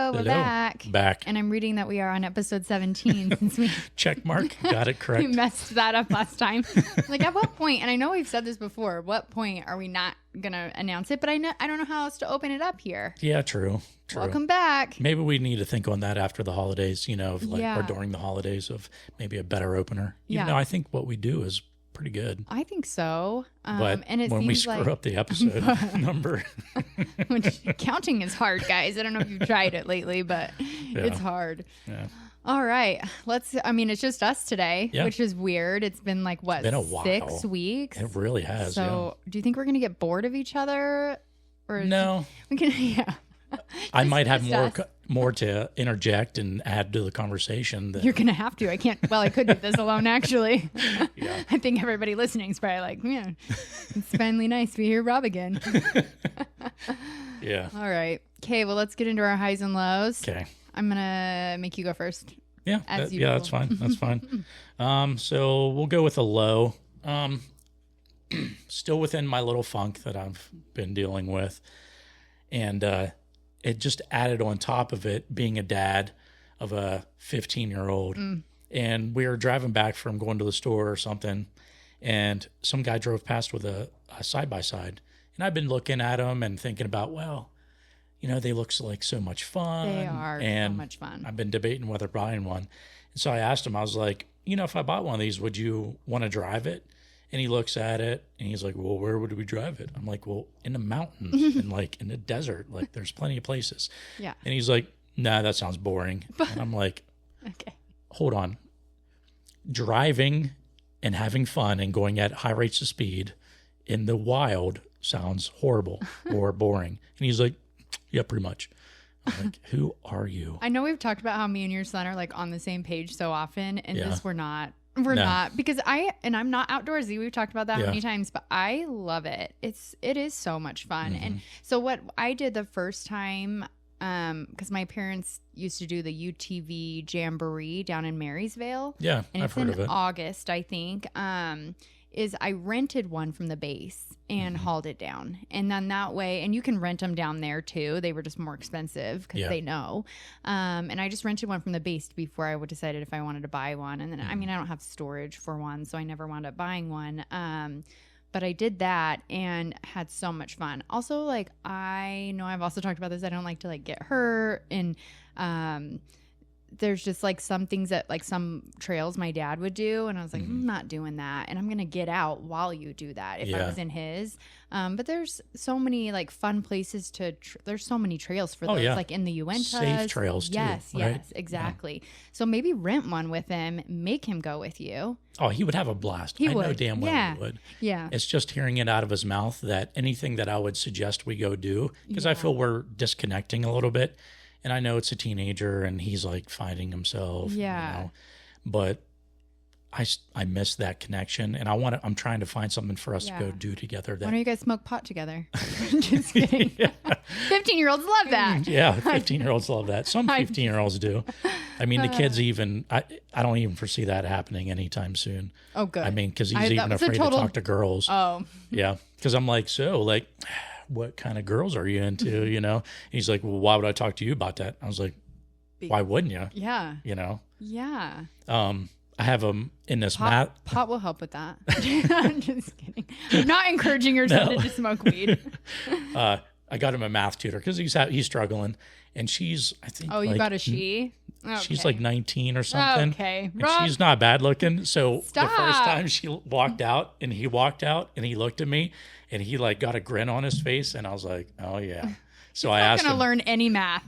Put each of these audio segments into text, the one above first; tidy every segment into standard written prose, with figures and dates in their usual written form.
Hello, we're back. And I'm reading that we are on episode 17 since we check mark. Got it correct. we messed that up last time. Like at what point, and I know we've said this before, what point are we not going to announce it? But I don't know how else to open it up here. Yeah, true. Welcome back. Maybe we need to think on that after the holidays, or during the holidays of maybe a better opener. Even though I think what we do is pretty good. I think so. But and it when we screw up the episode number. Which counting is hard, guys. I don't know if you've tried it lately, but it's hard. Yeah. All right. It's just us today, which is weird. It's been like, what, been a while. 6 weeks? It really has. So do you think we're going to get bored of each other? Or no. We can, I might have more to interject and add to the conversation. You're going to have to. I can't. Well, I could do this alone, actually. Yeah. I think everybody listening is probably like, yeah, it's finally nice to hear Rob again. Yeah. All right. Okay, well, let's get into our highs and lows. Okay. I'm going to make you go first. Yeah. That's fine. That's fine. So we'll go with a low. Still within my little funk that I've been dealing with. And it just added on top of it being a dad of a 15-year-old. And we were driving back from going to the store or something, and some guy drove past with a side-by-side. And I've been looking at them and thinking about, well, they look like so much fun. They are so much fun. I've been debating whether buying one. And so I asked him, I was like, if I bought one of these, would you want to drive it? And he looks at it and he's like, well, where would we drive it? I'm like, well, in the mountains and like in the desert, like there's plenty of places. Yeah. And he's like, nah, that sounds boring. And I'm like, okay, hold on. Driving and having fun and going at high rates of speed in the wild sounds horrible or boring. And he's like, yeah, pretty much. I'm like, who are you? I know we've talked about how me and your son are like on the same page so often, and this we're not. We're not, because I'm not outdoorsy. We've talked about that many times, but I love it. It is so much fun. And so what I did the first time, because my parents used to do the UTV Jamboree down in Marysville. Yeah, and I've heard of it. It's in August, I think. Is I rented one from the base and hauled it down. And then that way, and you can rent them down there too. They were just more expensive because they know. And I just rented one from the base before I decided if I wanted to buy one. And then, I don't have storage for one, so I never wound up buying one. But I did that and had so much fun. Also, like, I know I've also talked about this. I don't like to like get hurt, and there's just like some things that like some trails my dad would do, and I was like, I'm not doing that, and I'm gonna get out while you do that if I was in his. But there's so many like fun places to there's so many trails for those, like in the Uintas. Safe trails too, right? Yes, exactly. So maybe rent one with him, make him go with you. Oh, he would have a blast. I know damn well he would. Yeah. It's just hearing it out of his mouth that anything that I would suggest we go do, because I feel we're disconnecting a little bit. And I know it's a teenager and he's like finding himself, but I miss that connection, and I'm trying to find something for us to go do together. Why don't you guys smoke pot together? Just kidding. 15-year-olds love that. Yeah, 15-year-olds love that. Some 15-year-olds do. I mean, the kids even, I don't even foresee that happening anytime soon. Oh, good. I mean, because he's even afraid to talk to girls. Oh. Yeah, because I'm like, what kind of girls are you into, And he's like, well, why would I talk to you about that? I was like, why wouldn't you? Yeah. Yeah. I have them in this math. Pot will help with that. I'm just kidding. I'm not encouraging your son to just smoke weed. I got him a math tutor because he's struggling, and she's, I think. Oh, you got a she? Okay. She's like 19 or something. Okay. And she's not bad looking. So Stop. The first time she walked out, and he walked out, and he looked at me, and he like got a grin on his face, and I was like, oh yeah. So I asked him. Not gonna learn any math.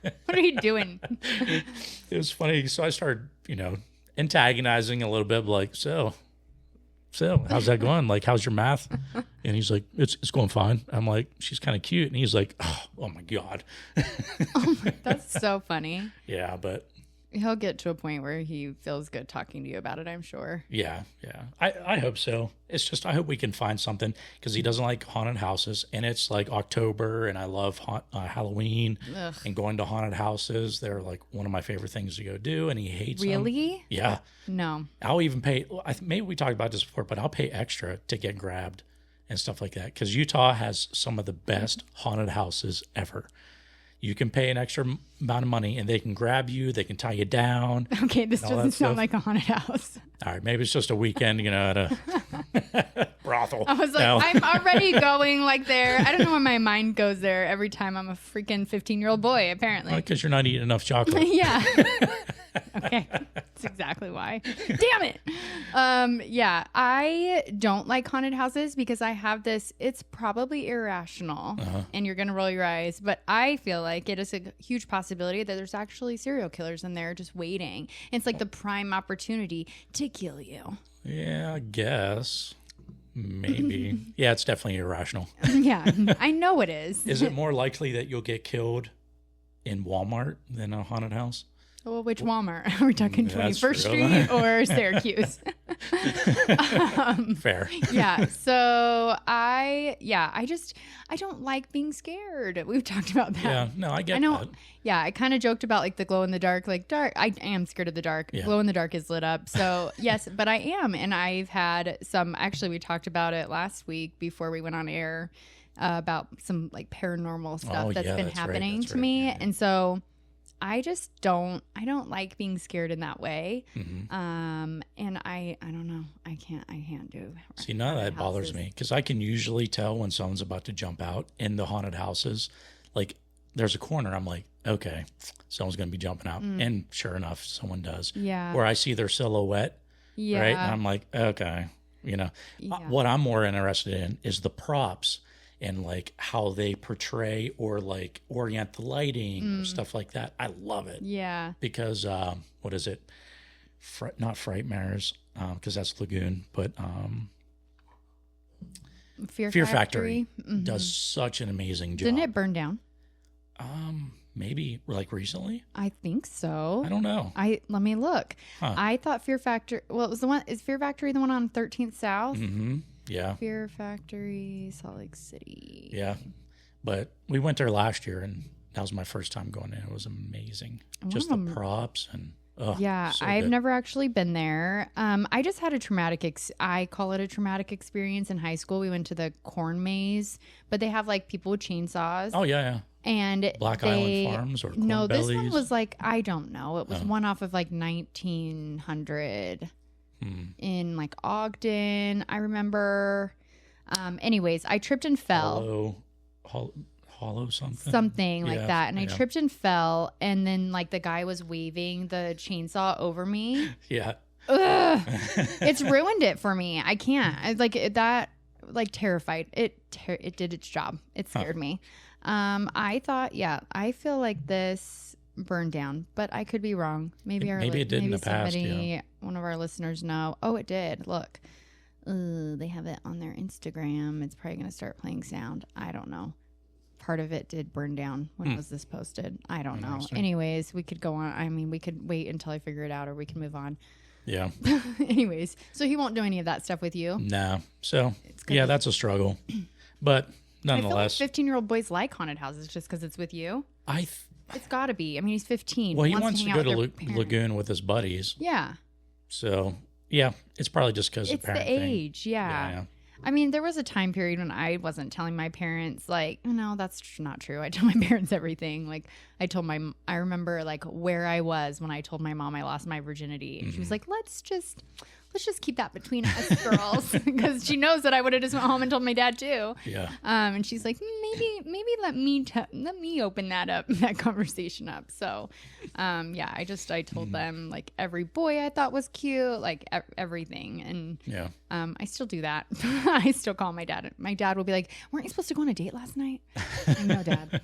What are you doing? It was funny. So I started, antagonizing a little bit, like, so how's that going? Like, how's your math? And he's like, it's going fine. I'm like, she's kind of cute. And he's like, oh my God. That's so funny. Yeah, but he'll get to a point where he feels good talking to you about it, I'm sure. Yeah. I hope so. It's just, I hope we can find something, because he doesn't like haunted houses, and it's like October, and I love Halloween. Ugh. And going to haunted houses. They're like one of my favorite things to go do, and he hates them. Really? Yeah. No. I'll even pay, maybe we talked about this before, but I'll pay extra to get grabbed and stuff like that, because Utah has some of the best haunted houses ever. you can pay an extra amount of money and they can grab you, they can tie you down. Okay, this doesn't sound like a haunted house. All right, maybe it's just a weekend, at a brothel. I was like, no. I'm already going like there. I don't know why my mind goes there every time I'm a freaking 15-year-old boy, apparently. Because you're not eating enough chocolate. Yeah. Okay, that's exactly why. Damn it. Yeah, I don't like haunted houses because I have this, it's probably irrational, and you're going to roll your eyes, but I feel like it is a huge possibility that there's actually serial killers in there just waiting. It's like the prime opportunity to kill you. Yeah, I guess. Maybe. Yeah, it's definitely irrational. Yeah, I know it is. Is it more likely that you'll get killed in Walmart than a haunted house? Well, which Walmart? Are we talking 21st Street or Syracuse? Fair. Yeah. So I don't like being scared. We've talked about that. Yeah. No, I get that. Yeah. I kind of joked about like the glow in the dark, I am scared of the dark. Yeah. Glow in the dark is lit up. So yes, but I am. And I've had actually we talked about it last week before we went on air about some like paranormal stuff that's been happening to me. Yeah. And so I don't like being scared in that way. Mm-hmm. And I don't know. I can't do it. See, none of that bothers me because I can usually tell when someone's about to jump out in the haunted houses. Like there's a corner. I'm like, okay, someone's going to be jumping out. And sure enough, someone does. Yeah. Or I see their silhouette. Yeah. Right. And I'm like, okay, what I'm more interested in is the props and like how they portray or like orient the lighting or stuff like that. I love it. Yeah. Because what is it? Not Frightmares, because that's Lagoon, but Fear Factory does such an amazing job. Didn't it burn down? Maybe like recently. I think so. I don't know. Let me look. Huh. I thought Fear Factory. Well, it was the one. Is Fear Factory the one on 13th South? Mm-hmm. Yeah. Fear Factory, Salt Lake City. Yeah. But we went there last year, and that was my first time going in. It was amazing. Just the props and so I've good. never actually been there. I just had a traumatic. I call it a traumatic experience in high school. We went to the corn maze, but they have like people with chainsaws. Oh yeah. And Black Island Farms or Corn no, Bellies? This one was like I don't know. It was one off of like 1900. In like Ogden, I remember. Anyways, I tripped and fell. Hollow something? Something like that. And I tripped and fell. And then like the guy was waving the chainsaw over me. Yeah. Ugh. It's ruined it for me. I can't. That terrified. It did its job. It scared me. I thought, I feel like this burned down, but I could be wrong. Maybe it did in the past. One of our listeners know. Oh, it did. Look, they have it on their Instagram. It's probably going to start playing sound. I don't know. Part of it did burn down. When was this posted? I don't know. Anyways, we could go on. I mean, we could wait until I figure it out, or we can move on. Yeah. Anyways, so he won't do any of that stuff with you. No. So that's a struggle, but nonetheless, I feel like 15-year-old boys like haunted houses just because it's with you. It's got to be. I mean, he's 15. Well, he wants to go to Lagoon with his buddies. Yeah. So, it's probably just because of parent thing. It's the age, yeah. I mean, there was a time period when I wasn't telling my parents, like, no, that's not true. I tell my parents everything. Like, I remember, like, where I was when I told my mom I lost my virginity. And she was like, let's just keep that between us girls, because she knows that I would have just went home and told my dad too. Yeah. And she's like, maybe let me open that conversation up. So, I told them like every boy I thought was cute, like everything, and I still do that. I still call my dad. My dad will be like, "Weren't you supposed to go on a date last night?" No, Dad.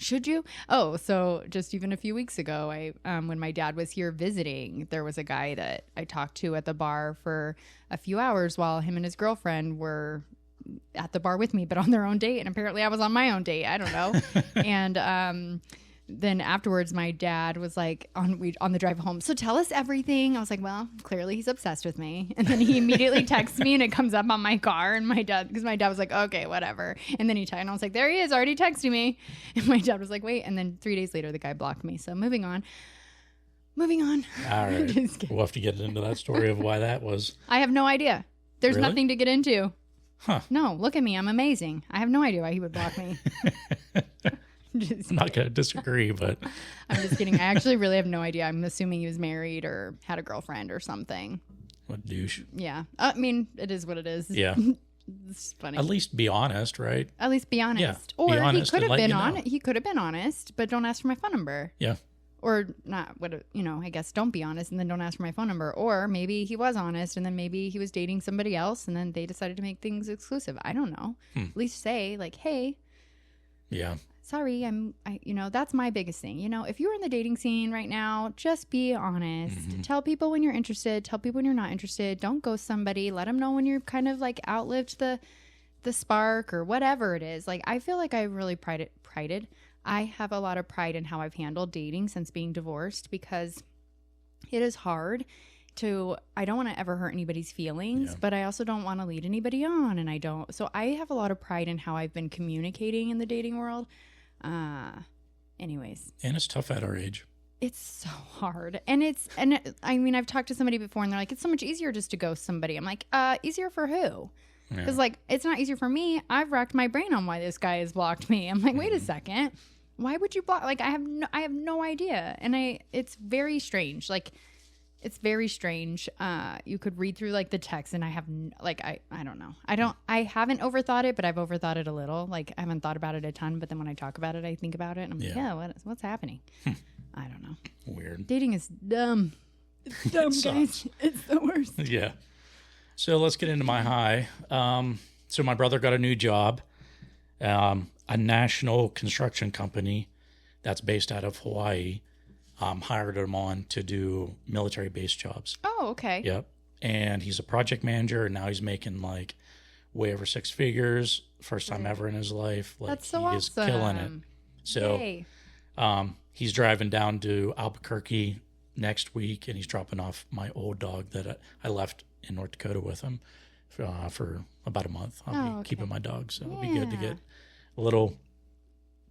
Should you? Oh, so just even a few weeks ago, when my dad was here visiting, there was a guy that I talked to at the bar for a few hours while him and his girlfriend were at the bar with me, but on their own date. And apparently I was on my own date. I don't know. And then afterwards, my dad was like on the drive home, "So tell us everything." I was like, well, clearly he's obsessed with me. And then he immediately texts me and it comes up on my car. And because my dad was like, okay, whatever. And then and I was like, there he is, already texting me. And my dad was like, wait. And then 3 days later, the guy blocked me. So moving on. All right. We'll have to get into that story of why that was. I have no idea. There's Really? nothing to get into. Huh. No, look at me. I'm amazing. I have no idea why he would block me. I'm not going to disagree, but I'm just kidding. I actually really have no idea. I'm assuming he was married or had a girlfriend or something. What douche. Yeah. I mean, it is what it is. Yeah. It's funny. At least be honest, right? At least be honest. Yeah, or be honest he could have been honest. He could have been honest, but don't ask for my phone number. Yeah. Or not, I guess don't be honest and then don't ask for my phone number. Or maybe he was honest and then maybe he was dating somebody else and then they decided to make things exclusive. I don't know. At least say like, hey. Yeah. Sorry, that's my biggest thing. If you're in the dating scene right now, just be honest. Mm-hmm. Tell people when you're interested. Tell people when you're not interested. Don't ghost somebody. Let them know when you're kind of like outlived the spark or whatever it is. Like, I feel like I really prided. I have a lot of pride in how I've handled dating since being divorced because it is hard I don't want to ever hurt anybody's feelings, but I also don't want to lead anybody on. So I have a lot of pride in how I've been communicating in the dating world. Anyways. And it's tough at our age. It's so hard. I've talked to somebody before and they're like, it's so much easier just to ghost somebody. I'm like, easier for who? Because like, it's not easier for me. I've racked my brain on why this guy has blocked me. I'm like, wait a second. Why would you block? Like, I have no idea. And it's very strange. Like, it's very strange. You could read through like the text and I have I don't know. I haven't overthought it, but I've overthought it a little. Like I haven't thought about it a ton, but then when I talk about it, I think about it and I'm like, yeah, what's happening? I don't know. Weird. Dating is dumb. It's dumb, guys. It's the worst. Yeah. So let's get into my high. So my brother got a new job, a national construction company that's based out of Hawaii. Hired him on to do military base jobs. Oh, okay. Yep. And he's a project manager, and now he's making like way over 6 figures. First time ever in his life. Like, that's so he is killing it. So he's driving down to Albuquerque next week, and he's dropping off my old dog that I left in North Dakota with him for about a month. I'll be keeping my dog, so it'll be good to get a little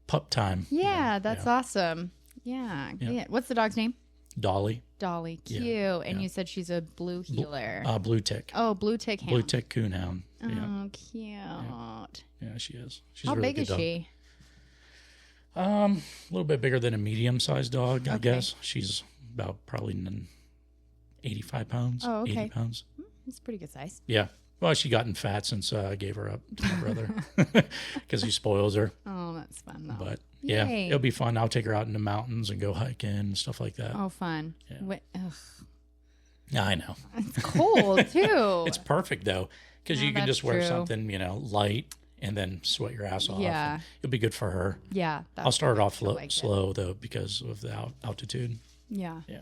pup time. Yeah, that's awesome. Yeah. What's the dog's name? Dolly. Cute. And you said she's a blue heeler. Blue tick. Oh, blue tick hound. Blue tick coon hound. Oh, cute. Yeah, she is. She's How a really big good is dog. she? A little bit bigger than a medium-sized dog, I guess. She's about probably 85 pounds. Oh, okay. 80 pounds. That's pretty good size. Yeah. Well, she gotten fat since I gave her up to my brother because he spoils her. Oh, that's fun, though. But yeah, it'll be fun. I'll take her out in the mountains and go hiking and stuff like that. Oh, fun. Yeah. Yeah, I know. It's cold, too. It's perfect, though, because you can just wear something, light and then sweat your ass off. Yeah. It'll be good for her. Yeah. I'll start off slow, though, because of the altitude. Yeah. Yeah.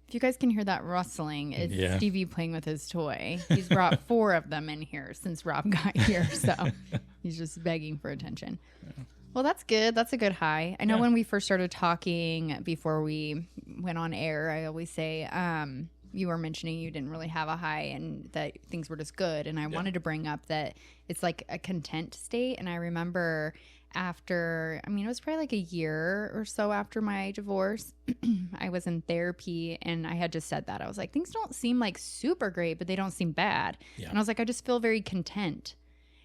If you guys can hear that rustling, it's Stevie playing with his toy. He's brought 4 of them in here since Rob got here, so he's just begging for attention. Yeah. Well, that's good. That's a good high. I know when we first started talking before we went on air, I always say you were mentioning you didn't really have a high and that things were just good. And I wanted to bring up that it's like a content state. And I remember it was probably like a year or so after my divorce, I was in therapy and I had just said that. I was like, things don't seem like super great, but they don't seem bad. Yeah. And I was like, I just feel very content.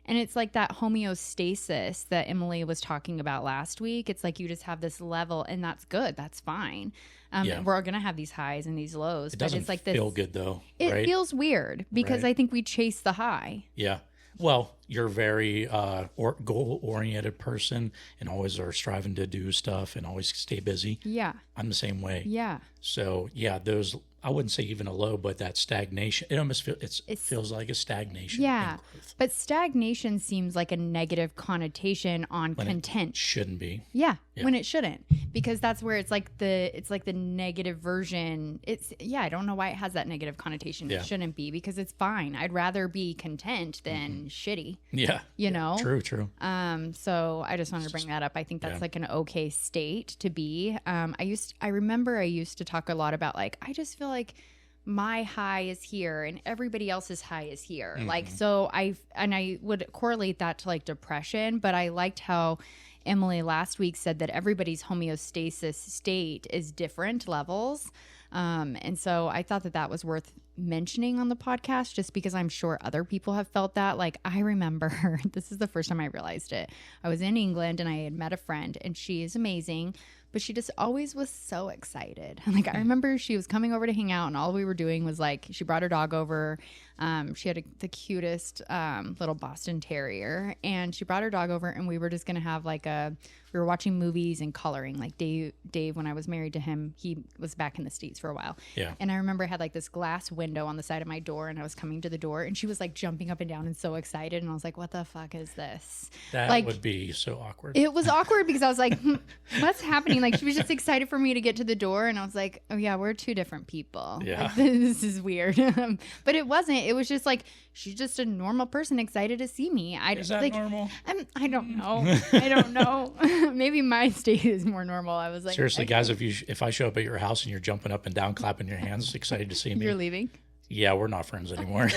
And it's like that homeostasis that Emily was talking about last week. It's like you just have this level and that's good. That's fine. We're going to have these highs and these lows. It doesn't feel good though. It feels weird because I think we chase the high. Yeah. Well, you're a very goal-oriented person and always are striving to do stuff and always stay busy. Yeah. I'm the same way. Yeah. So, those, I wouldn't say even a low, but that stagnation, it almost feels like a stagnation. Yeah. But stagnation seems like a negative connotation on content. It shouldn't be. Yeah, when it shouldn't. Because that's where it's like the negative version. I don't know why it has that negative connotation. Yeah. It shouldn't be because it's fine. I'd rather be content than shitty. Yeah. You know? True. So I just wanted to bring that up. I think that's like an okay state to be. I remember I used to talk a lot about like, I just feel like my high is here and everybody else's high is here. Mm-hmm. Like, so I would correlate that to like depression, but I liked how Emily last week said that everybody's homeostasis state is different levels. And so I thought that was worth mentioning on the podcast, just because I'm sure other people have felt that. Like, I remember, this is the first time I realized it. I was in England and I had met a friend, and she is amazing, but she just always was so excited. Like, I remember she was coming over to hang out, and all we were doing was like, she brought her dog over. She had the cutest little Boston Terrier, and she brought her dog over, and we were just going to have like we were watching movies and coloring. Like Dave, when I was married to him, he was back in the States for a while. Yeah. And I remember I had like this glass window on the side of my door, and I was coming to the door, and she was like jumping up and down and so excited. And I was like, what the fuck is this? That like, would be so awkward. It was awkward because I was like, what's happening? Like, she was just excited for me to get to the door. And I was like, oh yeah, we're two different people. Yeah. Like, this is weird. But it wasn't. It was just like, she's just a normal person excited to see me. Is that like, normal? I don't know. I don't know. Maybe my state is more normal. I was like, seriously, guys, if I show up at your house and you're jumping up and down, clapping your hands, excited to see me, you're leaving. Yeah, we're not friends anymore.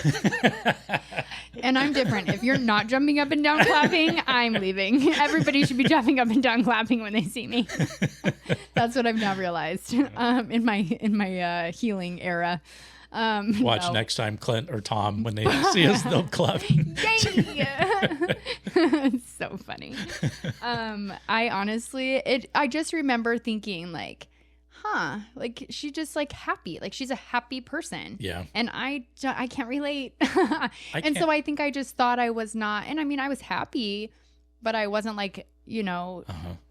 And I'm different. If you're not jumping up and down clapping, I'm leaving. Everybody should be jumping up and down clapping when they see me. That's what I've now realized in my healing era. Watch next time Clint or Tom, when they see us, they'll clap. Yay! It's so funny. I honestly, I just remember thinking like, like she just like happy, like she's a happy person. Yeah. And I can't relate. And so I think I just thought I was not, and I mean, I was happy, but I wasn't like,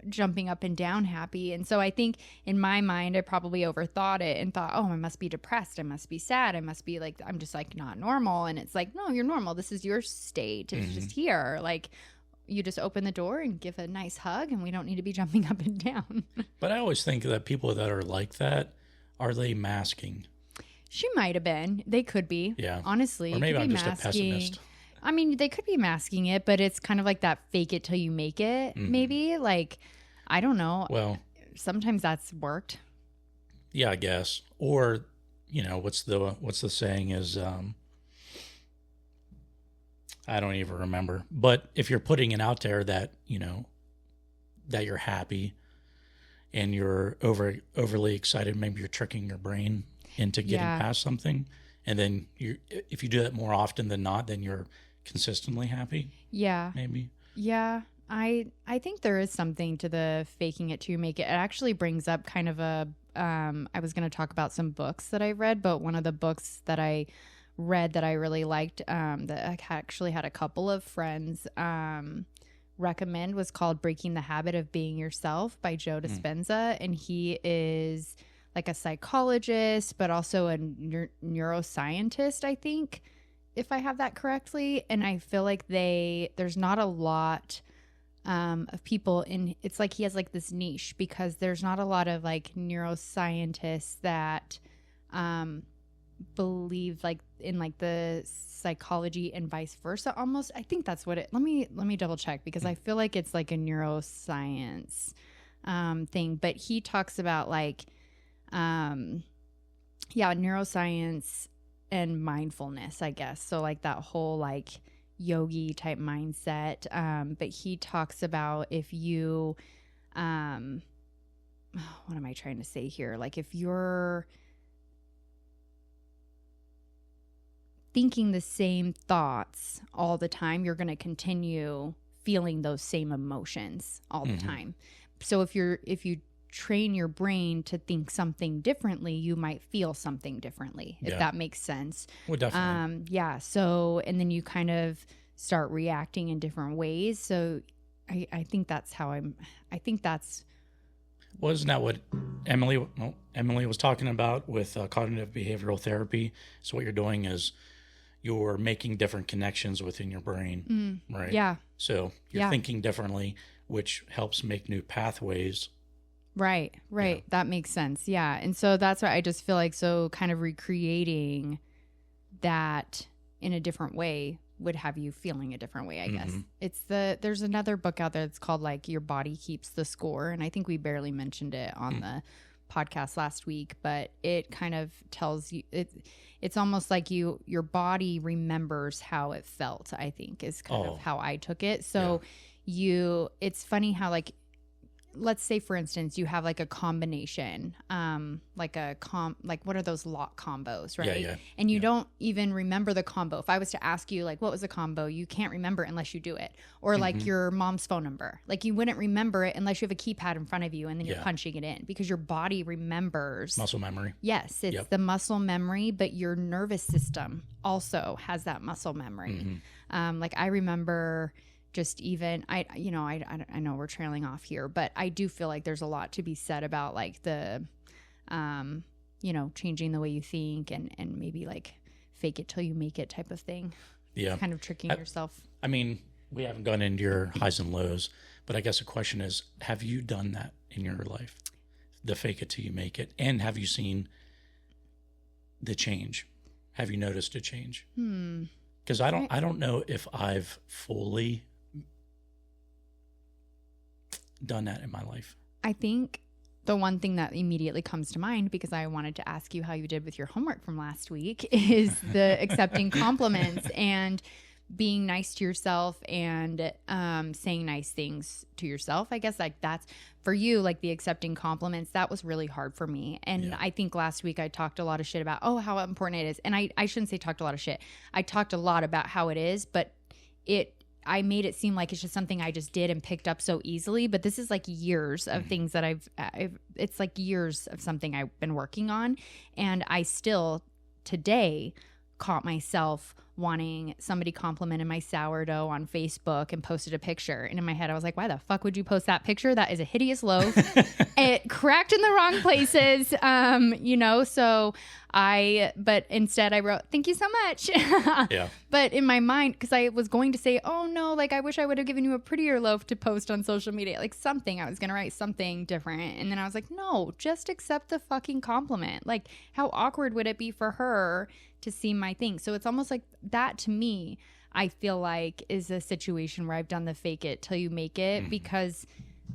jumping up and down happy. And so I think in my mind, I probably overthought it and thought, oh, I must be depressed. I must be sad. I must be like, I'm just like not normal. And it's like, no, you're normal. This is your state. It's just here. Like, you just open the door and give a nice hug, and we don't need to be jumping up and down. But I always think that people that are like that, are they masking? She might have been. They could be. Yeah. Honestly. Or maybe I'm just masking. a pessimist. I mean, they could be masking it, but it's kind of like that fake it till you make it, maybe. Like, I don't know. Well, sometimes that's worked. Yeah, I guess. Or, what's the saying is, I don't even remember. But if you're putting it out there that, that you're happy and you're overly excited, maybe you're tricking your brain into getting past something. And then if you do that more often than not, then you're consistently happy. Yeah. Maybe. Yeah. I think there is something to the faking it till you make it. It actually brings up kind of I was going to talk about some books that I read, but one of the books that I read that I really liked, that I actually had a couple of friends recommend, was called Breaking the Habit of Being Yourself by Joe Dispenza. And he is like a psychologist, but also a neuroscientist, I think, if I have that correctly. And I feel like there's not a lot of people it's like he has like this niche, because there's not a lot of like neuroscientists that believe like in like the psychology and vice versa almost. I think that's what let me double check, because I feel like it's like a neuroscience thing. But he talks about like neuroscience and mindfulness, I guess. So like that whole like yogi type mindset. But he talks about if you, what am I trying to say here? Like if you're thinking the same thoughts all the time, you're going to continue feeling those same emotions all the time. So if you train your brain to think something differently, you might feel something differently, if that makes sense. Well, definitely. So, and then you kind of start reacting in different ways. So I think that's well, isn't that what Emily was talking about with cognitive behavioral therapy? So what you're doing is you're making different connections within your brain, right? Yeah. So you're thinking differently, which helps make new pathways. Right. Yeah. That makes sense. Yeah. And so that's why I just feel like, so kind of recreating that in a different way would have you feeling a different way, I guess. There's another book out there that's called like Your Body Keeps the Score. And I think we barely mentioned it on the podcast last week, but it kind of tells you, it's almost like your body remembers how it felt, I think, is kind of how I took it. So it's funny how like let's say for instance, you have like a combination, like what are those lock combos, right? Yeah. And you don't even remember the combo. If I was to ask you like, what was the combo? You can't remember it unless you do it. Or like your mom's phone number, like you wouldn't remember it unless you have a keypad in front of you and then you're punching it in, because your body remembers. Muscle memory. Yes. It's the muscle memory, but your nervous system also has that muscle memory. Like I remember just even, I know we're trailing off here, but I do feel like there's a lot to be said about like the, changing the way you think and maybe like fake it till you make it type of thing. Yeah. Kind of tricking yourself. I mean, we haven't gone into your highs and lows, but I guess the question is, have you done that in your life? The fake it till you make it. And have you seen the change? Have you noticed a change? Because I don't know if I've fully done that in my life. I think the one thing that immediately comes to mind, because I wanted to ask you how you did with your homework from last week, is the accepting compliments and being nice to yourself and saying nice things to yourself. I guess like that's for you, like the accepting compliments, that was really hard for me. And I think last week I talked a lot of shit about, how important it is. And I shouldn't say talked a lot of shit. I talked a lot about how it is, but I made it seem like it's just something I just did and picked up so easily. But this is like years of things that it's like years of something I've been working on. And I still today caught myself wanting somebody complimented my sourdough on Facebook and posted a picture. And in my head, I was like, why the fuck would you post that picture? That is a hideous loaf. It cracked in the wrong places. But instead I wrote, thank you so much. Yeah. But in my mind, because I was going to say, oh no, like I wish I would have given you a prettier loaf to post on social media. Like something, I was going to write something different. And then I was like, no, just accept the fucking compliment. Like how awkward would it be for her to see my thing? So it's almost like that to me, I feel like is a situation where I've done the fake it till you make it, because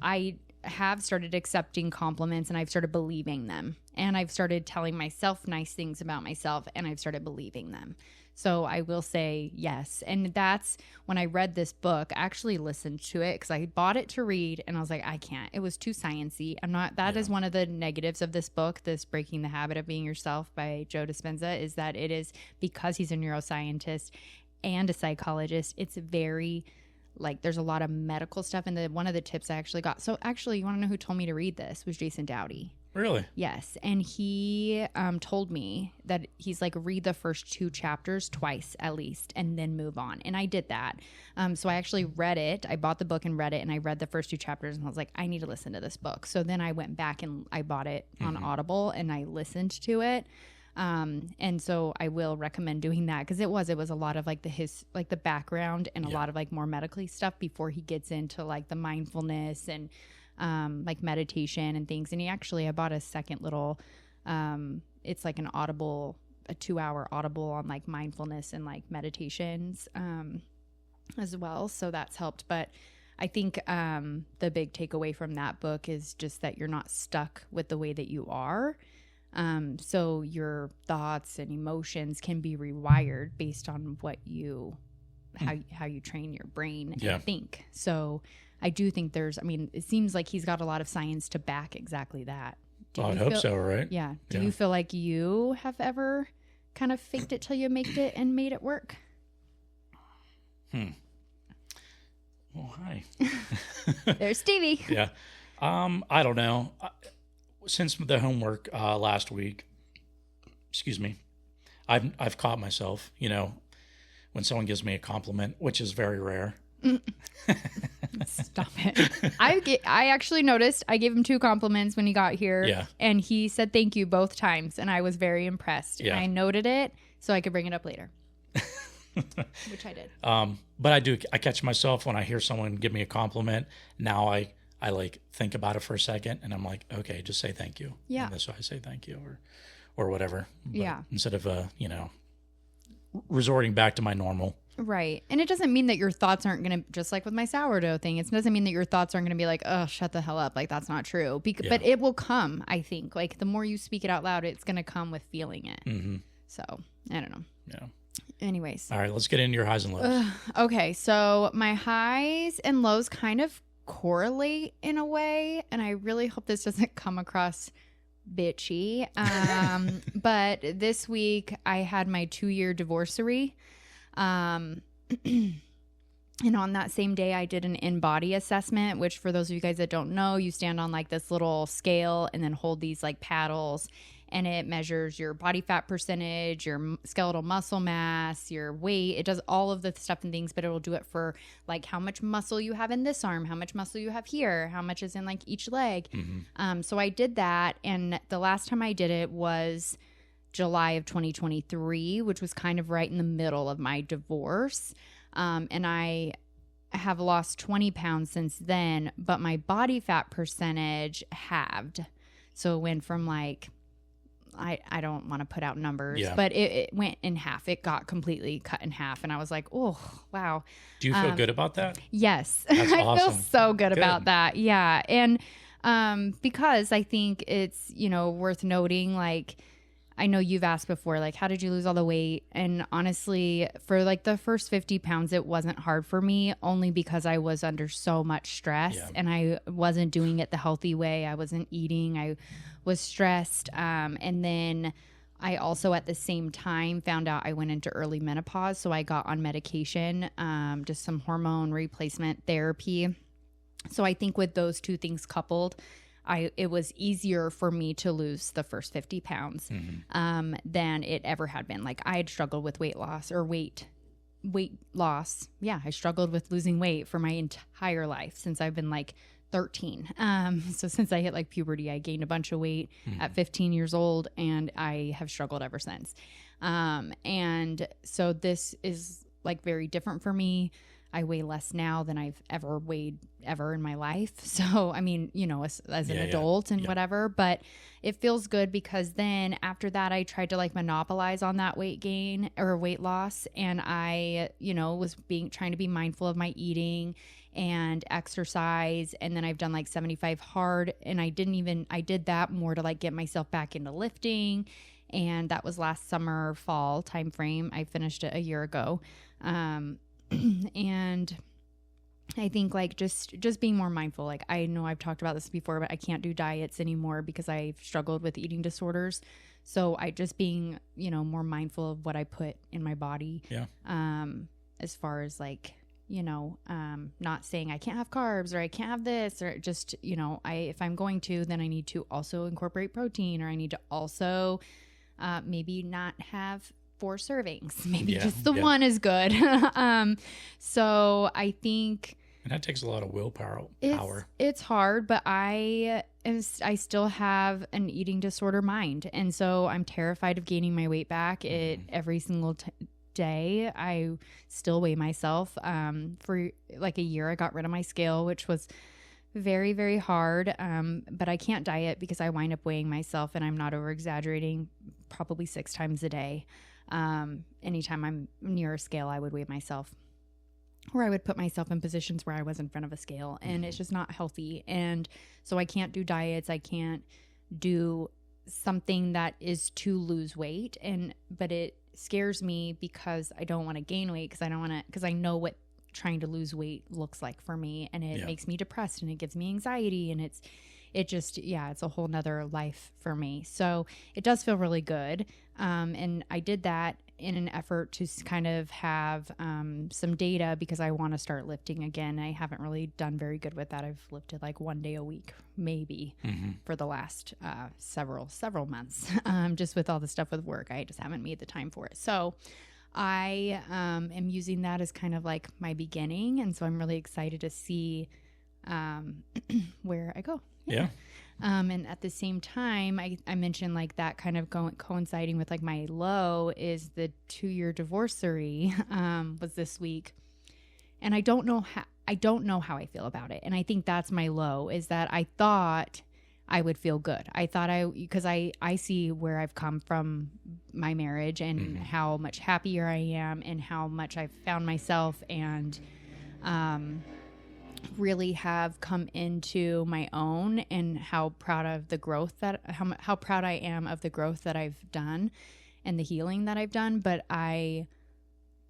I have started accepting compliments and I've started believing them, and I've started telling myself nice things about myself and I've started believing them. So I will say yes. And that's when I read this book, I actually listened to it because I bought it to read and I was like, I can't. It was too sciencey. That is one of the negatives of this book, this Breaking the Habit of Being Yourself by Joe Dispenza, is that it is, because he's a neuroscientist and a psychologist, it's very like there's a lot of medical stuff. And one of the tips I actually got. So actually, you want to know who told me to read this? Was Jason Dowdy. Really? Yes. And he told me that he's like, read the first 2 chapters twice at least and then move on. And I did that. So I actually read it. I bought the book and read it, and I read the first 2 chapters and I was like, I need to listen to this book. So then I went back and I bought it on Audible and I listened to it. And so I will recommend doing that, because it was a lot of like the background and a lot of like more medically stuff before he gets into like the mindfulness and like meditation and things. And I bought a second little, it's like an Audible, a 2-hour Audible on like mindfulness and like meditations, as well. So that's helped. But I think, the big takeaway from that book is just that you're not stuck with the way that you are. So your thoughts and emotions can be rewired based on what how you train your brain and think. So I do think it seems like he's got a lot of science to back exactly that. I hope so, right? Yeah. Do you feel like you have ever kind of faked it till you made it and made it work? Well, hi. There's Stevie. Yeah. I don't know. Since the homework last week, excuse me, I've caught myself, when someone gives me a compliment, which is very rare. Stop it. I actually noticed I gave him 2 compliments when he got here, and he said thank you both times, and I was very impressed. Yeah. I noted it so I could bring it up later, which I did. But I catch myself when I hear someone give me a compliment. Now I like think about it for a second, and I'm like, okay, just say thank you. Yeah. And that's why I say thank you or whatever. But instead of, resorting back to my normal. Right. And it doesn't mean that your thoughts aren't going to, just like with my sourdough thing, it doesn't mean that your thoughts aren't going to be like, oh, shut the hell up. Like, that's not true. But it will come, I think. Like, the more you speak it out loud, it's going to come with feeling it. Mm-hmm. So, I don't know. Yeah. Anyways. All right, let's get into your highs and lows. Okay. So, my highs and lows kind of correlate in a way, and I really hope this doesn't come across bitchy. But this week I had my 2-year divorcery. And on that same day, I did an in-body assessment, which for those of you guys that don't know, you stand on like this little scale and then hold these like paddles, and it measures your body fat percentage, your skeletal muscle mass, your weight. It does all of the stuff and things, but it will do it for like how much muscle you have in this arm, how much muscle you have here, how much is in like each leg. So I did that. And the last time I did it was July of 2023, which was kind of right in the middle of my divorce. And I have lost 20 pounds since then, but my body fat percentage halved. So it went from like, I don't want to put out numbers, but it went in half. It got completely cut in half. And I was like, oh, wow. Do you feel good about that? Yes. That's I awesome. feel so good about that. Yeah. And because I think it's, worth noting, like, I know you've asked before, like, how did you lose all the weight? And honestly, for like the first 50 pounds, it wasn't hard for me, only because I was under so much stress and I wasn't doing it the healthy way. I wasn't eating. I was stressed. And then I also at the same time found out I went into early menopause. So I got on medication, just some hormone replacement therapy. So I think with those two things coupled, it was easier for me to lose the first 50 pounds than it ever had been. Like I had struggled with weight loss. Yeah, I struggled with losing weight for my entire life since I've been like 13. So since I hit like puberty, I gained a bunch of weight at 15 years old, and I have struggled ever since. And so this is like very different for me. I weigh less now than I've ever weighed ever in my life. So, I mean, as an adult and whatever, but it feels good because then after that, I tried to like monopolize on that weight gain or weight loss. And I, was trying to be mindful of my eating and exercise. And then I've done like 75 hard, and I did that more to like get myself back into lifting. And that was last summer, fall timeframe. I finished it a year ago. And I think like just being more mindful. Like I know I've talked about this before, but I can't do diets anymore because I've struggled with eating disorders. So I just being, more mindful of what I put in my body. Yeah. As far as like, not saying I can't have carbs or I can't have this, or just, if I'm going to, then I need to also incorporate protein, or I need to also maybe not have 4 servings. Maybe just the one is good. So I think, and that takes a lot of willpower. It's hard, but I still have an eating disorder mind, and so I'm terrified of gaining my weight back. Every single day, I still weigh myself. For like a year, I got rid of my scale, which was very, very hard. But I can't diet because I wind up weighing myself, and I'm not over exaggerating, probably 6 times a day. Anytime I'm near a scale, I would weigh myself, or I would put myself in positions where I was in front of a scale, and it's just not healthy. And so I can't do diets. I can't do something that is to lose weight. But it scares me because I don't want to gain weight, because I know what trying to lose weight looks like for me, and it makes me depressed, and it gives me anxiety, and it's a whole nother life for me. So it does feel really good. And I did that in an effort to kind of have some data, because I want to start lifting again. I haven't really done very good with that. I've lifted like 1 day a week, maybe, for the last several months, just with all the stuff with work. I just haven't made the time for it. So I am using that as kind of like my beginning. And so I'm really excited to see where I go. Yeah. And at the same time, I mentioned like that kind of coinciding with like my low is the 2-year divorcery was this week. And I don't know how I feel about it. And I think that's my low, is that I thought I would feel good. Because I see where I've come from my marriage, and how much happier I am, and how much I've found myself, and really have come into my own, and how proud of the growth how proud I am of the growth that I've done and the healing that I've done. But I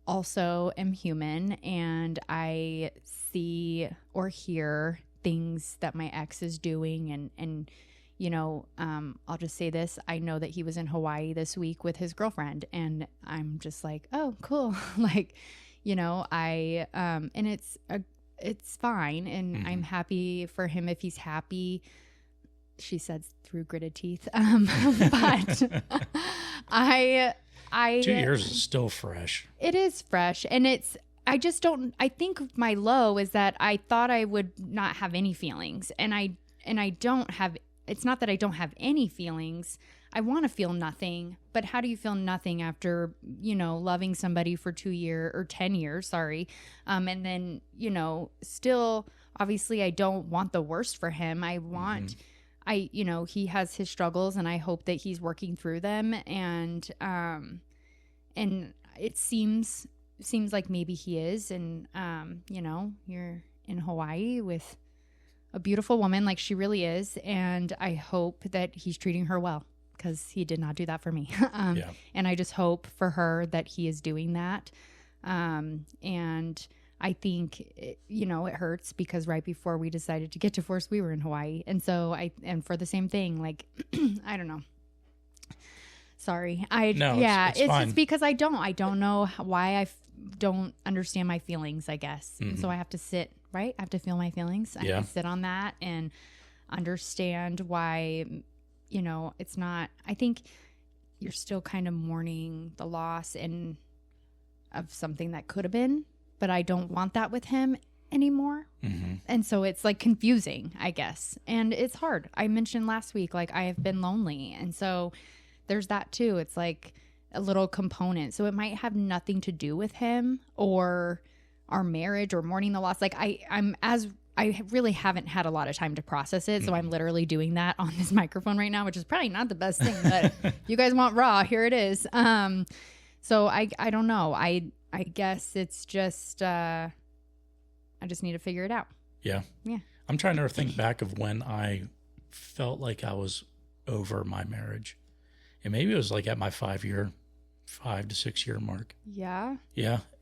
also am human, and I see or hear things that my ex is doing. And you know, I'll just say this. I know that he was in Hawaii this week with his girlfriend, and I'm just like, oh, cool. Like, you know, and it's fine. And I'm happy for him if he's happy. She said through gritted teeth. But 2 years is still fresh. It is fresh. And I think my low is that I thought I would not have any feelings, and I don't have. It's not that I don't have any feelings. I want to feel nothing, but how do you feel nothing after, you know, loving somebody for 2 years or 10 years, sorry. And then, you know, still, obviously I don't want the worst for him. I want, you know, he has his struggles, and I hope that he's working through them. And it seems like maybe he is. And, you know, you're in Hawaii with a beautiful woman like she really is, and I hope that he's treating her well, because he did not do that for me. And I just hope for her that he is doing that. And I think, you know, it hurts because right before we decided to get divorced, we were in Hawaii. And so and for the same thing, like, I don't know. Sorry. It's because I don't know why I don't understand my feelings, I guess. And so I have to sit, right? I have to feel my feelings. I have to sit on that and understand why, you know, it's not, I think you're still kind of mourning the loss of something that could have been, but I don't want that with him anymore. And so it's like confusing, I guess. And it's hard. I mentioned last week, like, I have been lonely. And so there's that too. It's like a little component. So it might have nothing to do with him or our marriage or mourning the loss. Like I really haven't had a lot of time to process it. So I'm literally doing that on this microphone right now, which is probably not the best thing, but you guys want raw, here it is. So I don't know. I guess it's just, I just need to figure it out. Yeah. I'm trying to think back of when I felt like I was over my marriage. And maybe it was like at my 5 to 6 year mark. Yeah.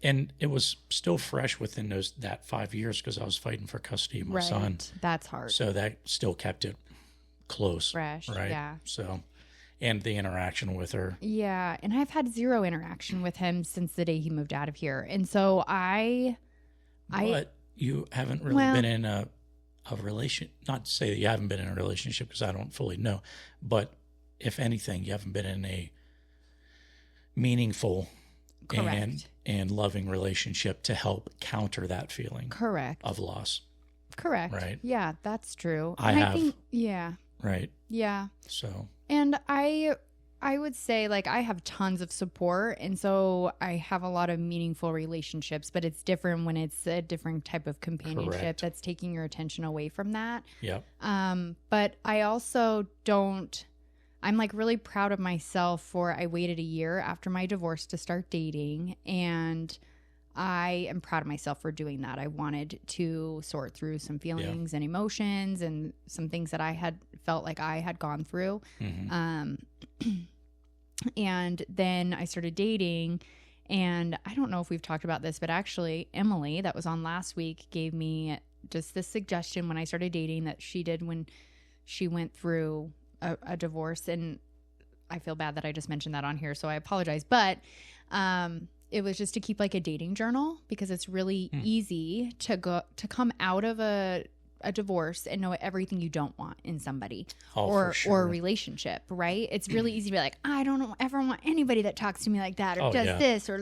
And it was still fresh within that 5 years because I was fighting for custody of my son. That's hard. So that still kept it close. Fresh. Right. Yeah. So, and the interaction with her. Yeah. And I've had zero interaction with him since the day he moved out of here. And so But you haven't really been in a relation, not to say that you haven't been in a relationship because I don't fully know, but if anything, you haven't been in a meaningful and loving relationship to help counter that feeling of loss. Correct. Right. Yeah, that's true. I think, yeah. Right. Yeah. So. And I would say, like, I have tons of support, and so I have a lot of meaningful relationships, but it's different when it's a different type of companionship that's taking your attention away from that. Yep. But I also don't. I'm like really proud of myself for I waited a year after my divorce to start dating, and I am proud of myself for doing that. I wanted to sort through some feelings and emotions and some things that I had felt like I had gone through. And then I started dating, and I don't know if we've talked about this, but actually Emily that was on last week gave me just this suggestion when I started dating that she did when she went through a divorce. And I feel bad that I just mentioned that on here, so I apologize. But it was just to keep like a dating journal, because it's really easy to come out of a divorce and know everything you don't want in somebody or a relationship, right? It's really easy to be like, I don't ever want anybody that talks to me like that or does this or,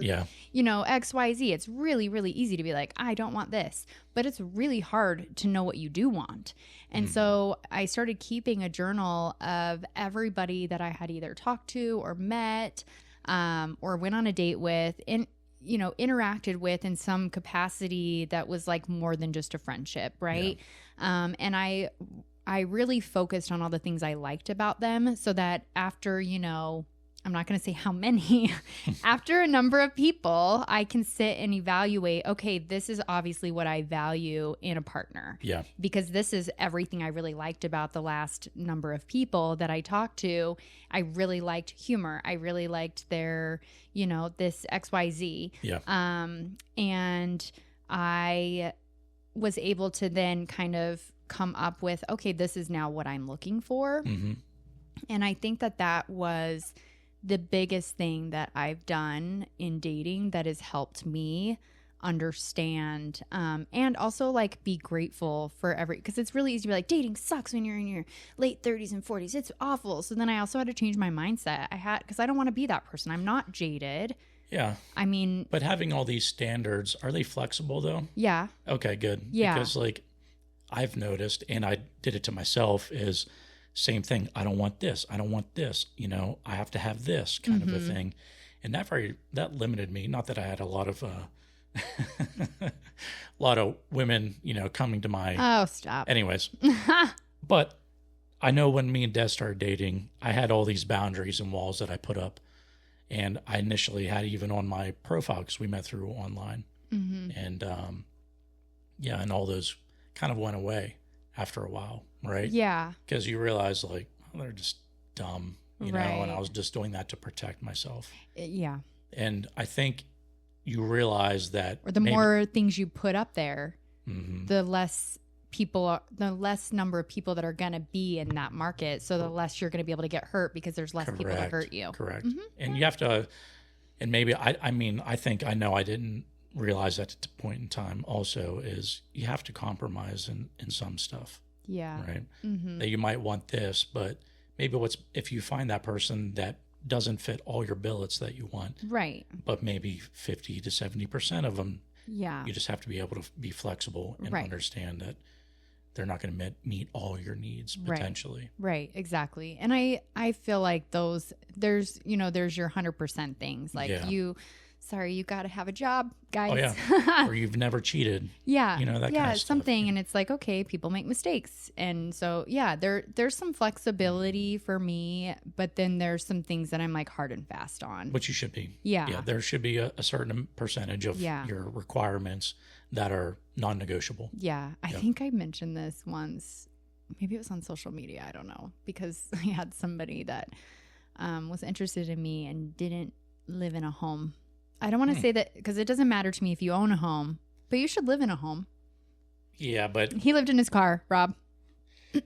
you know, X, Y, Z. It's really, really easy to be like, I don't want this. But it's really hard to know what you do want. And so I started keeping a journal of everybody that I had either talked to or met or went on a date with and, you know, interacted with in some capacity that was like more than just a friendship, right? And I really focused on all the things I liked about them, so that after, you know, I'm not going to say how many, after a number of people, I can sit and evaluate, okay, this is obviously what I value in a partner. Yeah. Because this is everything I really liked about the last number of people that I talked to. I really liked humor. I really liked their, you know, this XYZ. Yeah. And I was able to then kind of come up with, okay, this is now what I'm looking for. Mm-hmm. And I think that was the biggest thing that I've done in dating that has helped me understand and also like be grateful for because it's really easy to be like, dating sucks when you're in your late 30s and 40s. It's awful. So then I also had to change my mindset. Because I don't want to be that person. I'm not jaded. Yeah. I mean, but having all these standards, are they flexible though? Yeah. Okay, good. Yeah. Because like I've noticed, and I did it to myself, is same thing. I don't want this. I don't want this. You know, I have to have this kind of a thing. And that limited me. Not that I had a lot of women, you know, coming to my. Oh, stop. Anyways, but I know when me and Des started dating, I had all these boundaries and walls that I put up, and I initially had even on my profile because we met through online, and and all those kind of went away after a while, right? Yeah, because you realize like, well, they're just dumb, you know, and I was just doing that to protect myself. Yeah, and I think you realize that, or the more things you put up there, the less number of people that are going to be in that market. So the less you're going to be able to get hurt because there's less people to hurt you. Correct. And you have to, and maybe, I think I know I didn't realize that at the point in time also, is you have to compromise in some stuff. Yeah. Right. That you might want this, but maybe if you find that person that doesn't fit all your billets that you want. Right. But maybe 50 to 70% of them. Yeah. You just have to be able to be flexible and understand that they're not going to meet all your needs potentially. Right. Exactly. And I feel like there's your 100% things like you got to have a job, guys. Oh, yeah. Or you've never cheated. Yeah. You know, that kind of stuff. Something. And it's like, okay, people make mistakes. And so, yeah, there's some flexibility for me, but then there's some things that I'm like hard and fast on. Which you should be. Yeah. Yeah. There should be a certain percentage of your requirements that are non-negotiable. Yeah. I think I mentioned this once. Maybe it was on social media. I don't know. Because I had somebody that was interested in me and didn't live in a home. I don't want to say that because it doesn't matter to me if you own a home, but you should live in a home. Yeah, but he lived in his car, Rob.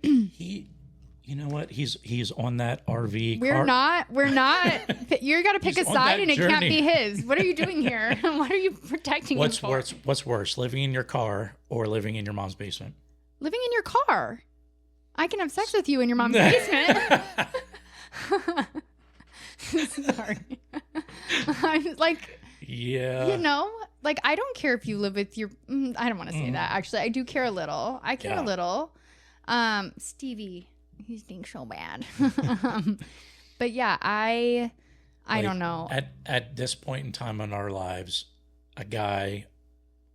You know what? He's on that RV. We're not. You got to pick a side, and it can't be his. What are you doing here? What are you protecting him for? What's worse, living in your car or living in your mom's basement? Living in your car. I can have sex with you in your mom's basement. Sorry. I'm like. Yeah. You know, like I don't care if you live with your. I don't want to say that. Actually, I do care a little. I care a little. Stevie, he's being so bad. But yeah, I don't know. At this point in time in our lives, a guy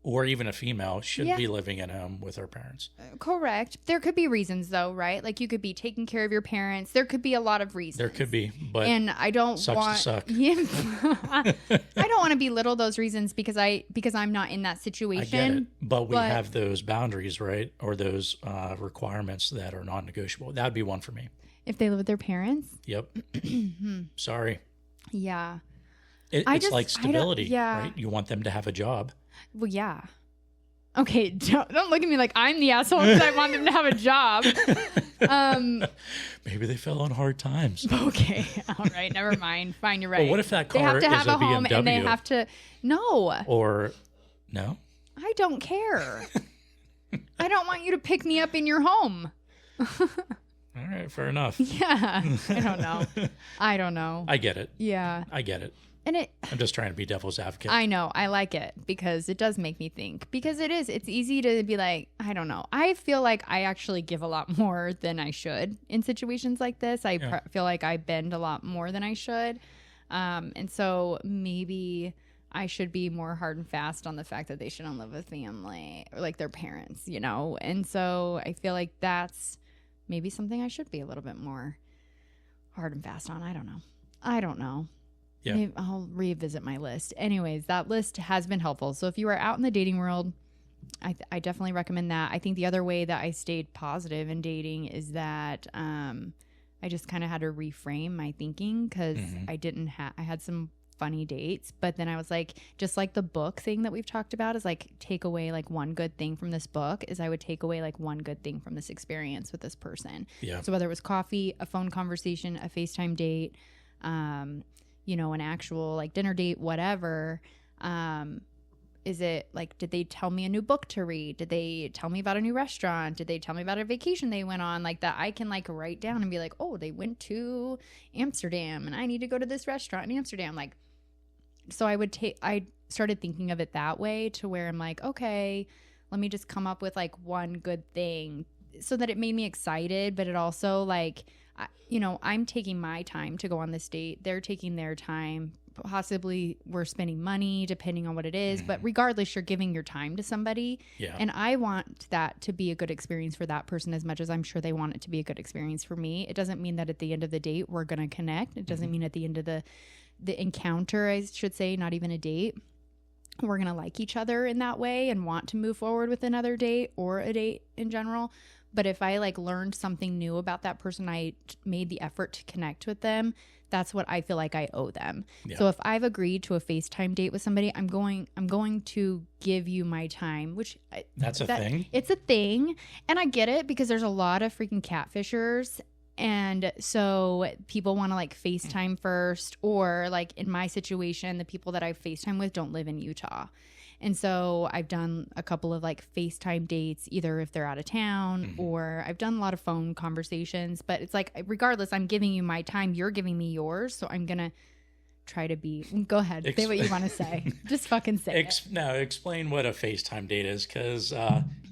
or even a female should be living at home with her parents. Correct. There could be reasons though, right? Like you could be taking care of your parents. There could be a lot of reasons. There could be, but and I don't want to suck. Yeah, I don't want to belittle those reasons because I'm not in that situation. I get it, but we have those boundaries, right? Or those requirements that are non-negotiable. That would be one for me. If they live with their parents? Yep. Sorry. Yeah. It's like stability, right? You want them to have a job. Well, yeah. Okay, don't look at me like I'm the asshole because I want them to have a job. Maybe they fell on hard times. Okay, all right, never mind. Fine, you're right. Well, what if that car they have to is have a home BMW? and they have to no. Or no? I don't care. I don't want you to pick me up in your home. All right, fair enough. Yeah, I don't know. I get it. Yeah, I get it. And I'm just trying to be devil's advocate. I know. I like it because it does make me think. Because it's easy to be like, I don't know. I feel like I actually give a lot more than I should in situations like this. I feel like I bend a lot more than I should. And so maybe I should be more hard and fast on the fact that they shouldn't live with family or like their parents, you know? And so I feel like that's maybe something I should be a little bit more hard and fast on. I don't know. Yeah. Maybe I'll revisit my list. Anyways, that list has been helpful. So if you are out in the dating world, I definitely recommend that. I think the other way that I stayed positive in dating is that I just kind of had to reframe my thinking because I had some funny dates. But then I was like, just like the book thing that we've talked about is like, take away like one good thing from this book is I would take away like one good thing from this experience with this person. Yeah. So whether it was coffee, a phone conversation, a FaceTime date, you know, an actual like dinner date, whatever, is it like, did they tell me a new book to read? Did they tell me about a new restaurant? Did they tell me about a vacation they went on? Like that I can like write down and be like, oh, they went to Amsterdam and I need to go to this restaurant in Amsterdam. Like, so I started thinking of it that way to where I'm like, okay, let me just come up with like one good thing so that it made me excited. But it also like, you know, I'm taking my time to go on this date. They're taking their time. Possibly we're spending money depending on what it is, but regardless, you're giving your time to somebody. Yeah. And I want that to be a good experience for that person as much as I'm sure they want it to be a good experience for me. It doesn't mean that at the end of the date we're going to connect. It doesn't mean at the end of the encounter, I should say, not even a date, we're going to like each other in that way and want to move forward with another date or a date in general. But if I like learned something new about that person, I made the effort to connect with them, that's what I feel like I owe them. Yeah. So if I've agreed to a FaceTime date with somebody, I'm going to give you my time, which that's a thing. It's a thing. And I get it because there's a lot of freaking catfishers. And so people want to like FaceTime first, or like in my situation, the people that I FaceTime with don't live in Utah. And so I've done a couple of like FaceTime dates, either if they're out of town or I've done a lot of phone conversations. But it's like, regardless, I'm giving you my time. You're giving me yours. So I'm going to try to be. Go ahead. Say what you want to say. Just fucking say it. No, explain what a FaceTime date is, because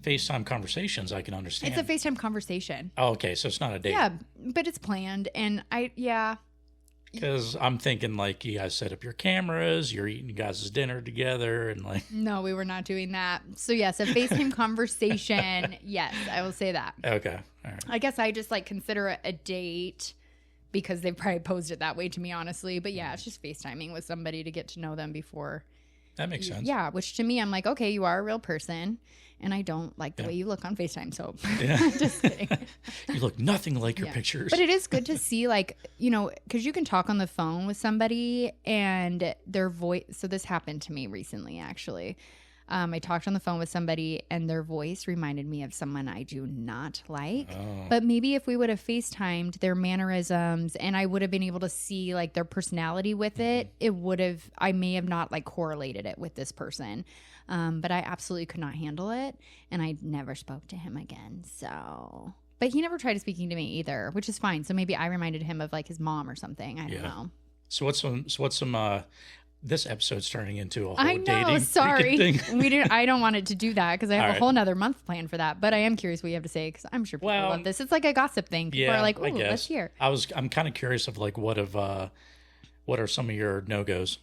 FaceTime conversations I can understand. It's a FaceTime conversation. Oh, okay. So it's not a date. Yeah, but it's planned. And because I'm thinking like you guys set up your cameras, you're eating you guys' dinner together, and like. No, we were not doing that. So yes, a FaceTime conversation. Yes, I will say that. Okay. All right. I guess I just like consider it a date because they've probably posed it that way to me, honestly. But yeah, it's just FaceTiming with somebody to get to know them before. That makes sense. Yeah, which to me, I'm like, okay, you are a real person. And I don't like the way you look on FaceTime, so just kidding. You look nothing like your pictures. But it is good to see, like, you know, because you can talk on the phone with somebody and their voice. So this happened to me recently, actually. I talked on the phone with somebody and their voice reminded me of someone I do not like. Oh. But maybe if we would have FaceTimed their mannerisms and I would have been able to see like their personality with it, I may have not like correlated it with this person. But I absolutely could not handle it. And I never spoke to him again. So, but he never tried speaking to me either, which is fine. So maybe I reminded him of like his mom or something. I don't know. So what's some, this episode's turning into a whole I know, dating sorry. thing. I don't want it to do that because I have a whole nother month planned for that. But I am curious what you have to say because I'm sure people love this. It's like a gossip thing. People are like, "Ooh, let's hear." I'm kind of curious of like what are some of your no-goes,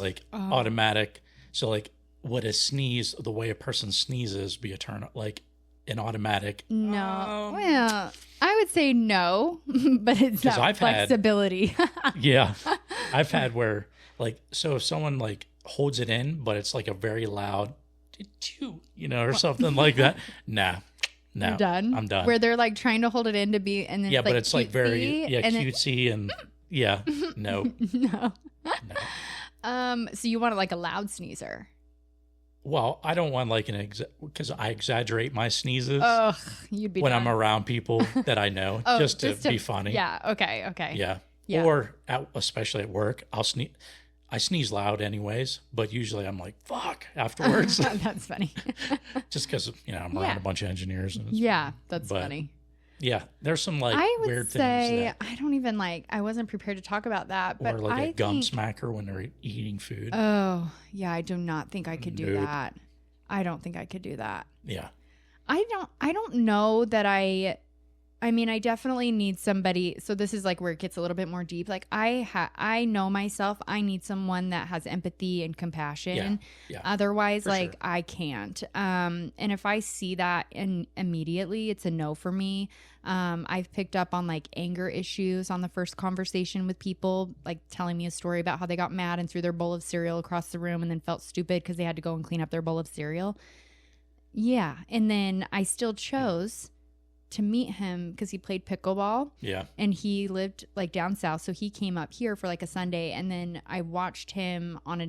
like automatic. So like, would a sneeze, the way a person sneezes, be a turn like an automatic? No. Well, I would say no, but it's that flexibility. I've had where. Like, so if someone like holds it in, but it's like a very loud, or something like that. No, you're done. I'm done. Where they're like trying to hold it in to be, and then but it's like very cutesy and no. So you want like a loud sneezer? Well, I don't want like because I exaggerate my sneezes. Oh, you'd be when done. I'm around people that I know, just to be funny. Yeah. Okay. Yeah. Or especially at work, I sneeze loud anyways, but usually I'm like, fuck, afterwards. That's funny. Just because, I'm around a bunch of engineers. That's funny. Yeah, there's some like weird things. I don't even I wasn't prepared to talk about that. But or like a gum smacker when they're eating food. Oh, yeah, I do not think I could do that. I don't think I could do that. Yeah. I don't know that I mean, I definitely need somebody. So this is like where it gets a little bit more deep. Like I know myself. I need someone that has empathy and compassion. Yeah, otherwise, like sure. I can't. And if I see that immediately, it's a no for me. I've picked up on like anger issues on the first conversation with people, like telling me a story about how they got mad and threw their bowl of cereal across the room and then felt stupid because they had to go and clean up their bowl of cereal. Yeah. And then I still chose to meet him because he played pickleball. Yeah. And he lived like down south. So he came up here for like a Sunday. And then I watched him on a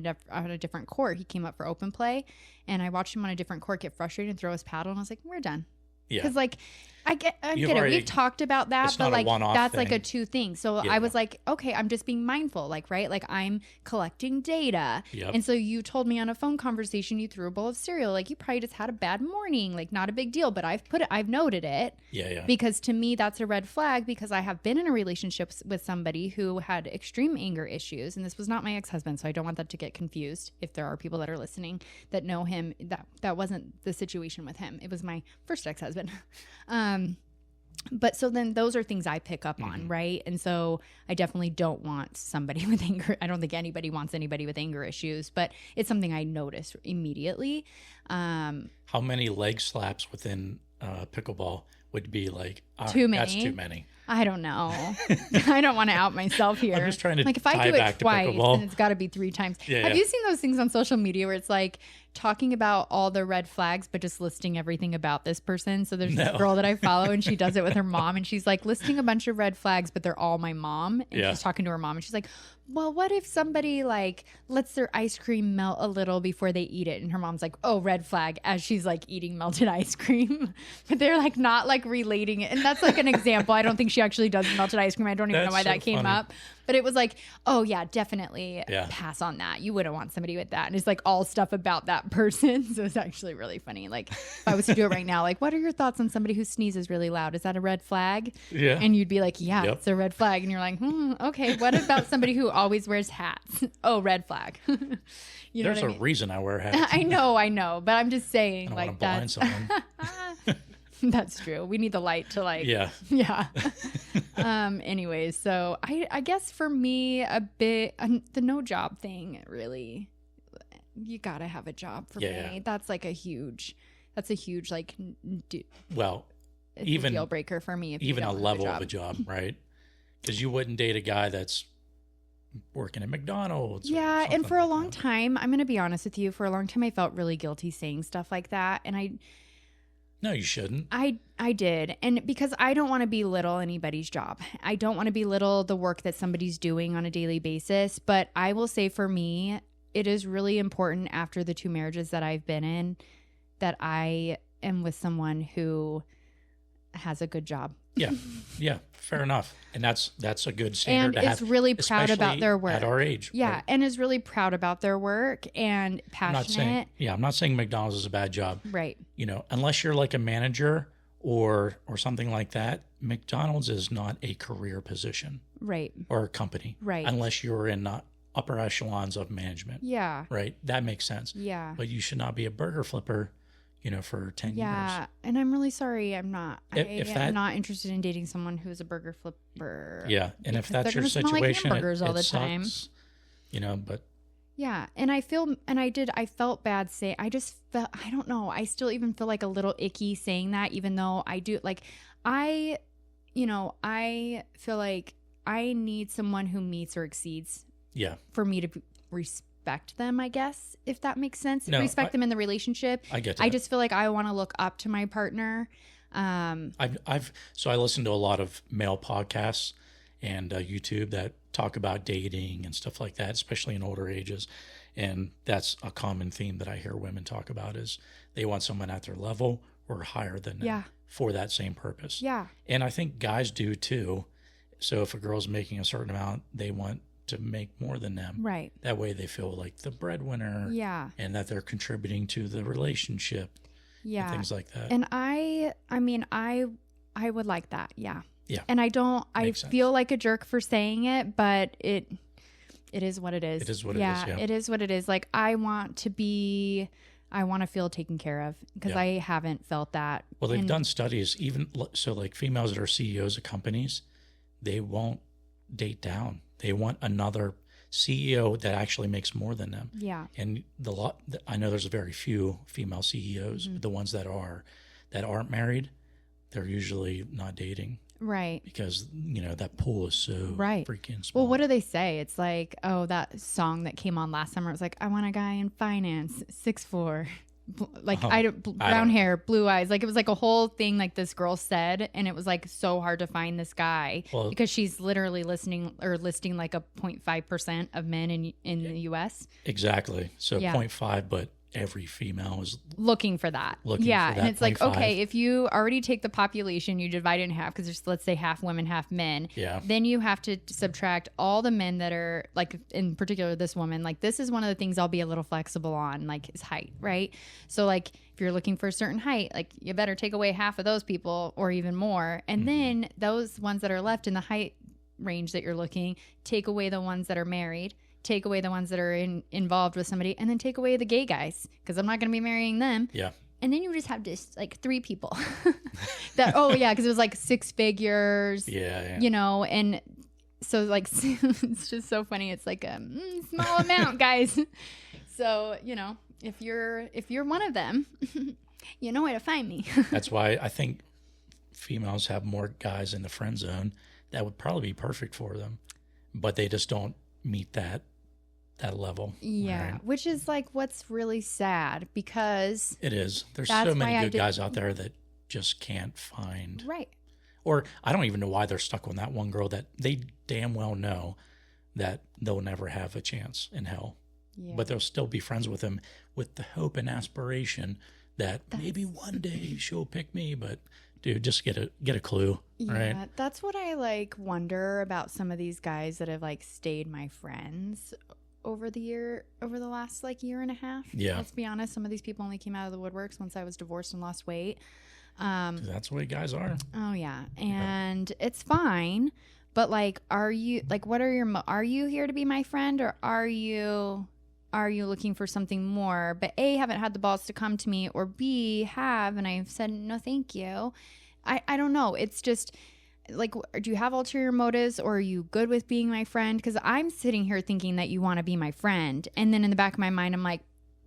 different court. He came up for open play. And I watched him on a different court get frustrated and throw his paddle. And I was like, we're done. Yeah. Because like, I get it. We've talked about that, but like that's like a two thing. So I was like, okay, I'm just being mindful, like, right? Like I'm collecting data. Yep. And so you told me on a phone conversation, you threw a bowl of cereal. Like you probably just had a bad morning, like not a big deal, but I've noted it. Yeah. Because to me, that's a red flag because I have been in a relationship with somebody who had extreme anger issues. And this was not my ex-husband. So I don't want that to get confused. If there are people that are listening that know him, that wasn't the situation with him. It was my first ex-husband. But so then those are things I pick up on, right? And so I definitely don't want somebody with anger. I don't think anybody wants anybody with anger issues, but it's something I notice immediately. How many leg slaps within pickleball would be like, too many? That's too many. I don't know. I don't want to out myself here. I'm just trying to like if I do it twice, then it's got to be 3 times. Have you seen those things on social media where it's like talking about all the red flags, but just listing everything about this person? So there's this girl that I follow, and she does it with her mom, and she's like listing a bunch of red flags, but they're all my mom. And she's talking to her mom, and she's like, well, what if somebody like lets their ice cream melt a little before they eat it? And her mom's like, oh, red flag, as she's like eating melted ice cream. But they're like not like relating it. And that's like an example. I don't think she actually does melted ice cream. I don't even know why that came up. But it was like, oh yeah, definitely pass on that. You wouldn't want somebody with that. And it's like all stuff about that person. So it's actually really funny. Like if I was to do it right now, like what are your thoughts on somebody who sneezes really loud? Is that a red flag? Yeah. And you'd be like, yeah, it's a red flag. And you're like, okay. What about somebody who always wears hats? Oh, red flag. There's a reason I wear hats. I know. But I'm just saying, I don't like want to blind someone. That's true. We need the light to like. Yeah. Anyways, so I guess for me, a bit the no job thing really, you gotta have a job for me. That's like a huge like. Even deal breaker for me. If even a level of a job, right? Because you wouldn't date a guy that's working at McDonald's. Yeah, and for a long time, I'm gonna be honest with you. For a long time, I felt really guilty saying stuff like that, and No, you shouldn't. I did. And because I don't want to belittle anybody's job. I don't want to belittle the work that somebody's doing on a daily basis. But I will say for me, it is really important after the 2 marriages that I've been in that I am with someone who has a good job. Yeah, fair enough. And that's a good standard and to have. is really proud about their work. At our age. Yeah, right? And is really proud about their work and passionate. I'm not saying McDonald's is a bad job. Right. You know, unless you're like a manager or something like that, McDonald's is not a career position. Right. Or a company. Right. Unless you're in upper echelons of management. Yeah. Right. That makes sense. Yeah. But you should not be a burger flipper, for 10 years. Yeah, and I'm really sorry. I'm not. I'm not interested in dating someone who's a burger flipper. Yeah, and if that's your situation, hamburgers all the time. But yeah, and I felt bad saying. I just felt. I don't know. I still even feel like a little icky saying that, even though I do. Like, I feel like I need someone who meets or exceeds. Yeah. For me to respect them, I guess, if that makes sense. No, respect them in the relationship. I get that. I just feel like I want to look up to my partner. I listen to a lot of male podcasts and YouTube that talk about dating and stuff like that, especially in older ages. And that's a common theme that I hear women talk about is they want someone at their level or higher than them for that same purpose. Yeah. And I think guys do too. So if a girl's making a certain amount, they want to make more than them. Right. That way they feel like the breadwinner. Yeah. And that they're contributing to the relationship. Yeah. And things like that. And I would like that. Yeah. Yeah. And I feel like a jerk for saying it, but it is what it is. It is what it is. Yeah. It is what it is. Like I want to feel taken care of because I haven't felt that. Well, they've done studies like females that are CEOs of companies, they won't date down. They want another CEO that actually makes more than them. Yeah. And I know there's very few female CEOs, but the ones that aren't married, they're usually not dating. Right. Because, that pool is so freaking small. Well, what do they say? It's like, that song that came on last summer. It was like, I want a guy in finance, 6'4", brown hair, blue eyes. Like it was like a whole thing like this girl said, and it was like so hard to find this guy because she's literally listing like a 0.5% of men in the US. Exactly. So 0.5, but every female is looking for that. And it's like, okay, if you already take the population, you divide it in half because there's, let's say, half women, half men. Yeah. Then you have to subtract all the men that are like, in particular, this woman. Like, this is one of the things I'll be a little flexible on, like his height, right? So, like, if you're looking for a certain height, like you better take away half of those people or even more, and then those ones that are left in the height range that you're looking, take away the ones that are married. Take away the ones that are involved with somebody, and then take away the gay guys because I'm not going to be marrying them. Yeah. And then you just have just like 3 people because it was like 6 figures. Yeah. You know, and so like it's just so funny. It's like a small amount, guys. So, you know, if you're one of them, you know where to find me. That's why I think females have more guys in the friend zone that would probably be perfect for them, but they just don't meet that level. Yeah, right? Which is like what's really sad because it is. There's so many good guys out there that just can't find. Right. Or I don't even know why they're stuck on that one girl that they damn well know that they'll never have a chance in hell. Yeah. But they'll still be friends with him with the hope and aspiration that maybe one day she'll pick me, but dude, just get a clue. Yeah, right? That's what I like wonder about some of these guys that have like stayed my friends over the last like year and a half. Yeah. Let's be honest, some of these people only came out of the woodworks once I was divorced and lost weight. That's the way guys are. Oh yeah. And it's fine, but like are you here to be my friend, or are you looking for something more, but A, haven't had the balls to come to me, or B, have, and I've said, no, thank you. I don't know. It's just like, do you have ulterior motives, or are you good with being my friend? Because I'm sitting here thinking that you want to be my friend. And then in the back of my mind, I'm like,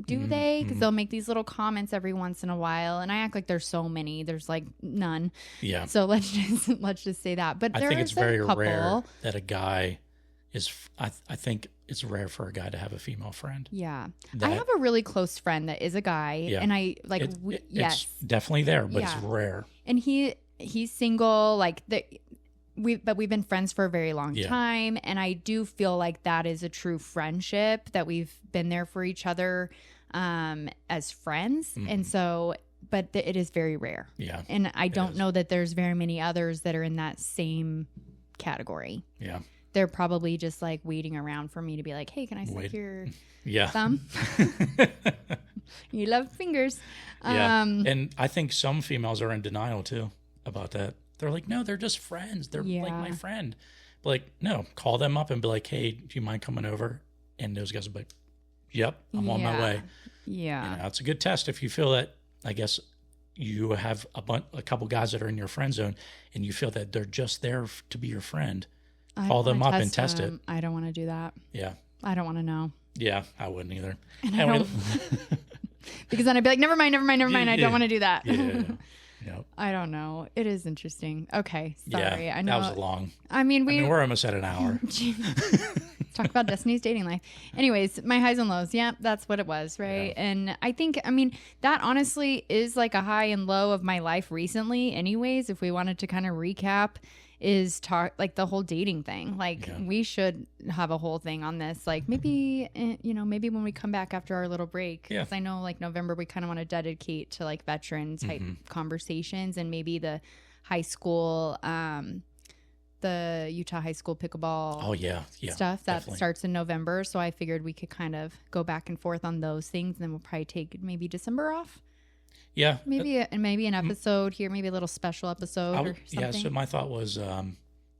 do they? Because they'll make these little comments every once in a while. And I act like there's so many. There's like none. Yeah. So let's just say that. But I think it's very rare that a guy is, I think it's rare for a guy to have a female friend. Yeah. I have a really close friend that is a guy, and I like, it's definitely there, but it's rare. And he's single, like but we've been friends for a very long time. And I do feel like that is a true friendship, that we've been there for each other, as friends. Mm-hmm. And so, but it is very rare. Yeah. And I don't know that there's very many others that are in that same category. Yeah. They're probably just like waiting around for me to be like, hey, can I suck your thumb? You love fingers. Yeah. And I think some females are in denial too about that. They're like, no, they're just friends. They're like my friend. But like, no, call them up and be like, hey, do you mind coming over? And those guys will be like, yep, I'm on my way. Yeah. You know, it's a good test if you feel that, I guess, you have a couple guys that are in your friend zone and you feel that they're just there to be your friend. Call them up and test it. I don't want to do that. Yeah. I don't want to know. Yeah, I wouldn't either. And because then I'd be like, never mind. I don't want to do that. Yeah. Yep. I don't know. It is interesting. Okay. Sorry. Yeah, I know. That was long. We're almost at an hour. Talk about Destiny's dating life. Anyways, my highs and lows. Yeah, that's what it was. Right. Yeah. And I think, that honestly is like a high and low of my life recently anyways, if we wanted to kind of recap, is like the whole dating thing. Like we should have a whole thing on this. Like maybe, maybe when we come back after our little break, because I know like November, we kind of want to dedicate to like veteran type conversations, and maybe the high school, the Utah high school pickleball stuff that definitely starts in November. So I figured we could kind of go back and forth on those things, and then we'll probably take maybe December off. Yeah. Maybe an episode here, maybe a little special episode or something. Yeah, so my thought was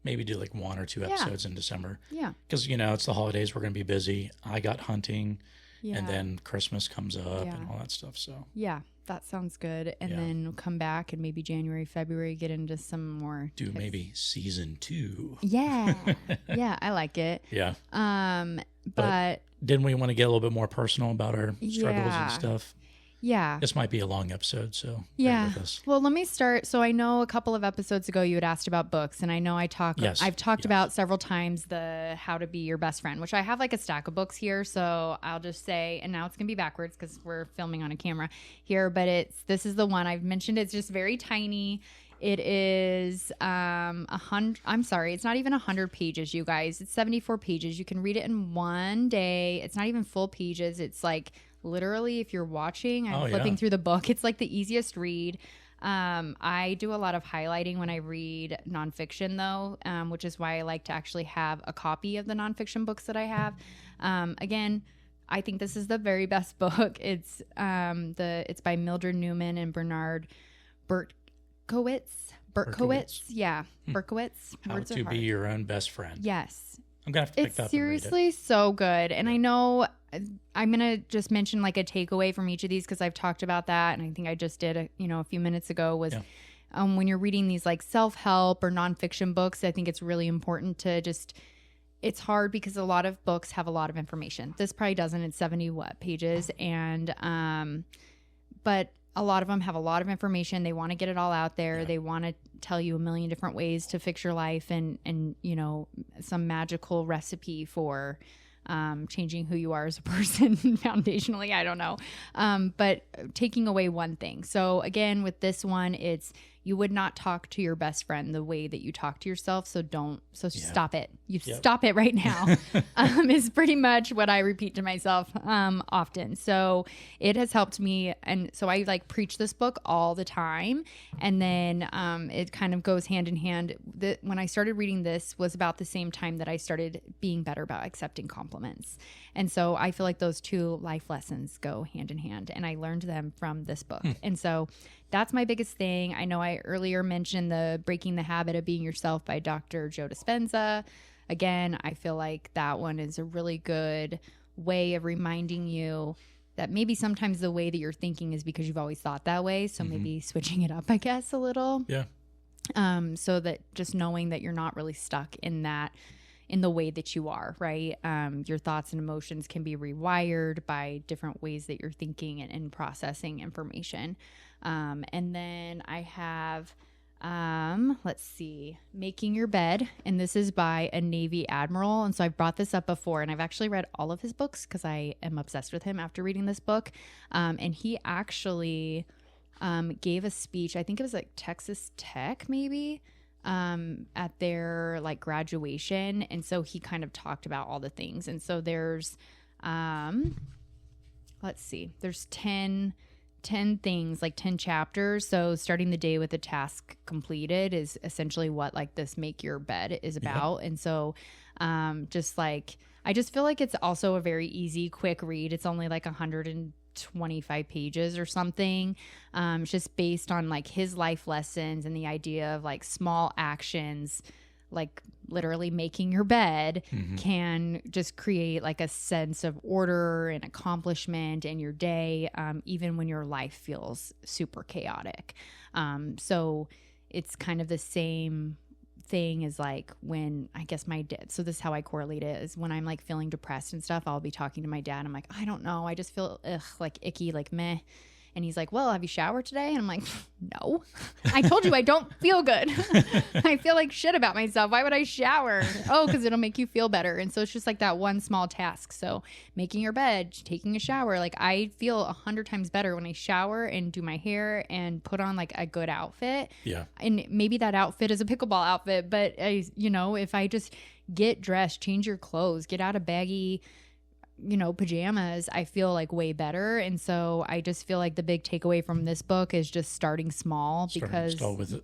maybe do like 1 or 2 episodes in December. Yeah. Because, it's the holidays. We're going to be busy. I got hunting, and then Christmas comes up and all that stuff. So yeah, that sounds good. And then we'll come back and maybe January, February, get into some more tips. Maybe season 2. Yeah. Yeah, I like it. Yeah. But didn't we want to get a little bit more personal about our struggles and stuff? Yeah. This might be a long episode, so yeah. bear with us. Well, let me start. So I know a couple of episodes ago you had asked about books, and I know I've talked about several times the How to Be Your Best Friend, which I have like a stack of books here. So I'll just say, and now it's going to be backwards because we're filming on a camera here, but this is the one I've mentioned. It's just very tiny. It is 100. I'm sorry, it's not even 100 pages, you guys. It's 74 pages. You can read it in one day. It's not even full pages. It's like literally, if you're watching, I'm flipping through the book. It's like the easiest read. I do a lot of highlighting when I read nonfiction, though, which is why I like to actually have a copy of the nonfiction books that I have. Again, I think this is the very best book. It's by Mildred Newman and Bernard Berkowitz. Yeah, Berkowitz. How to Be Your Own Best Friend. Yes. I'm going to have to pick that up and read it. It's seriously so good. And I know I'm going to just mention like a takeaway from each of these because I've talked about that. And I think I just did a few minutes ago was when you're reading these like self-help or nonfiction books, I think it's really important to it's hard because a lot of books have a lot of information. This probably doesn't. It's 70 pages. And, but a lot of them have a lot of information. They want to get it all out there. Yeah. They want to tell you a million different ways to fix your life and some magical recipe for changing who you are as a person foundationally. I don't know. But taking away one thing. So again, with this one, you would not talk to your best friend the way that you talk to yourself. So stop it. Stop it right now is pretty much what I repeat to myself often. So it has helped me. And so I like preach this book all the time. And then it kind of goes hand in hand. When I started reading this was about the same time that I started being better about accepting compliments. And so I feel like those two life lessons go hand in hand. And I learned them from this book. And so that's my biggest thing. I know I earlier mentioned the Breaking the Habit of Being Yourself by Dr. Joe Dispenza. Again, I feel like that one is a really good way of reminding you that maybe sometimes the way that you're thinking is because you've always thought that way. So maybe switching it up, I guess, a little. Yeah. So that just knowing that you're not really stuck in the way that you are, right? Your thoughts and emotions can be rewired by different ways that you're thinking and processing information. And then I have, let's see, Making Your Bed. And this is by a Navy admiral. And so I've brought this up before, and I've actually read all of his books because I am obsessed with him after reading this book. And he actually gave a speech, I think it was like Texas Tech maybe, at their like graduation. And so he kind of talked about all the things. And so there's, let's see, there's 10 things, like 10 chapters. So starting the day with a task completed is essentially what like this Make Your Bed is about. And so just like, I just feel like it's also a very easy, quick read. It's only like 125 pages or something. It's just based on like his life lessons and the idea of like small actions, like literally making your bed can just create like a sense of order and accomplishment in your day, even when your life feels super chaotic. So it's kind of the same thing as like when I guess my dad, so this is how I correlate it, is when I'm like feeling depressed and stuff, I'll be talking to my dad. I'm like, I don't know. I just feel like icky, like meh. And he's like, well, have you showered today? And I'm like, no, I told you I don't feel good. I feel like shit about myself. Why would I shower? Oh, because it'll make you feel better. And so it's just like that one small task. So making your bed, taking a shower, like I feel 100 times better when I shower and do my hair and put on like a good outfit. Yeah. And maybe that outfit is a pickleball outfit, but if I just get dressed, change your clothes, get out of baggy pajamas, I feel like way better. And so I just feel like the big takeaway from this book is just starting small, because with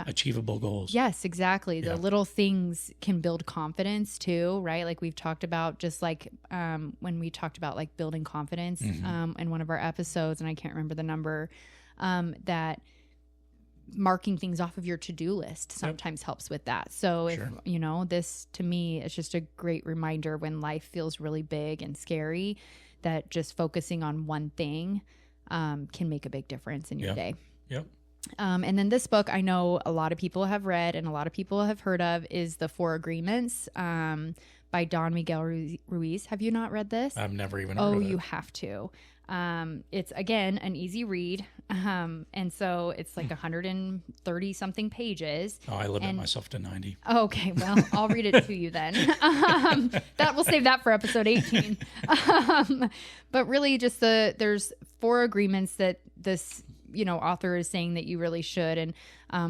achievable goals. Yes, exactly. The little things can build confidence too, right? Like we've talked about, just like when we talked about like building confidence in one of our episodes, and I can't remember the number, that marking things off of your to-do list sometimes helps with that. So if this to me is just a great reminder when life feels really big and scary, that just focusing on one thing can make a big difference in your day. And then this book I know a lot of people have read and a lot of people have heard of is The 4 Agreements by Don Miguel Ruiz. Have you not read this? I've never even heard of it. You have to. It's, again, an easy read. And so it's like 130 something pages. Oh, I limit myself to 90. Okay. Well, I'll read it to you then. We'll save that for episode 18. But really just there's 4 agreements that this, author is saying that you really should and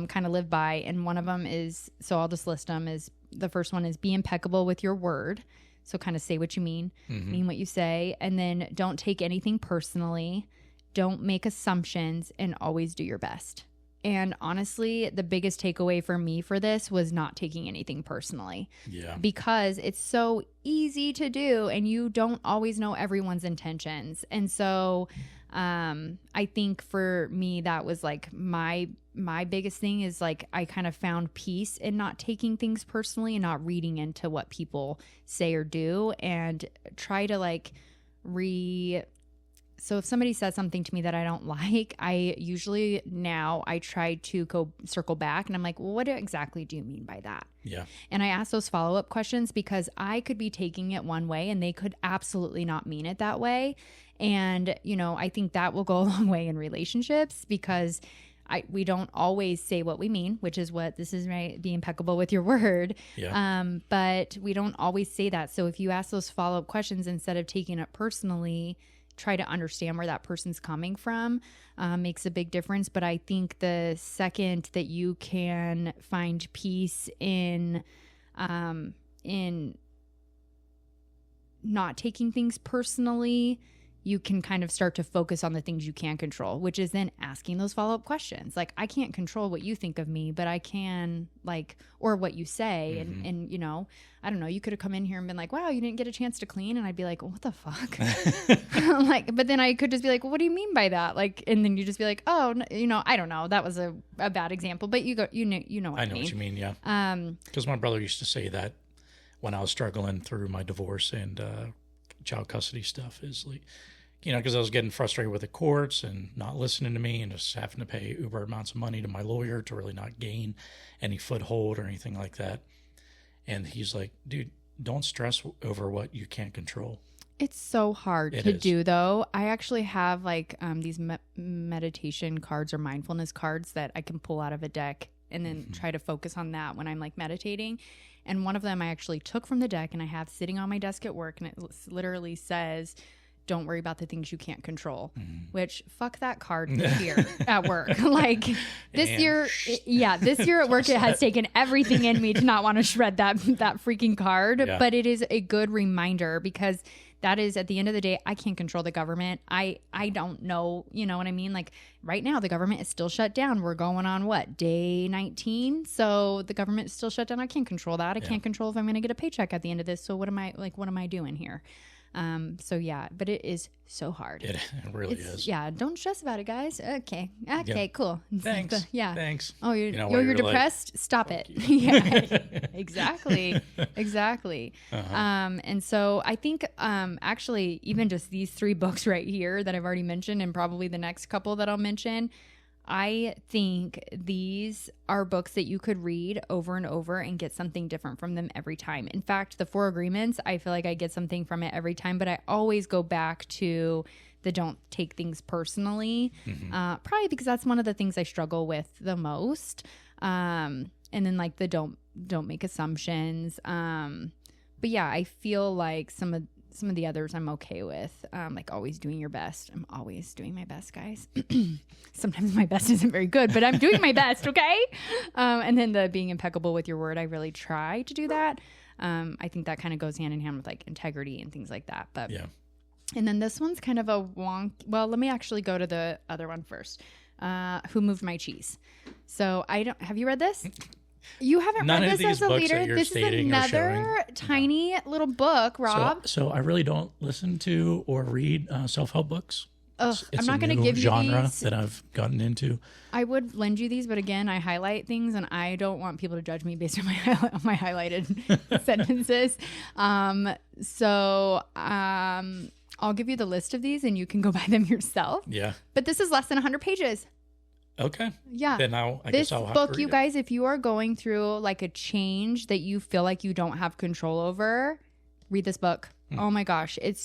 kind of live by. And one of them is, so I'll just list them, is the first one is be impeccable with your word. So kind of say what you mean, mean what you say, and then don't take anything personally, don't make assumptions, and always do your best. And honestly, the biggest takeaway for me for this was not taking anything personally. Yeah. Because it's so easy to do and you don't always know everyone's intentions. And so I think for me, that was like my biggest thing is like I kind of found peace in not taking things personally and not reading into what people say or do, and try to like so if somebody says something to me that I don't like, I usually now I try to go circle back and I'm like, well, what exactly do you mean by that? Yeah. And I ask those follow-up questions because I could be taking it one way and they could absolutely not mean it that way. And, I think that will go a long way in relationships because we don't always say what we mean, which is what this is, right? Be impeccable with your word. Yeah. But we don't always say that. So if you ask those follow-up questions instead of taking it personally, try to understand where that person's coming from, makes a big difference. But I think the second that you can find peace in not taking things personally, you can kind of start to focus on the things you can control, which is then asking those follow-up questions. Like, I can't control what you think of me, but I can, or what you say. Mm-hmm. And I don't know, you could have come in here and been like, wow, you didn't get a chance to clean. And I'd be like, what the fuck? But then I could just be like, well, what do you mean by that? And then you just be like, oh, I don't know. That was a bad example, but you know what I mean. I know what you mean. Yeah. Because my brother used to say that when I was struggling through my divorce and child custody stuff is like, because I was getting frustrated with the courts and not listening to me and just having to pay uber amounts of money to my lawyer to really not gain any foothold or anything like that. And he's like, dude, don't stress over what you can't control. It's so hard to do, though. I actually have these meditation cards or mindfulness cards that I can pull out of a deck and then try to focus on that when I'm meditating. And one of them I actually took from the deck and I have sitting on my desk at work, and it literally says, don't worry about the things you can't control, which fuck that card here at work. This year at work, it has taken everything in me to not want to shred that freaking card. Yeah. But it is a good reminder because that is, at the end of the day, I can't control the government. I don't know, you know what I mean? Right now, the government is still shut down. We're going on day 19. So the government is still shut down. I can't control that. I can't control if I'm going to get a paycheck at the end of this. So what am I doing here? But it is so hard. It really is. Yeah. Don't stress about it, guys. Okay. Cool. Thanks. Yeah. Thanks. Oh, you're depressed? Stop it. Yeah, exactly. Uh-huh. And so I think, actually even just these 3 books right here that I've already mentioned, and probably the next couple that I'll mention, I think these are books that you could read over and over and get something different from them every time. In fact, the 4 Agreements, I feel like I get something from it every time, but I always go back to the don't take things personally, probably because that's one of the things I struggle with the most. And then the don't make assumptions. But yeah, I feel like some of the others I'm okay with, always doing your best. I'm always doing my best, guys. Sometimes my best isn't very good, but I'm doing my best, okay? And then the being impeccable with your word, I really try to do that. I think that kind of goes hand in hand with integrity and things like that. But yeah. And then this one's kind of a wonk. Well, let me actually go to the other one first. Who Moved My Cheese? So have you read this? You haven't None read of this these as a books leader. that you're This is stating another tiny little book, Rob. So I really don't listen to or read self-help books. It's I'm not going to give you genre these. That I've gotten into. I would lend you these, but again, I highlight things, and I don't want people to judge me based on my highlighted sentences. I'll give you the list of these, and you can go buy them yourself. Yeah. But this is less than 100 pages. Okay. Yeah. Then I guess I'll have to read book, you guys, if you are going through a change that you feel like you don't have control over, read this book. Oh my gosh. It's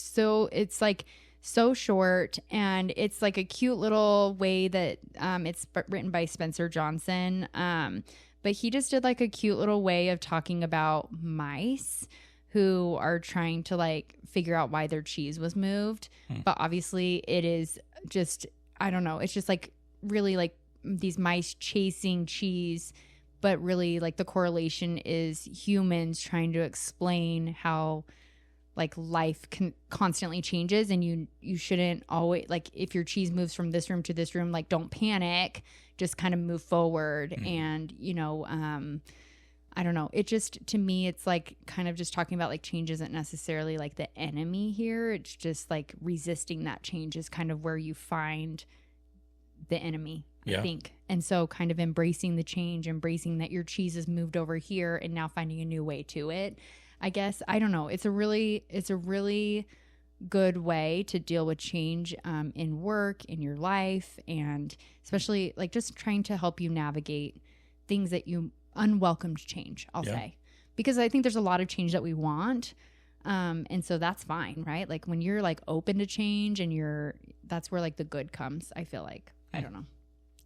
so short, and it's like a cute little way that it's written by Spencer Johnson. But he just did like a cute little way of talking about mice who are trying to like figure out why their cheese was moved. But obviously it is just, I don't know, it's just like really like these mice chasing cheese, but really like the correlation is humans trying to explain how like life constantly changes, and you shouldn't always, like, if your cheese moves from this room to this room, like, don't panic, just kind of move forward. And I don't know, it just, to me, it's like kind of just talking about like change isn't necessarily like the enemy here. It's just like resisting that change is kind of where you find the enemy, I think. And so kind of embracing the change, embracing that your cheese has moved over here and now finding a new way to it, I guess. I don't know. It's a really good way to deal with change in work, in your life, and especially like just trying to help you navigate things that you unwelcomed change, I'll say, because I think there's a lot of change that we want. And so that's fine, right? Like when you're like open to change and that's where like the good comes, I feel like. I don't know.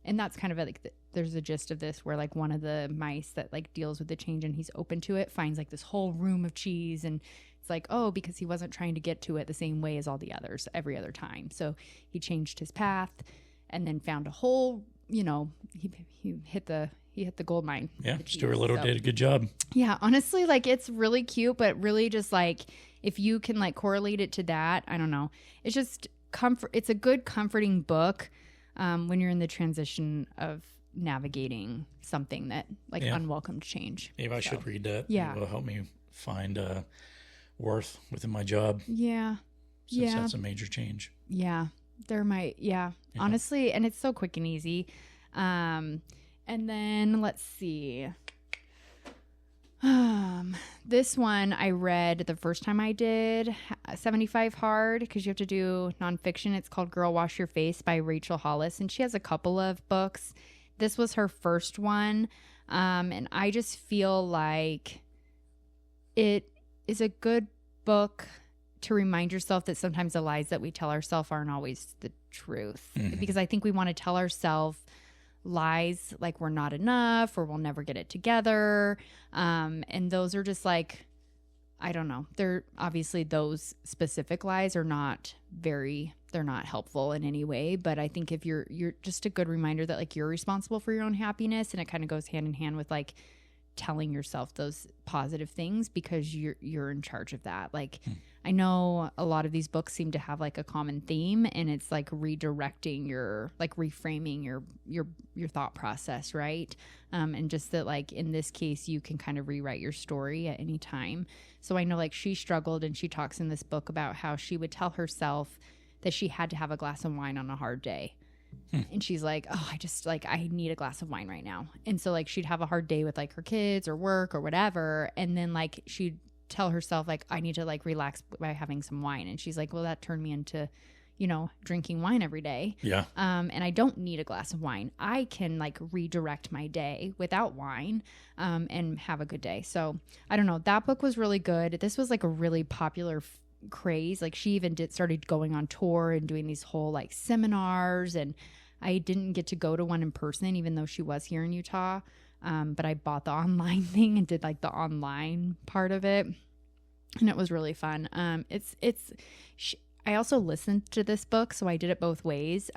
And that's kind of like there's a gist of this where like one of the mice that like deals with the change and he's open to it finds like this whole room of cheese, and it's like, oh, because he wasn't trying to get to it the same way as all the others every other time. So he changed his path and then found a whole, he hit the gold mine. Yeah, Stuart Little did a good job. Yeah, honestly, like it's really cute, but really just like if you can like correlate it to that, I don't know. It's just comfort. It's a good comforting book when you're in the transition of navigating something that like unwelcome change. Maybe I should read that. Yeah, it will help me find worth within my job. Yeah, since that's a major change. Yeah, there might. Yeah, honestly, and it's so quick and easy. And then let's see. This one I read the first time I did 75 Hard, because you have to do nonfiction. It's called Girl Wash Your Face by Rachel Hollis, and she has a couple of books. This was her first one, and I just feel like it is a good book to remind yourself that sometimes the lies that we tell ourselves aren't always the truth. Because I think we want to tell ourselves lies like we're not enough or we'll never get it together. And those are just like, I don't know. They're obviously, those specific lies are they're not helpful in any way. But I think if you're just a good reminder that like you're responsible for your own happiness, and it kind of goes hand in hand with like telling yourself those positive things because you're in charge of that. Like I know a lot of these books seem to have like a common theme, and it's like redirecting reframing your thought process, right? And just that like in this case you can kind of rewrite your story at any time. So I know like she struggled, and she talks in this book about how she would tell herself that she had to have a glass of wine on a hard day. And she's like, oh, I need a glass of wine right now. And so like she'd have a hard day with like her kids or work or whatever, and then like she'd tell herself like, I need to like relax by having some wine. And she's like, well, that turned me into drinking wine every day. Yeah. And I don't need a glass of wine. I can like redirect my day without wine and have a good day. So I don't know, that book was really good. This was like a really popular craze. Like she even started going on tour and doing these whole like seminars, and I didn't get to go to one in person even though she was here in Utah, but I bought the online thing and did like the online part of it, and it was really fun. I also listened to this book, so I did it both ways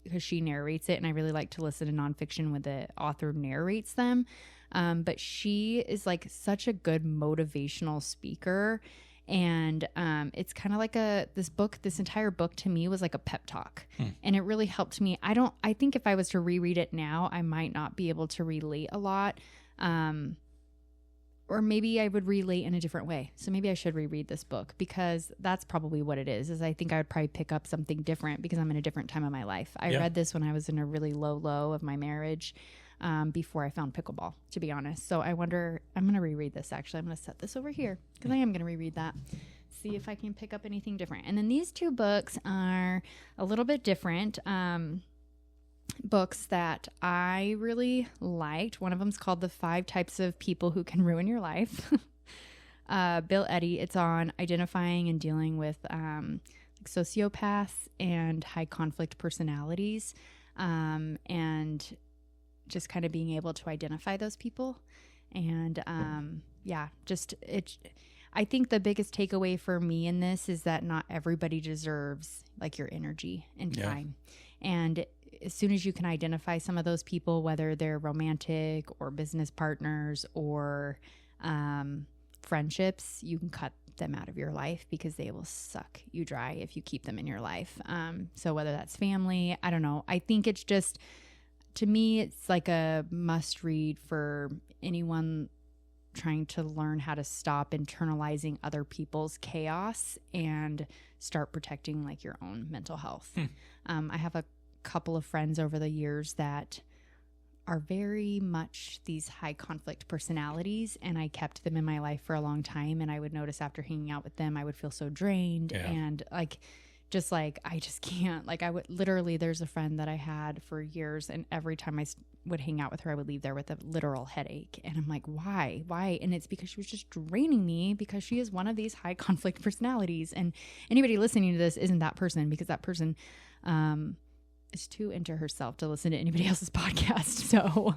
because she narrates it, and I really like to listen to nonfiction when the author narrates them, but she is like such a good motivational speaker. And it's kind of like this entire book to me was like a pep talk, and it really helped me. I think if I was to reread it now, I might not be able to relate a lot, or maybe I would relate in a different way. So maybe I should reread this book, because that's probably what it is I think I would probably pick up something different because I'm in a different time of my life. I read this when I was in a really low of my marriage, before I found pickleball, to be honest. So I wonder, I'm going to reread this actually. I'm going to set this over here because I am going to reread that, see if I can pick up anything different. And then these two books are a little bit different books that I really liked. One of them is called The 5 Types of People Who Can Ruin Your Life. Bill Eddy. It's on identifying and dealing with sociopaths and high conflict personalities, and just kind of being able to identify those people. And I think the biggest takeaway for me in this is that not everybody deserves like your energy and time. And as soon as you can identify some of those people, whether they're romantic or business partners or friendships, you can cut them out of your life because they will suck you dry if you keep them in your life. So whether that's family, I don't know. I think it's just, to me, it's like a must read for anyone trying to learn how to stop internalizing other people's chaos and start protecting like your own mental health. I have a couple of friends over the years that are very much these high conflict personalities, and I kept them in my life for a long time. And I would notice after hanging out with them, I would feel so drained and I just can't. Like I would literally, there's a friend that I had for years, and every time I would hang out with her, I would leave there with a literal headache. And I'm like, why? And it's because she was just draining me, because she is one of these high conflict personalities. And anybody listening to this isn't that person, because that person is too into herself to listen to anybody else's podcast. So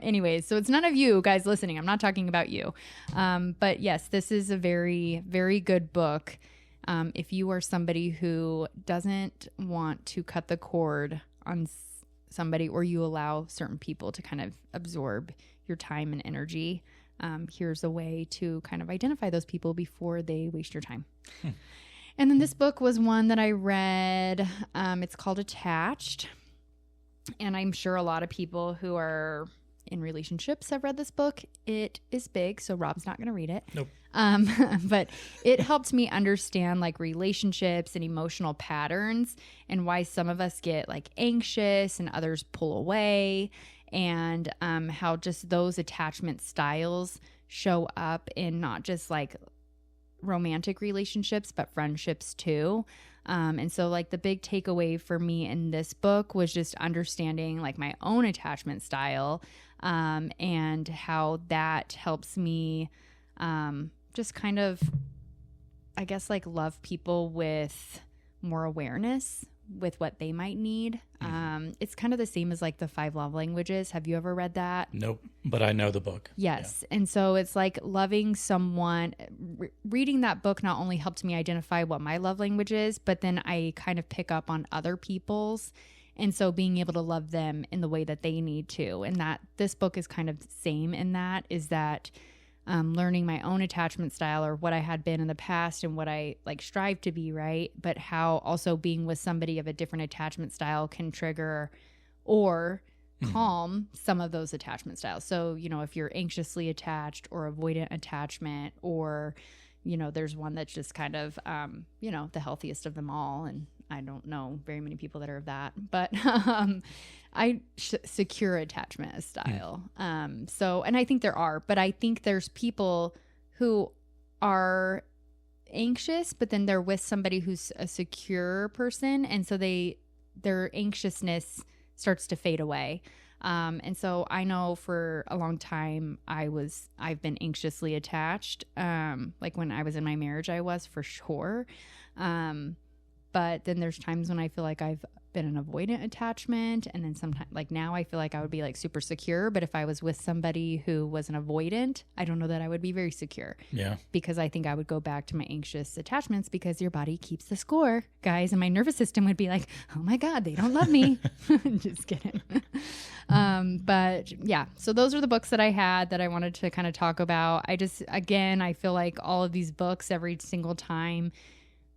anyways, so it's none of you guys listening. I'm not talking about you. But yes, this is a very, very good book. If you are somebody who doesn't want to cut the cord on somebody, or you allow certain people to kind of absorb your time and energy, here's a way to kind of identify those people before they waste your time. And then this book was one that I read. It's called Attached. And I'm sure a lot of people who are in relationships have read this book. It is big, so Rob's not going to read it. Nope. But it helped me understand like relationships and emotional patterns, and why some of us get like anxious and others pull away, and how just those attachment styles show up in not just like romantic relationships, but friendships too. And so like the big takeaway for me in this book was just understanding like my own attachment style, and how that helps me just kind of, I guess, like love people with more awareness with what they might need. It's kind of the same as like the 5 love languages. Have you ever read that? Nope, but I know the book. Yes. Yeah. And so it's like loving someone. Reading that book not only helped me identify what my love language is, but then I kind of pick up on other people's. And so being able to love them in the way that they need to. And that this book is kind of the same in that, is that learning my own attachment style, or what I had been in the past and what I like strive to be, right? But how also being with somebody of a different attachment style can trigger or calm some of those attachment styles. So, you know, if you're anxiously attached or avoidant attachment, or, you know, there's one that's just kind of, you know, the healthiest of them all. And I don't know very many people that are of that, but secure attachment style. So, and I think there are, but I think there's people who are anxious, but then they're with somebody who's a secure person. And so their anxiousness starts to fade away. And so I know for a long time I've been anxiously attached. Like when I was in my marriage, I was for sure. But then there's times when I feel like I've been an avoidant attachment. And then sometimes, like now, I feel like I would be like super secure. But if I was with somebody who was an avoidant, I don't know that I would be very secure. Yeah. Because I think I would go back to my anxious attachments, because your body keeps the score, guys. And my nervous system would be like, oh my God, they don't love me. Just kidding. But yeah, so those are the books that I had that I wanted to kind of talk about. I feel like all of these books, every single time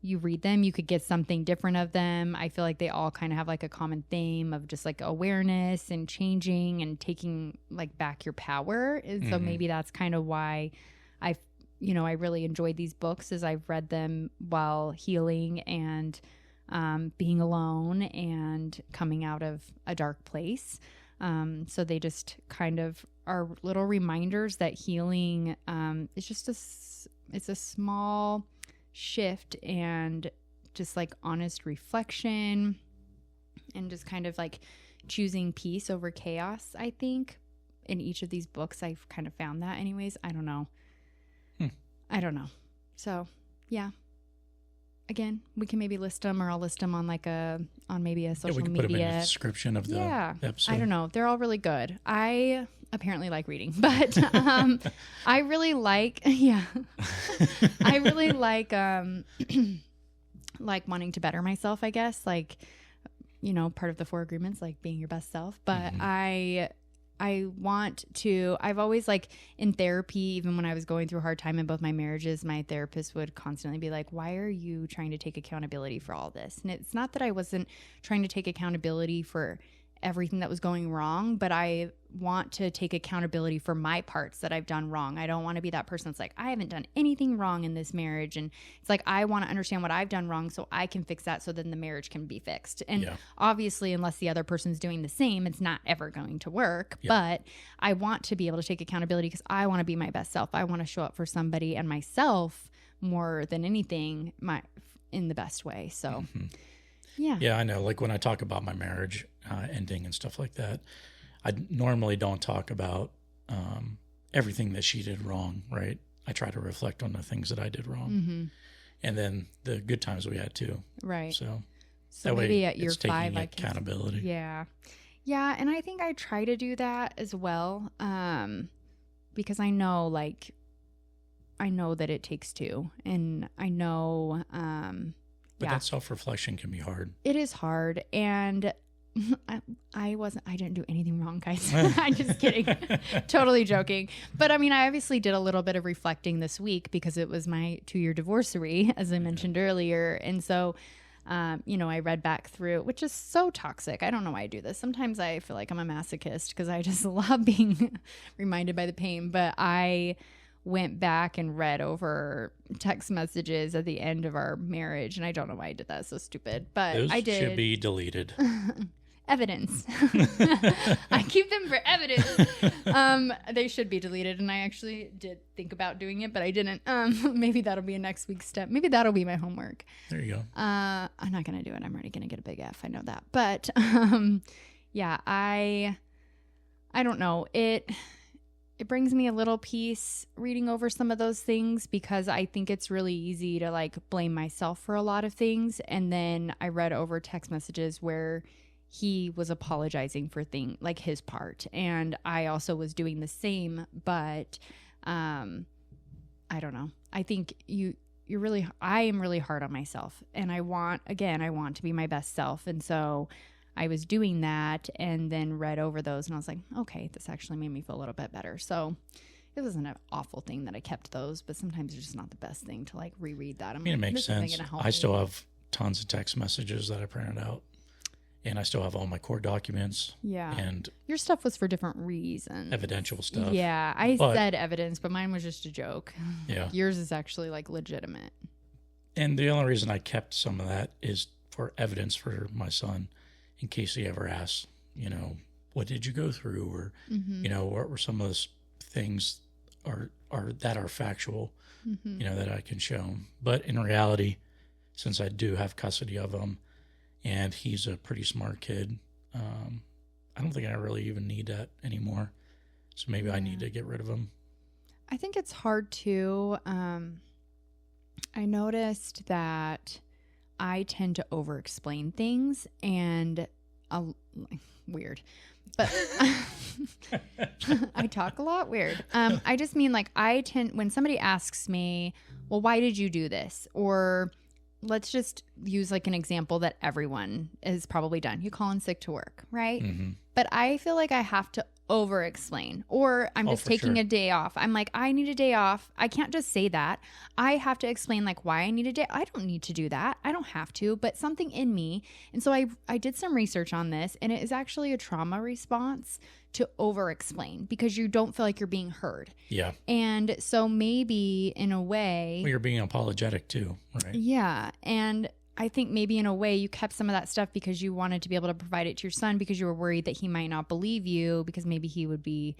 you read them, you could get something different of them. I feel like they all kind of have like a common theme of just like awareness and changing and taking like back your power. And so maybe that's kind of why I really enjoyed these books, as I've read them while healing and being alone and coming out of a dark place. So they just kind of are little reminders that healing is just it's a small shift, and just like honest reflection, and just kind of like choosing peace over chaos. I think in each of these books I've kind of found that. Anyways, I don't know. So yeah, again, we can maybe list them, or I'll list them on maybe a social we can media. Put them in the description of the episode. I don't know. They're all really good. I apparently like reading, but I really like, I really like like wanting to better myself, I guess. Like, part of the 4 agreements, like being your best self. But I want to, I've always, like, in therapy, even when I was going through a hard time in both my marriages, my therapist would constantly be like, why are you trying to take accountability for all this? And it's not that I wasn't trying to take accountability for everything that was going wrong, but I want to take accountability for my parts that I've done wrong. I don't want to be that person that's like, I haven't done anything wrong in this marriage. And it's like, I want to understand what I've done wrong so I can fix that, so then the marriage can be fixed. And obviously, unless the other person's doing the same, it's not ever going to work. But I want to be able to take accountability because I want to be my best self. I want to show up for somebody and myself more than anything in the best way. So yeah, I know. Like, when I talk about my marriage ending and stuff like that, I normally don't talk about everything that she did wrong, right? I try to reflect on the things that I did wrong, and then the good times we had too. Right. So that maybe way at year 5, taking accountability. Yeah, and I think I try to do that as well, because I know that it takes 2, and I know. But that self-reflection can be hard. It is hard. And I didn't do anything wrong, guys. I'm just kidding. Totally joking. But I mean, I obviously did a little bit of reflecting this week because it was my 2-year divorcery, as I mentioned earlier. And so, I read back through, which is so toxic. I don't know why I do this. Sometimes I feel like I'm a masochist because I just love being reminded by the pain. But I went back and read over text messages at the end of our marriage, and I don't know why I did that. It's so stupid, but those I did. Should be deleted. Evidence. I keep them for evidence. They should be deleted, and I actually did think about doing it, but I didn't. Maybe that'll be a next week's step. Maybe that'll be my homework. There you go. I'm not gonna do it. I'm already gonna get a big F. I know that, but I don't know. It brings me a little peace reading over some of those things because I think it's really easy to like blame myself for a lot of things. And then I read over text messages where he was apologizing for like his part. And I also was doing the same, but I don't know. I think I am really hard on myself, and I want to be my best self. And so I was doing that and then read over those, and I was like, okay, this actually made me feel a little bit better. So it wasn't an awful thing that I kept those, but sometimes it's just not the best thing to like reread that. I mean, it makes sense. I still have tons of text messages that I printed out, and I still have all my court documents. Yeah. And your stuff was for different reasons. Evidential stuff. Yeah. I said evidence, but mine was just a joke. Yeah. Yours is actually like legitimate. And the only reason I kept some of that is for evidence for my son. In case he ever asks, what did you go through? Or, what were some of those things that are factual, that I can show him. But in reality, since I do have custody of him and he's a pretty smart kid, I don't think I really even need that anymore. So maybe I need to get rid of him. I think it's hard too. I noticed that I tend to over-explain things, and weird, but I talk a lot weird. I just mean like when somebody asks me, well, why did you do this? Or let's just use like an example that everyone has probably done. You call in sick to work, right? Mm-hmm. But I feel like I have to over-explain, or I'm just taking a day off. I'm like, I need a day off. I can't just say that. I have to explain like why I need a day. I don't need to do that. I don't have to, but something in me. And so I did some research on this, and it is actually a trauma response to over-explain because you don't feel like you're being heard. Yeah. And so maybe in a way, you're being apologetic too, right? Yeah. And I think maybe in a way you kept some of that stuff because you wanted to be able to provide it to your son because you were worried that he might not believe you because maybe he would be,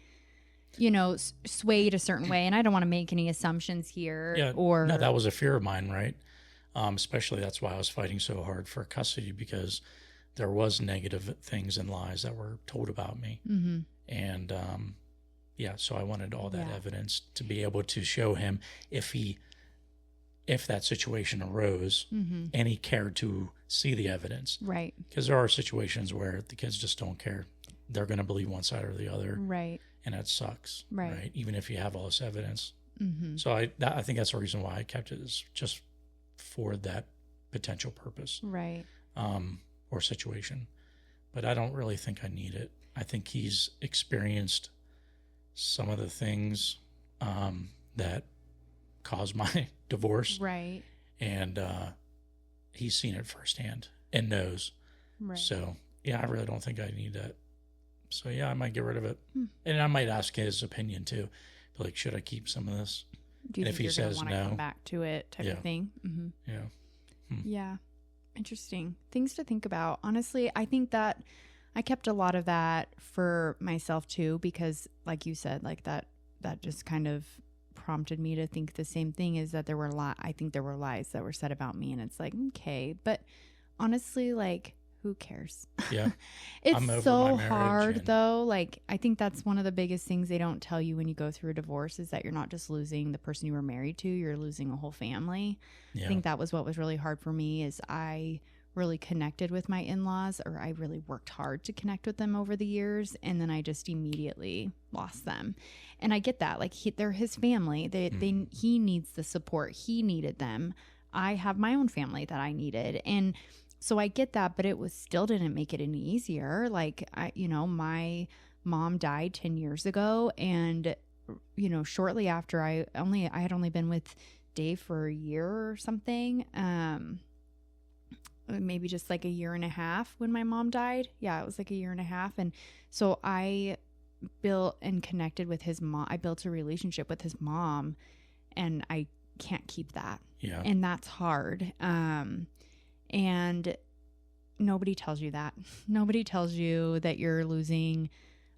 swayed a certain way. And I don't want to make any assumptions here. Yeah, no, that was a fear of mine, right? Especially that's why I was fighting so hard for custody, because there was negative things and lies that were told about me. Mm-hmm. And so I wanted all that evidence to be able to show him if he if that situation arose and he cared to see the evidence. Right. Because there are situations where the kids just don't care. They're going to believe one side or the other. Right. And that sucks. Right. Even if you have all this evidence. So I think that's the reason why I kept it, is just for that potential purpose. Right. Or situation. But I don't really think I need it. I think he's experienced some of the things that caused my divorce. Right. And he's seen it firsthand and knows. Right. So, yeah, I really don't think I need that. So, yeah, I might get rid of it. And I might ask his opinion, too. Be like, should I keep some of this? Do you and think if he you're says gonna want to no, come back to it type of thing? Yeah. Yeah. Interesting. Things to think about. Honestly, I think that I kept a lot of that for myself, too, because like you said, like that just kind of prompted me to think the same thing, is that I think there were lies that were said about me, and it's like, okay, but honestly, like, who cares? Yeah. It's so hard though. Like, I think that's one of the biggest things they don't tell you when you go through a divorce, is that you're not just losing the person you were married to, you're losing a whole family. I think that was what was really hard for me, is I really connected with my in-laws, or I really worked hard to connect with them over the years, and then I just immediately lost them. And I get that, like, they're his family. He needs the support. He needed them. I have my own family that I needed, and so I get that, but it still didn't make it any easier. Like, my mom died 10 years ago, and shortly after, I had only been with Dave for a year or something. Maybe just like a year and a half when my mom died. Yeah, it was like a year and a half. And so I built and connected with his mom. I built a relationship with his mom, and I can't keep that. Yeah. And that's hard. And nobody tells you that. Nobody tells you that you're losing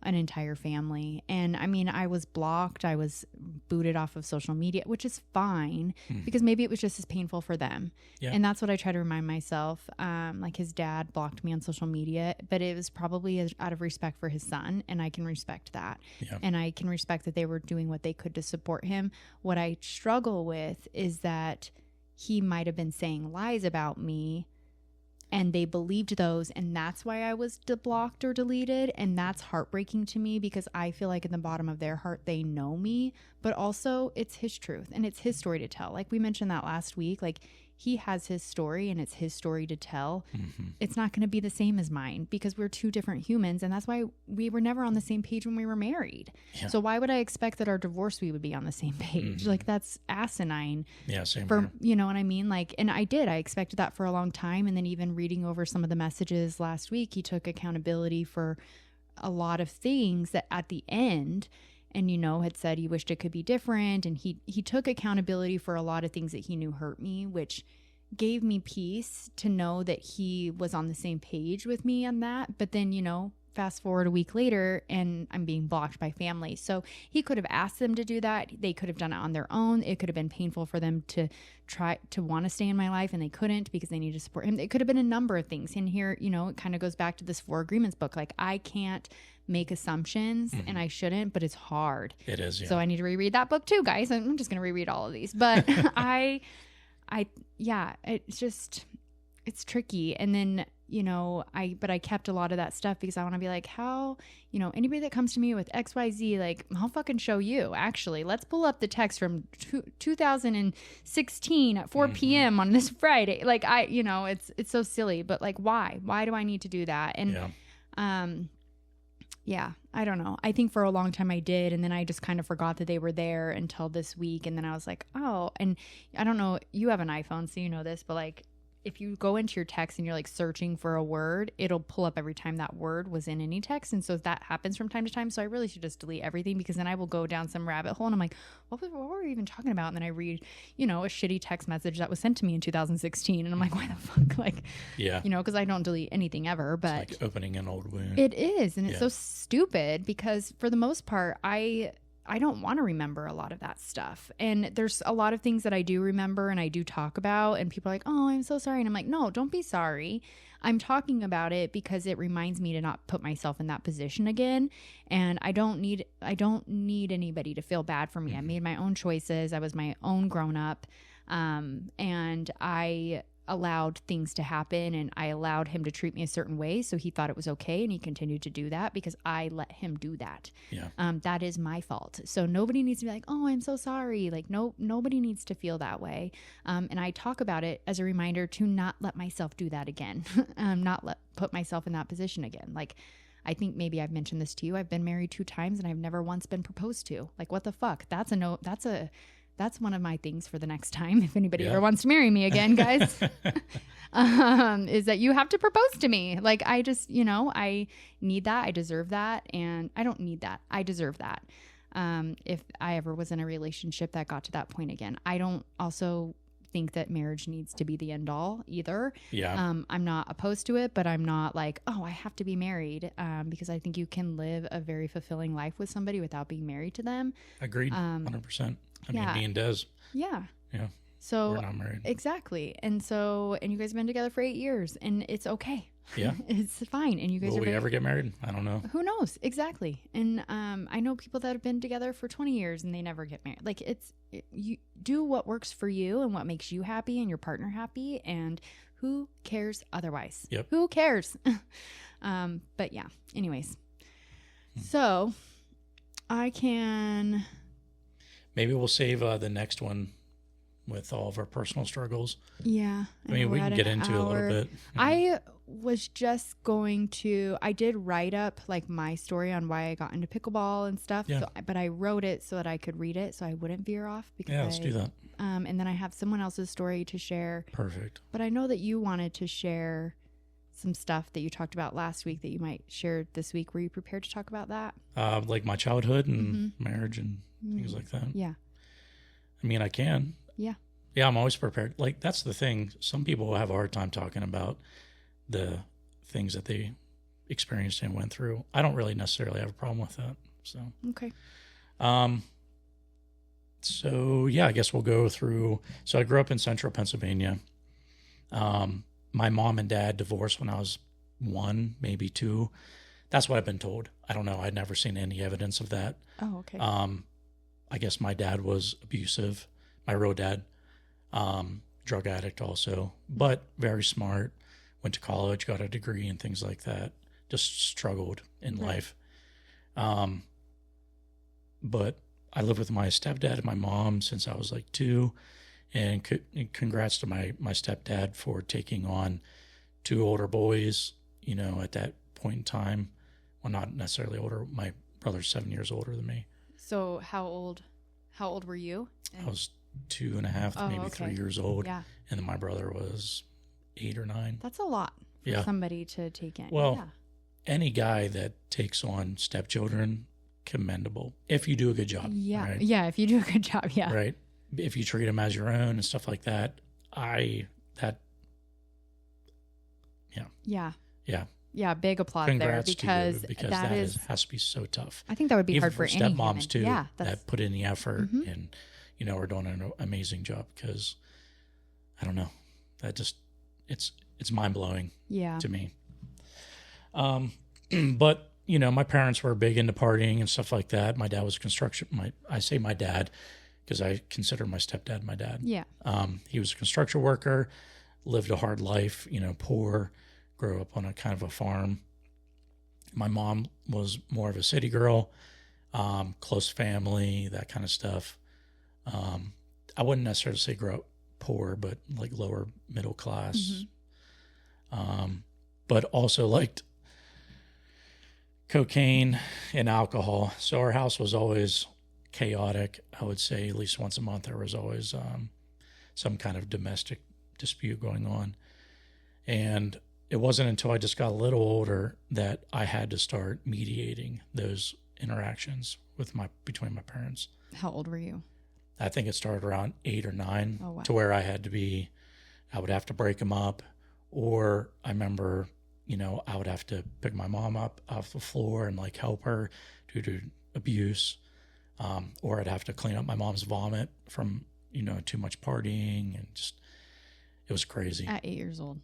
an entire family. And I mean, I was blocked. I was booted off of social media, which is fine because maybe it was just as painful for them. Yeah. And that's what I try to remind myself. Like, his dad blocked me on social media, but it was probably out of respect for his son. And I can respect that. Yeah. And I can respect that they were doing what they could to support him. What I struggle with is that he might have been saying lies about me, and they believed those, and that's why I was blocked or deleted. And that's heartbreaking to me, because I feel like in the bottom of their heart, they know me, but also it's his truth and it's his story to tell. Like we mentioned that last week, like, he has his story and it's his story to tell. It's not going to be the same as mine, because we're two different humans. And that's why we were never on the same page when we were married. Yeah. So why would I expect that our divorce, we would be on the same page? Like, that's asinine. Yeah, same for here. You know what I mean? Like, and I expected that for a long time. And then even reading over some of the messages last week, he took accountability for a lot of things that at the end, and, had said he wished it could be different. And he took accountability for a lot of things that he knew hurt me, which gave me peace to know that he was on the same page with me on that. But then, fast forward a week later, and I'm being blocked by family. So he could have asked them to do that. They could have done it on their own. It could have been painful for them to try to want to stay in my life, and they couldn't because they need to support him. It could have been a number of things. And here, it kind of goes back to this 4 Agreements book. Like, I can't make assumptions, and I shouldn't, but it's hard. It is, yeah. So I need to reread that book too, guys. I'm just going to reread all of these. But it's tricky. And then, but I kept a lot of that stuff because I want to be like, how, anybody that comes to me with XYZ, like, I'll fucking show you. Actually, let's pull up the text from 2016 at 4 p.m. on this Friday. Like, it's so silly, but like, why do I need to do that? And, yeah, I don't know. I think for a long time I did. And then I just kind of forgot that they were there until this week. And then I was like, oh, and I don't know. You have an iPhone, so you know this, but like, if you go into your text and you're like searching for a word, it'll pull up every time that word was in any text. And so that happens from time to time. So I really should just delete everything, because then I will go down some rabbit hole and I'm like, what were we even talking about? And then I read, a shitty text message that was sent to me in 2016. And I'm like, why the fuck? Like, yeah, because I don't delete anything ever, but it's like opening an old wound. It is. And it's so stupid, because for the most part, I don't want to remember a lot of that stuff. And there's a lot of things that I do remember and I do talk about, and people are like, oh, I'm so sorry. And I'm like, no, don't be sorry. I'm talking about it because it reminds me to not put myself in that position again. And I don't need anybody to feel bad for me. I made my own choices. I was my own grown up. And I allowed things to happen, and I allowed him to treat me a certain way. So he thought it was okay, and he continued to do that because I let him do that. Yeah. That is my fault. So nobody needs to be like, oh, I'm so sorry. Like, nobody needs to feel that way. And I talk about it as a reminder to not let myself do that again. Put myself in that position again. Like, I think maybe I've mentioned this to you. I've been married 2 times and I've never once been proposed to. Like, what the fuck? That's one of my things for the next time. If anybody ever wants to marry me again, guys, is that you have to propose to me. Like, I just, I need that. I deserve that. And I don't need that. I deserve that. If I ever was in a relationship that got to that point again, I don't also think that marriage needs to be the end all either. Yeah. I'm not opposed to it, but I'm not like, oh, I have to be married, because I think you can live a very fulfilling life with somebody without being married to them. Agreed. 100%. I mean, me and Des. Yeah. Yeah. So we're not married. Exactly. And you guys have been together for 8 years, and it's okay. Yeah. It's fine. And you guys Will we ever get married? I don't know. Who knows? Exactly. And I know people that have been together for 20 years and they never get married. Like, you do what works for you and what makes you happy and your partner happy, and who cares otherwise? Yep. Who cares? But yeah, anyways. So I can... Maybe we'll save the next one with all of our personal struggles. Yeah. I mean, we can get into it a little bit. I was just going to, I did write up like my story on why I got into pickleball and stuff. Yeah. So, but I wrote it so that I could read it so I wouldn't veer off. Because let's do that. And then I have someone else's story to share. Perfect. But I know that you wanted to share some stuff that you talked about last week that you might share this week. Were you prepared to talk about that? Like my childhood and marriage and things like that. Yeah. I mean, I can. Yeah. Yeah, I'm always prepared. Like, that's the thing. Some people have a hard time talking about the things that they experienced and went through. I don't really necessarily have a problem with that. So, okay. So yeah, I guess we'll go through. So I grew up in central Pennsylvania. My mom and dad divorced when I was 1, maybe 2. That's what I've been told. I don't know. I'd never seen any evidence of that. Oh, okay. I guess my dad was abusive. My real dad, drug addict also, but very smart. Went to college, got a degree and things like that. Just struggled in life. But I lived with my stepdad and my mom since I was like 2. And congrats to my stepdad for taking on 2 older boys, at that point in time. Well, not necessarily older. My brother's 7 years older than me. So how old were you? I was 2.5, maybe 3 years old. Yeah. And then my brother was 8 or 9. That's a lot for somebody to take in. Well, any guy that takes on stepchildren, commendable. If you do a good job. Yeah. Right? Yeah. If you do a good job. Yeah. Right. If you treat them as your own and stuff like that, Yeah. Yeah, big applause Congrats there because to you, that has to be so tough. I think that would be even hard for any stepmoms human. too. Yeah, that put in the effort and are doing an amazing job because I don't know, that just it's mind blowing. Yeah. To me. But my parents were big into partying and stuff like that. My dad was I say my dad because I consider my stepdad my dad. Yeah. He was a construction worker, lived a hard life, poor. Grew up on a kind of a farm. My mom was more of a city girl, close family, that kind of stuff. I wouldn't necessarily say grow up poor, but like lower middle class. But also liked cocaine and alcohol. So our house was always chaotic. I would say at least once a month there was always some kind of domestic dispute going on. And it wasn't until I just got a little older that I had to start mediating those interactions between my parents. How old were you? I think it started around 8 or 9 wow. to where I would have to break them up. Or I remember, I would have to pick my mom up off the floor and like help her due to abuse. Or I'd have to clean up my mom's vomit from, too much partying and it was crazy. At 8 years old.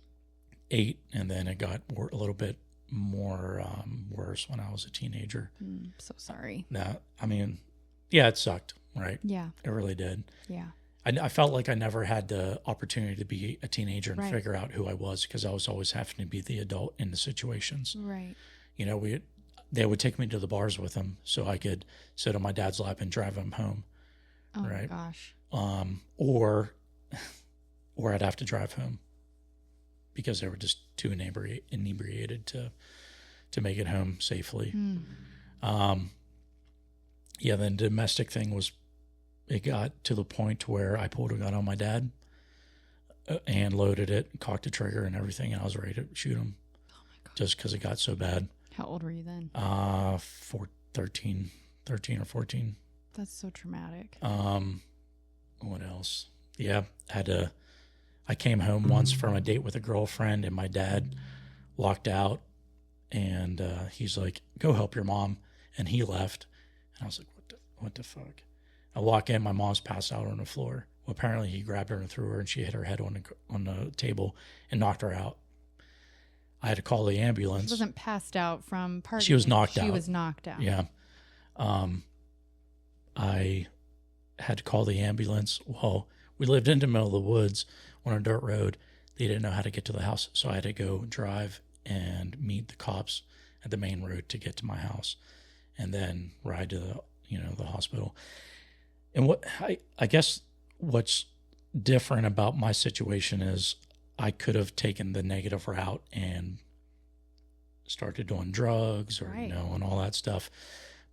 8, and then it got a little bit more worse when I was a teenager. So sorry. It sucked, right? Yeah. It really did. Yeah. I felt like I never had the opportunity to be a teenager and Right. figure out who I was, because I was always having to be the adult in the situations. Right. You know, they would take me to the bars with them so I could sit on my dad's lap and drive him home. Oh my Right. gosh. Or I'd have to drive home because they were just too inebriated to make it home safely. Yeah, the domestic thing it got to the point where I pulled a gun on my dad and loaded it, cocked the trigger and everything, and I was ready to shoot him. Oh my God. Just because it got so bad. How old were you then? 13 or 14. That's so traumatic. What else? Yeah, I came home once from a date with a girlfriend, and my dad walked out, and he's like, "Go help your mom," and he left, and I was like, "What the fuck?" I walk in, my mom's passed out on the floor. Well, apparently he grabbed her and threw her, and she hit her head on the table and knocked her out. I had to call the ambulance. She wasn't passed out from partying. She was knocked out. She was knocked out. Yeah. I had to call the ambulance. Well, we lived in the middle of the woods on a dirt road. They didn't know how to get to the house, so I had to go drive and meet the cops at the main road to get to my house, and then ride to the hospital. And I guess what's different about my situation is I could have taken the negative route and started doing drugs or, Right. and all that stuff.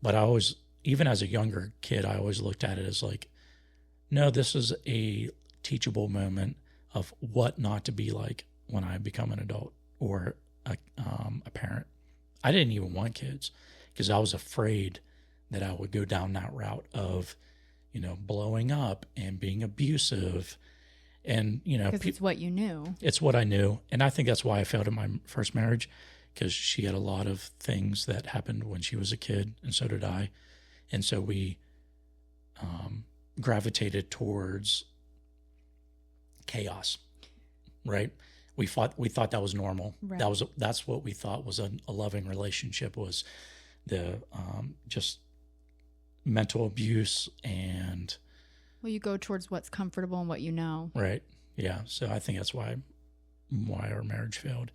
But I always, even as a younger kid, I always looked at it as like, no, this is a teachable moment of what not to be like when I become an adult or a parent. I didn't even want kids because I was afraid that I would go down that route of, blowing up and being abusive. And, Because it's what you knew. It's what I knew. And I think that's why I failed in my first marriage, because she had a lot of things that happened when she was a kid, and so did I. And so we gravitated towards chaos, right? We thought that was normal. Right. That's what we thought was a loving relationship, was the just mental abuse and. Well, you go towards what's comfortable and what you know. Right. Yeah. So I think that's why our marriage failed.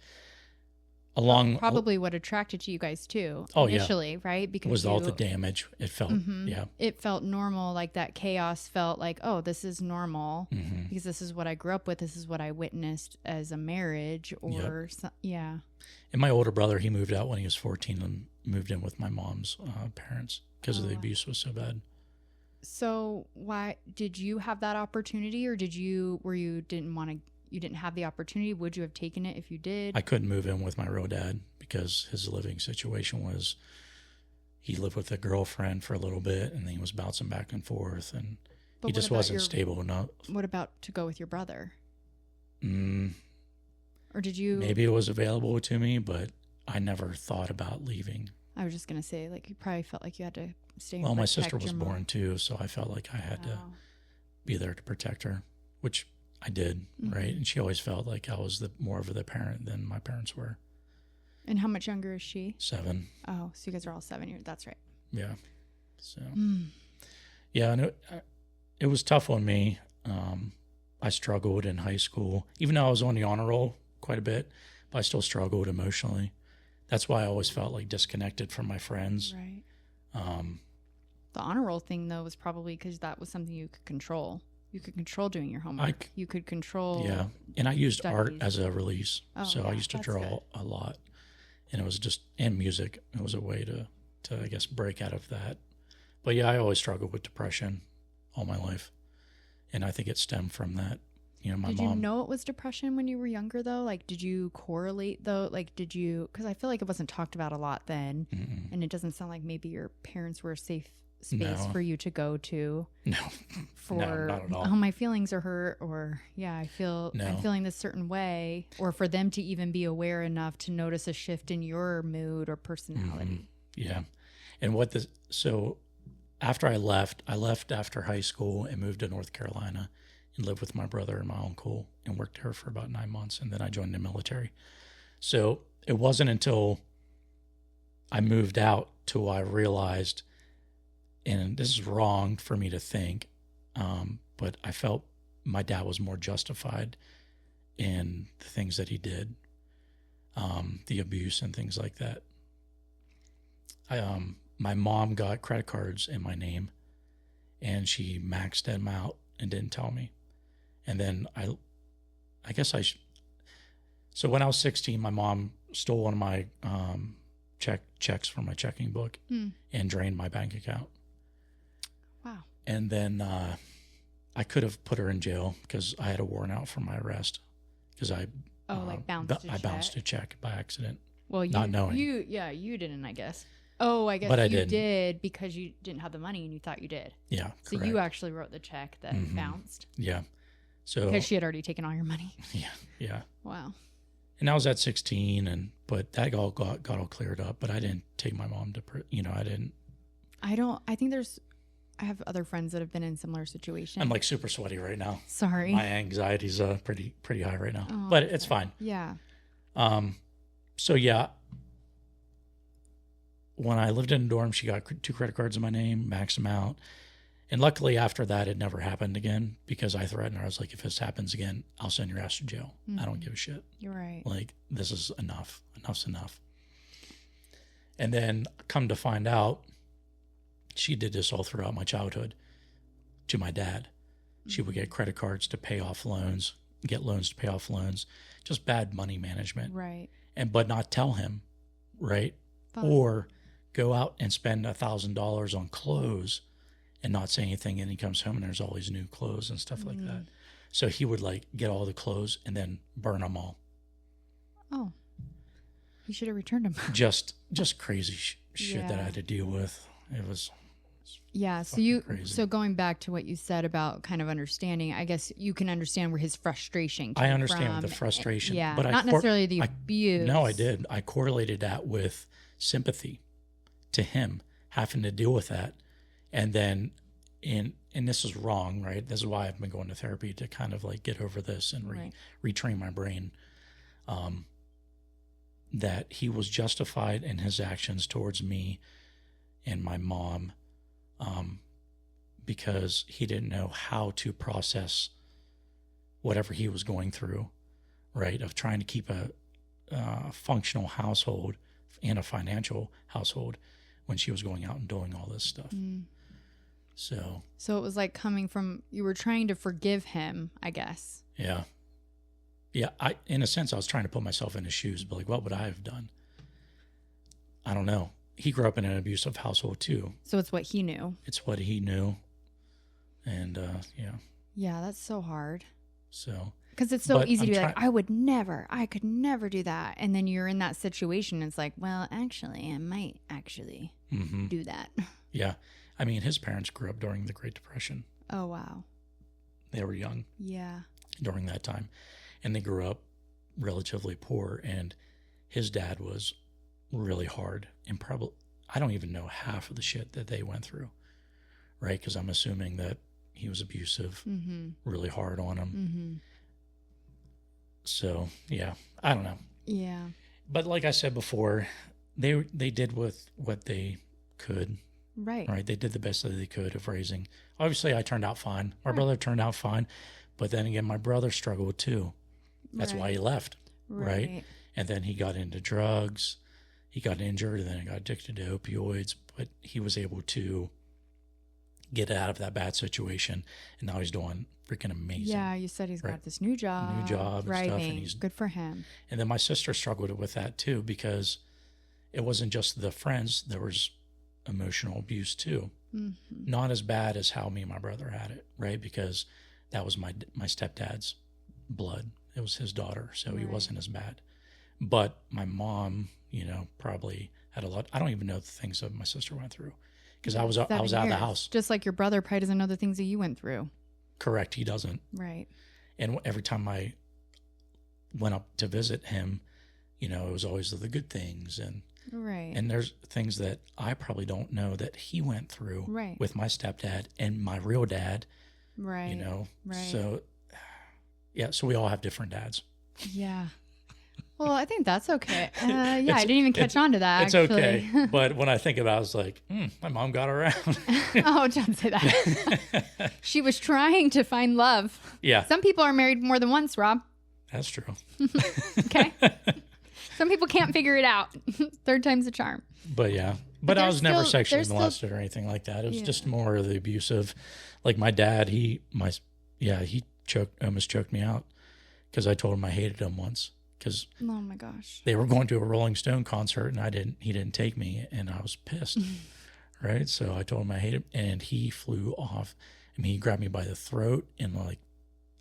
Probably what attracted to you guys too. Oh, initially, right? Because was all the damage. It felt, yeah. It felt normal. Like that chaos felt like, oh, this is normal Mm-hmm. because this is what I grew up with. This is what I witnessed as a marriage or yeah. And my older brother, he moved out when he was 14 and moved in with my mom's parents because the abuse was so bad. So why did you have that opportunity, or you didn't have the opportunity? Would you have taken it if you did? I couldn't move in with my real dad because his living situation was, he lived with a girlfriend for a little bit and then he was bouncing back and forth, and he just wasn't stable enough. What about to go with your brother? Or did you? Maybe it was available to me, but I never thought about leaving. I was just going to say, like, you probably felt like you had to stay. Well, my sister was born too, so I felt like I had to be there to protect her, which I did, right? And she always felt like I was more of the parent than my parents were. And how much younger is she? 7. Oh, so you guys are all 7 years. That's right. Yeah. So, yeah, and it was tough on me. I struggled in high school, even though I was on the honor roll quite a bit, but I still struggled emotionally. That's why I always felt like disconnected from my friends. Right. The honor roll thing, though, was probably because that was something you could control. You could control doing your homework. You could control. Yeah. And I used studies. art as a release. So yeah, I used to draw a lot. And it was and music. It was a way to, I guess, break out of that. But yeah, I always struggled with depression all my life. And I think it stemmed from that. My mom. Did you know it was depression when you were younger, though? Like, did you correlate, though? Like, did you? Because I feel like it wasn't talked about a lot then. Mm-mm. And it doesn't sound like maybe your parents were a safe space for you to go to. No. No, not at all. Oh, my feelings are hurt, or I'm feeling this certain way, or for them to even be aware enough to notice a shift in your mood or personality. Mm-hmm. Yeah. And so after I left after high school and moved to North Carolina and lived with my brother and my uncle and worked there for about 9 months. And then I joined the military. So it wasn't until I moved out till I realized, and this is wrong for me to think, But I felt my dad was more justified in the things that he did, the abuse and things like that. My mom got credit cards in my name, and she maxed them out and didn't tell me. And then I guess so when I was 16, my mom stole one of my checks from my checking book and drained my bank account. Wow. And then I could have put her in jail because I had a warrant out for my arrest because I bounced a check by accident. Well, not knowing. You didn't, I guess. Oh, I guess but you did because you didn't have the money and you thought you did. Yeah, so correct. You actually wrote the check that bounced. Yeah. So because she had already taken all your money. Yeah. Wow. And I was at 16, but that all got all cleared up. But I didn't take my mom to, I didn't. I have other friends that have been in similar situations. I'm like super sweaty right now. Sorry. My anxiety's pretty high right now, but it's fine. Yeah. So yeah, when I lived in a dorm, she got 2 credit cards in my name, maxed them out. And luckily after that, it never happened again because I threatened her. I was like, if this happens again, I'll send your ass to jail. I don't give a shit. You're right. Like, this is enough. Enough's enough. And then come to find out, she did this all throughout my childhood to my dad. She would get credit cards to pay off loans, get loans to pay off loans, just bad money management. Right. But not tell him, right? Fun. Or go out and spend $1,000 on clothes and not say anything, and he comes home and there's all these new clothes and stuff like that. So he would like get all the clothes and then burn them all. Oh, you should have returned them. just crazy shit that I had to deal with. It was crazy. So going back to what you said about kind of understanding, I guess you can understand where his frustration came from. I understand the frustration, yeah, but not necessarily the abuse. No, I did. I correlated that with sympathy to him having to deal with that. And then and this is wrong, right? This is why I've been going to therapy to kind of like get over this and retrain my brain. That he was justified in his actions towards me and my mom, because he didn't know how to process whatever he was going through, right? Of trying to keep a functional household and a financial household when she was going out and doing all this stuff. So it was like coming from, you were trying to forgive him, I guess. Yeah. Yeah. In a sense, I was trying to put myself in his shoes, but like, what would I have done? I don't know. He grew up in an abusive household too. So it's what he knew. It's what he knew. And yeah. Yeah, that's so hard. So. Because it's so easy to be like, I could never do that. And then you're in that situation. And it's like, well, actually, I might actually do that. Yeah. I mean, his parents grew up during the Great Depression. Oh, wow. They were young. Yeah. During that time. And they grew up relatively poor. And his dad was really hard. And probably, I don't even know half of the shit that they went through. Right? Because I'm assuming that he was abusive, really hard on him. So, yeah, I don't know. Yeah. But like I said before, they did with what they could. Right. Right. They did the best that they could of raising. Obviously, I turned out fine. My brother turned out fine. But then again, my brother struggled too. That's why he left. Right. And then he got into drugs. He got injured and then he got addicted to opioids. But he was able to get out of that bad situation. And now he's doing freaking amazing. Yeah, you said he's got this new job. And stuff. And he's good for him. And then my sister struggled with that too, because it wasn't just the friends. There was emotional abuse too. Not as bad as how me and my brother had it, right? Because that was my stepdad's blood. It was his daughter, so he wasn't as bad. But my mom, probably had a lot. I don't even know the things that my sister went through because I was out of the house. Just like your brother probably doesn't know the things that you went through. Correct, he doesn't. Right. And every time I went up to visit him, it was always the good things and. Right. And there's things that I probably don't know that he went through with my stepdad and my real dad. Right. Right. So, yeah, so we all have different dads. Yeah. Well, I think that's okay. I didn't even catch on to that. It's actually. okay. But when I think about it, I was like, my mom got around. Oh, don't say that. She was trying to find love. Yeah. Some people are married more than once, Rob. That's true. Okay. Some people can't figure it out. Third time's a charm. But yeah. But I was never sexually molested or anything like that. It was just more of the abusive. Like my dad, he almost choked me out because I told him I hated him once. Because oh my gosh, they were going to a Rolling Stone concert and he didn't take me, and I was pissed. Right. So I told him I hated him, and he flew off. I mean, he grabbed me by the throat, and like,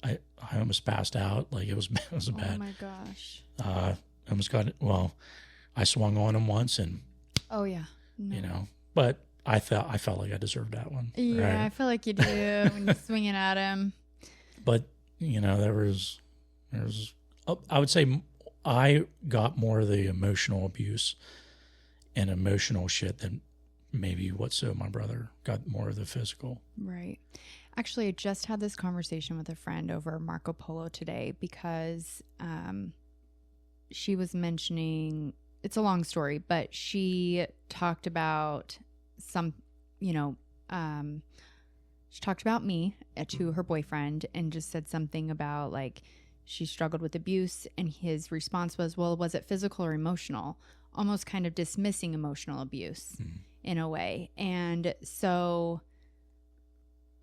I almost passed out. Like it was bad. Oh my gosh. I almost got it. Well, I swung on him once, and oh yeah, no. you know, but I felt like I deserved that one. Yeah, right? I feel like you do when you're swinging at him. But you know, there was, I would say I got more of the emotional abuse and emotional shit than maybe my brother got more of the physical. Right. Actually, I just had this conversation with a friend over Marco Polo today because she was mentioning, it's a long story, but she talked about she talked about me to her boyfriend and just said something about like she struggled with abuse, and his response was, well, was it physical or emotional? Almost kind of dismissing emotional abuse in a way. And so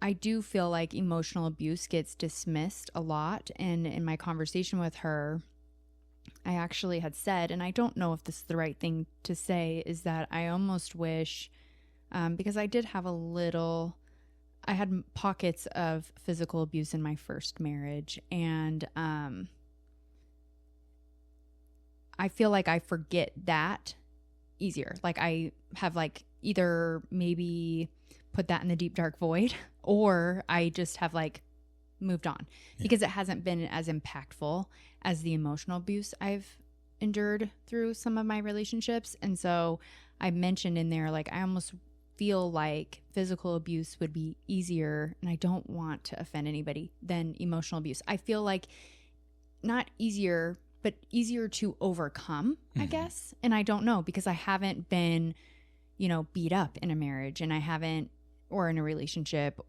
I do feel like emotional abuse gets dismissed a lot. And in my conversation with her, I actually had said, and I don't know if this is the right thing to say, is that I almost wish, because I did have I had pockets of physical abuse in my first marriage, and I feel like I forget that easier. Like I have like either maybe put that in the deep dark void, or I just have like moved on because it hasn't been as impactful as the emotional abuse I've endured through some of my relationships. And so I mentioned in there, like, I almost feel like physical abuse would be easier, and I don't want to offend anybody, than emotional abuse. I feel like not easier, but easier to overcome, I guess. And I don't know, because I haven't been, beat up in a marriage, and I haven't, or in a relationship.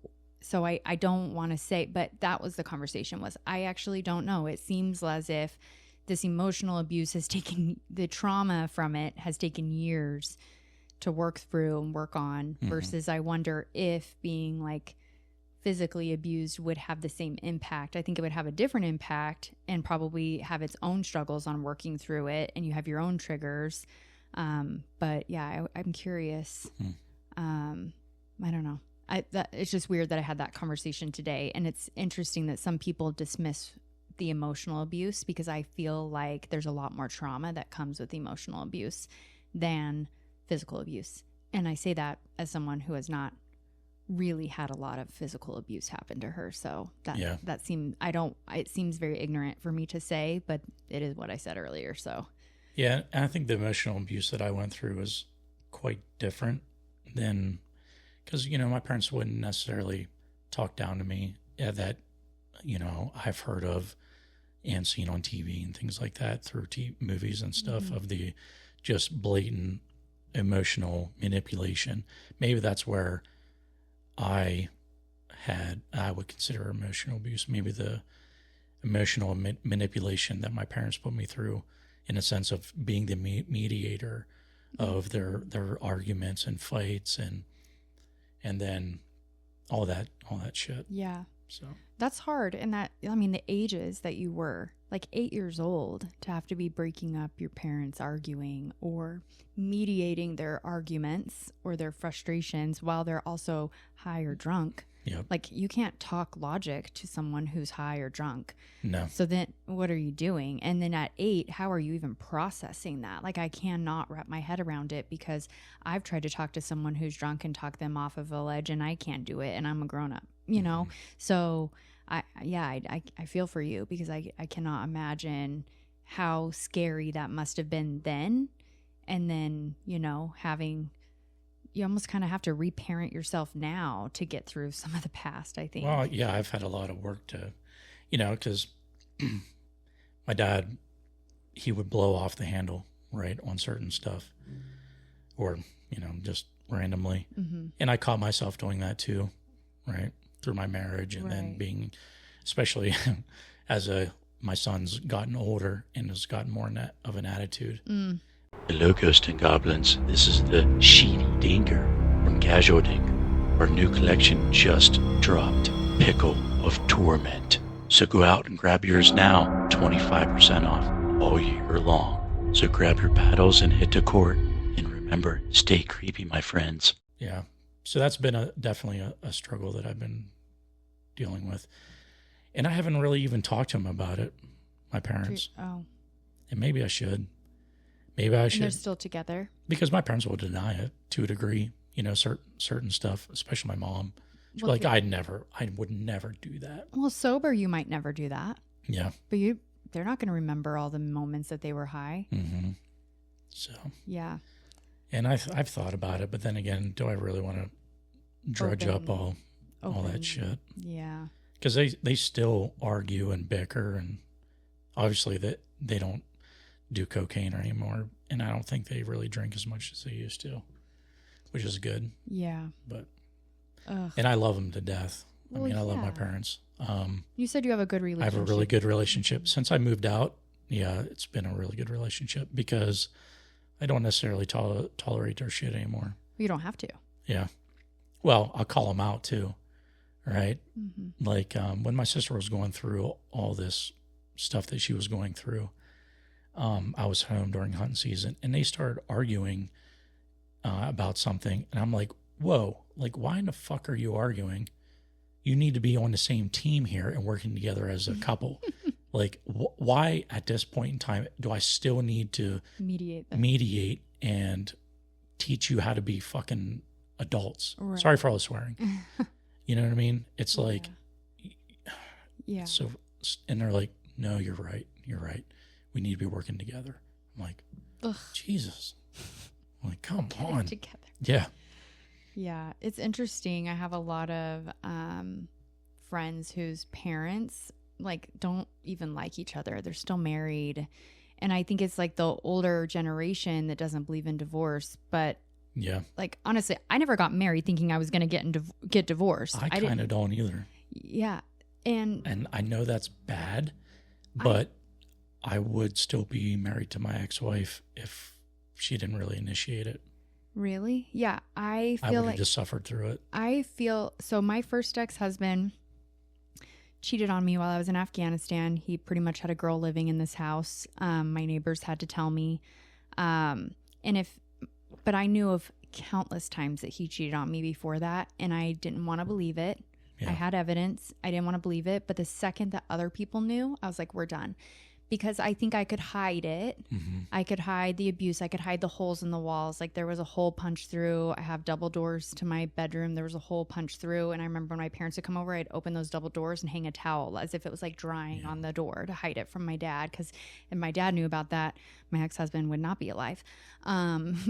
So I don't want to say, but that was the conversation, was I actually don't know. It seems as if this emotional abuse has taken, the trauma from it has taken years to work through and work on, versus I wonder if being like physically abused would have the same impact. I think it would have a different impact and probably have its own struggles on working through it, and you have your own triggers. But yeah, I'm curious. I don't know. It's just weird that I had that conversation today, and it's interesting that some people dismiss the emotional abuse, because I feel like there's a lot more trauma that comes with emotional abuse than physical abuse. And I say that as someone who has not really had a lot of physical abuse happen to her. So it seems very ignorant for me to say, but it is what I said earlier. So yeah, and I think the emotional abuse that I went through was quite different than, because, my parents wouldn't necessarily talk down to me that, I've heard of and seen on TV and things like that through movies and stuff, of the just blatant emotional manipulation. Maybe that's where I would consider emotional abuse, maybe the emotional manipulation that my parents put me through, in a sense of being the mediator of their arguments and fights and then all that shit. Yeah. So that's hard. And the ages that you were, like 8 years old, to have to be breaking up your parents arguing or mediating their arguments or their frustrations while they're also high or drunk. Yep. Like, you can't talk logic to someone who's high or drunk. No. So then what are you doing? And then at 8, how are you even processing that? Like, I cannot wrap my head around it, because I've tried to talk to someone who's drunk and talk them off of a ledge, and I can't do it, and I'm a grown up, So I feel for you, because I cannot imagine how scary that must have been then. And then, you almost kind of have to reparent yourself now to get through some of the past, I think. Well, yeah, I've had a lot of work to, because my dad he would blow off the handle, right, on certain stuff, or, just randomly. Mm-hmm. And I caught myself doing that too, right, through my marriage, and then being, especially as my son's gotten older and has gotten more of an attitude. Mm. Hello, Ghosts and Goblins. This is the Sheedy Dinker from Casual Dink. Our new collection just dropped, Pickle of Torment. So go out and grab yours now, 25% off all year long. So grab your paddles and hit to court. And remember, stay creepy, my friends. Yeah. So that's been definitely a struggle that I've been dealing with. And I haven't really even talked to him about it, my parents. Oh. And maybe I should. Maybe I should. And they're still together? Because my parents will deny it to a degree, certain stuff, especially my mom. She's like, I would never do that. Well, sober, you might never do that. Yeah. But they're not going to remember all the moments that they were high. Mm-hmm. So. Yeah. And I've thought about it, but then again, do I really want to drudge up all that shit? Yeah. Because they still argue and bicker, and obviously that they don't do cocaine anymore, and I don't think they really drink as much as they used to, which is good. Yeah. But and I love them to death. I love my parents. You said you have a good relationship. I have a really good relationship. Since I moved out, it's been a really good relationship because I don't necessarily tolerate their shit anymore. You don't have to. Yeah. Well, I'll call them out too, right? Mm-hmm. Like when my sister was going through all this stuff that she was going through, I was home during hunting season, and they started arguing about something, and I'm like, whoa, like, why in the fuck are you arguing? You need to be on the same team here and working together as a couple. Like, why at this point in time do I still need to mediate and teach you how to be fucking adults? Right. Sorry for all the swearing. You know what I mean? It's like, yeah. So, and they're like, no, you're right. We need to be working together. I'm like, ugh. Jesus. I'm like, come on. Together. Yeah. Yeah. It's interesting. I have a lot of friends whose parents don't even like each other. They're still married. And I think it's like the older generation that doesn't believe in divorce. But yeah, like, honestly, I never got married thinking I was going to get divorced. I kind of don't either. Yeah. And I know that's bad, but I would still be married to my ex-wife if she didn't really initiate it. Really? Yeah. I would have just suffered through it. So my first ex-husband cheated on me while I was in Afghanistan. He pretty much had a girl living in this house. My neighbors had to tell me. But I knew of countless times that he cheated on me before that, and I didn't want to believe it. Yeah. I had evidence. I didn't want to believe it. But the second that other people knew, I was like, we're done. Because I think I could hide it. Mm-hmm. I could hide the abuse. I could hide the holes in the walls. Like, there was a hole punched through. I have double doors to my bedroom. There was a hole punched through. And I remember when my parents would come over, I'd open those double doors and hang a towel as if it was like drying on the door to hide it from my dad. Because if my dad knew about that, my ex-husband would not be alive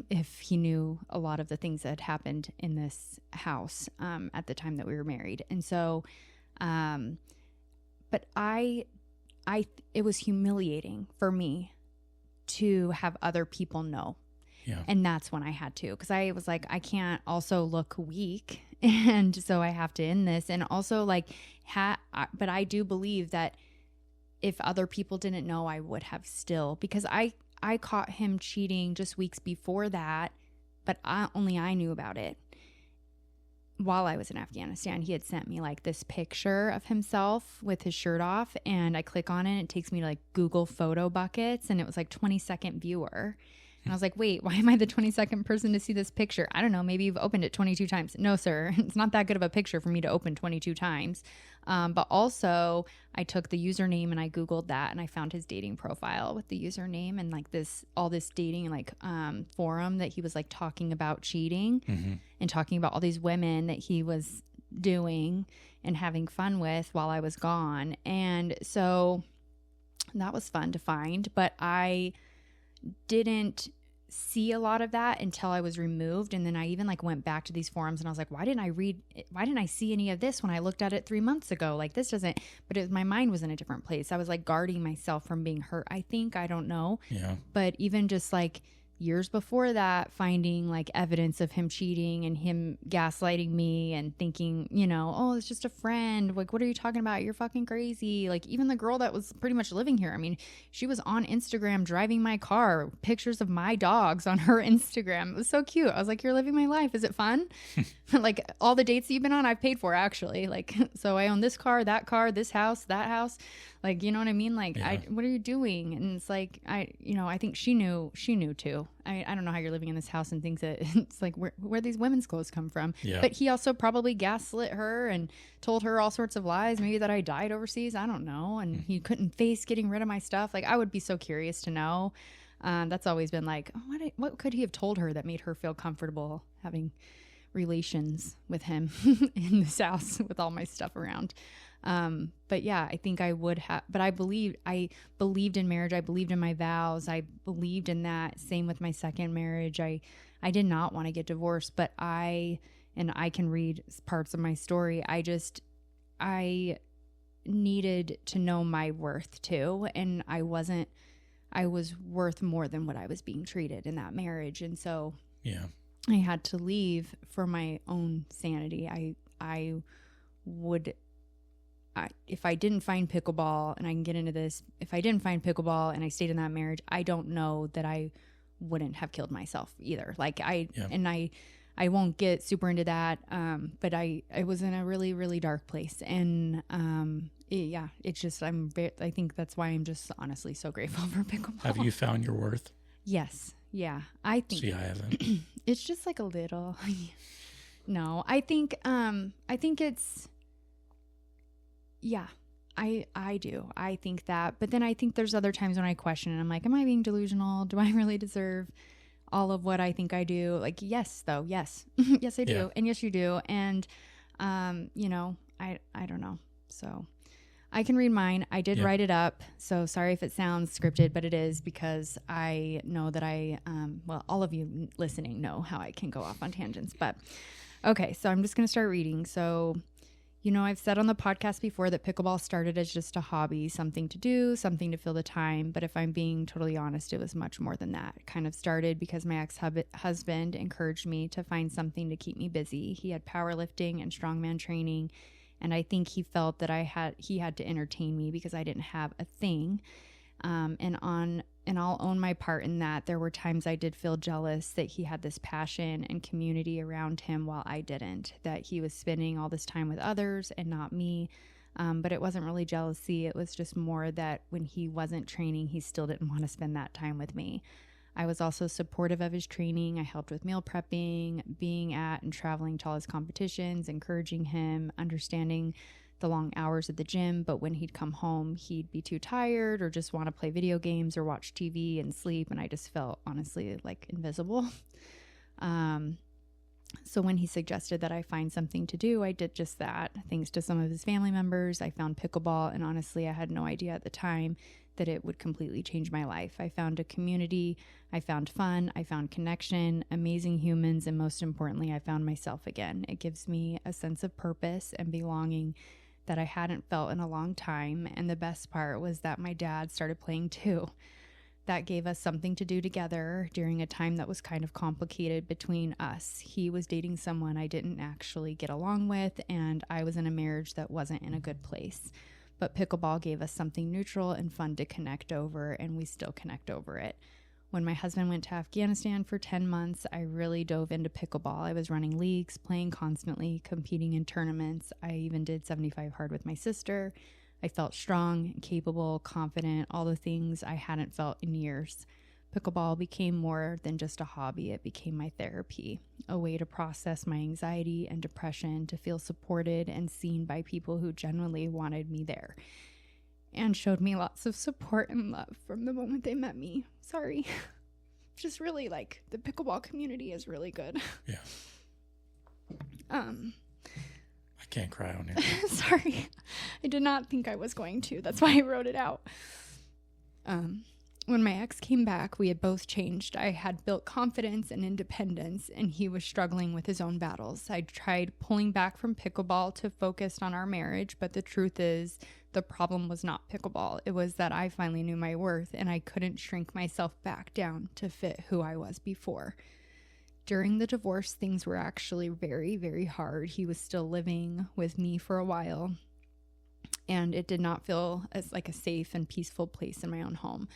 if he knew a lot of the things that had happened in this house at the time that we were married. And so, but it was humiliating for me to have other people know. Yeah. And that's when I had to, because I was like, I can't also look weak. And so I have to end this. And also but I do believe that if other people didn't know, I would have still, because I caught him cheating just weeks before that, but only I knew about it. While I was in Afghanistan, he had sent me like this picture of himself with his shirt off, and I click on it. It takes me to like Google photo buckets, and it was like 20-second viewer. And I was like, wait, why am I the 22nd person to see this picture? I don't know. Maybe you've opened it 22 times. No, sir. It's not that good of a picture for me to open 22 times. But also I took the username and I Googled that, and I found his dating profile with the username and like all this dating like forum that he was like talking about cheating and talking about all these women that he was doing and having fun with while I was gone. And so that was fun to find, but I didn't see a lot of that until I was removed. And then I even like went back to these forums and I was like, why didn't I see any of this when I looked at it 3 months ago? Like this doesn't, but my mind was in a different place. I was like guarding myself from being hurt. I don't know. Yeah. But even just like years before that, finding like evidence of him cheating and him gaslighting me and thinking, oh, it's just a friend. Like, what are you talking about? You're fucking crazy. Like, even the girl that was pretty much living here, I mean, she was on Instagram driving my car, pictures of my dogs on her Instagram. It was so cute. I was like, you're living my life. Is it fun? Like, all the dates that you've been on, I've paid for, actually. Like, so I own this car, this house, that house. Like, you know what I mean? Like, yeah. What are you doing? And it's like, I think she knew too. I don't know how you're living in this house and thinks that it's like, where these women's clothes come from. Yeah. But he also probably gaslit her and told her all sorts of lies. Maybe that I died overseas. I don't know. And he couldn't face getting rid of my stuff. Like, I would be so curious to know. That's always been like, what could he have told her that made her feel comfortable having relations with him in this house with all my stuff around? But yeah, I think I would have, but I believed in marriage. I believed in my vows. I believed in that. Same with my second marriage. I did not want to get divorced, but I can read parts of my story. I needed to know my worth too. And I was worth more than what I was being treated in that marriage. And so yeah, I had to leave for my own sanity. If I didn't find pickleball, and I can get into this, if I didn't find pickleball and I stayed in that marriage, I don't know that I wouldn't have killed myself either. Like I won't get super into that. But I was in a really, really dark place. And, it's just, I think that's why I'm just honestly so grateful for pickleball. Have you found your worth? Yes. Yeah. I think. See, I haven't. It's just like a little, no, I think it's, yeah, I do. I think that. But then I think there's other times when I question and I'm like, am I being delusional? Do I really deserve all of what I think I do? Like, yes, though. Yes. Yes, I do. Yeah. And yes, you do. And, I don't know. So I can read mine. I did write it up. So sorry if it sounds scripted, but it is because I know that all of you listening know how I can go off on tangents. But okay, so I'm just going to start reading. So, I've said on the podcast before that pickleball started as just a hobby, something to do, something to fill the time. But if I'm being totally honest, it was much more than that. It kind of started because my ex-husband encouraged me to find something to keep me busy. He had powerlifting and strongman training, and I think he felt that he had to entertain me because I didn't have a thing. And I'll own my part in that. There were times I did feel jealous that he had this passion and community around him while I didn't, that he was spending all this time with others and not me. But it wasn't really jealousy. It was just more that when he wasn't training, he still didn't want to spend that time with me. I was also supportive of his training. I helped with meal prepping, being at and traveling to all his competitions, encouraging him, understanding the long hours at the gym, but when he'd come home, he'd be too tired or just want to play video games or watch TV and sleep, and I just felt honestly like invisible. So when he suggested that I find something to do, I did just that. Thanks to some of his family members, I found pickleball, and honestly, I had no idea at the time that it would completely change my life. I found a community, I found fun, I found connection, amazing humans, and most importantly, I found myself again. It gives me a sense of purpose and belonging that I hadn't felt in a long time. And the best part was that my dad started playing too. That gave us something to do together during a time that was kind of complicated between us. He was dating someone I didn't actually get along with, and I was in a marriage that wasn't in a good place. But pickleball gave us something neutral and fun to connect over, and we still connect over it. When my husband went to Afghanistan for 10 months, I really dove into pickleball. I was running leagues, playing constantly, competing in tournaments. I even did 75 hard with my sister. I felt strong, capable, confident, all the things I hadn't felt in years. Pickleball became more than just a hobby. It became my therapy, a way to process my anxiety and depression, to feel supported and seen by people who genuinely wanted me there and showed me lots of support and love from the moment they met me. Sorry. Just really like the pickleball community is really good. Yeah. I can't cry on here. Sorry. I did not think I was going to. That's why I wrote it out. when my ex came back, we had both changed. I had built confidence and independence, and he was struggling with his own battles. I tried pulling back from pickleball to focus on our marriage, but the truth is the problem was not pickleball. It was that I finally knew my worth, and I couldn't shrink myself back down to fit who I was before. During the divorce, things were actually very, very hard. He was still living with me for a while, and it did not feel as like a safe and peaceful place in my own home.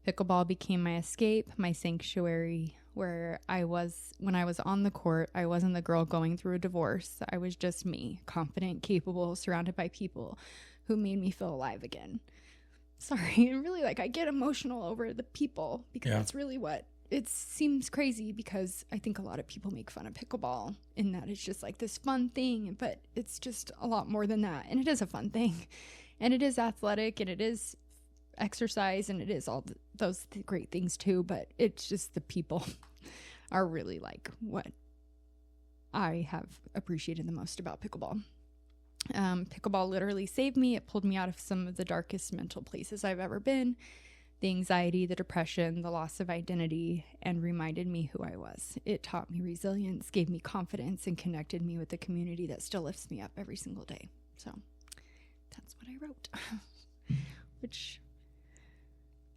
Pickleball became my escape, my sanctuary, where when I was on the court, I wasn't the girl going through a divorce. I was just me, confident, capable, surrounded by people who made me feel alive again. Sorry, and really, I get emotional over the people because that's really what it seems crazy, because I think a lot of people make fun of pickleball in that it's just like this fun thing, but it's just a lot more than that. And it is a fun thing, and it is athletic, and it is exercise, and it is all those great things too, but it's just the people are really like what I have appreciated the most about pickleball. Pickleball literally saved me. It pulled me out of some of the darkest mental places I've ever been, the anxiety, the depression, the loss of identity, and reminded me who I was. It taught me resilience, gave me confidence, and connected me with the community that still lifts me up every single day. So that's what I wrote. Which,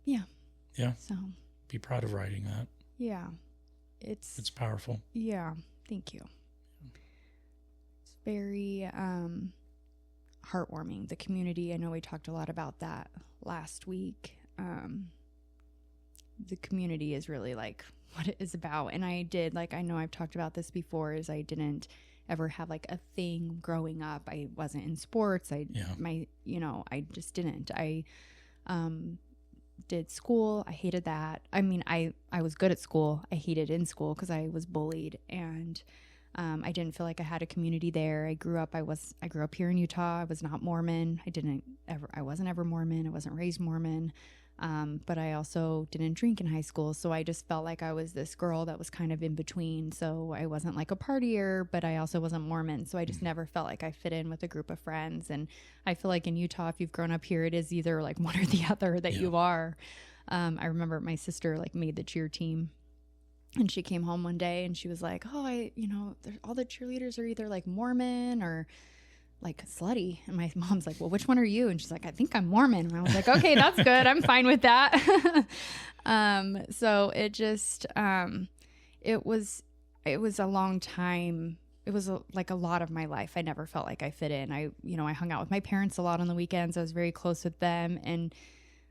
yeah. So be proud of writing that. Yeah. It's powerful. Yeah. Thank you. It's very heartwarming. The community, I know we talked a lot about that last week. The community is really like what it is about. And I know I've talked about this before, is I didn't ever have like a thing growing up. I wasn't in sports. I just didn't. I did school. I hated that. I mean, I was good at school. I hated in school because I was bullied, and I didn't feel like I had a community there. I grew up here in Utah. I was not Mormon. I wasn't ever Mormon. I wasn't raised Mormon. But I also didn't drink in high school. So I just felt like I was this girl that was kind of in between. So I wasn't like a partier, but I also wasn't Mormon. So I just never felt like I fit in with a group of friends. And I feel like in Utah, if you've grown up here, it is either like one or the other that you are. I remember my sister made the cheer team, and she came home one day and she was like, oh, all the cheerleaders are either like Mormon or like slutty. And my mom's like, well, which one are you? And she's like, I think I'm Mormon. And I was like, okay, that's good. I'm fine with that. So it just, it was a long time. It was like a lot of my life. I never felt like I fit in. I hung out with my parents a lot on the weekends. I was very close with them. And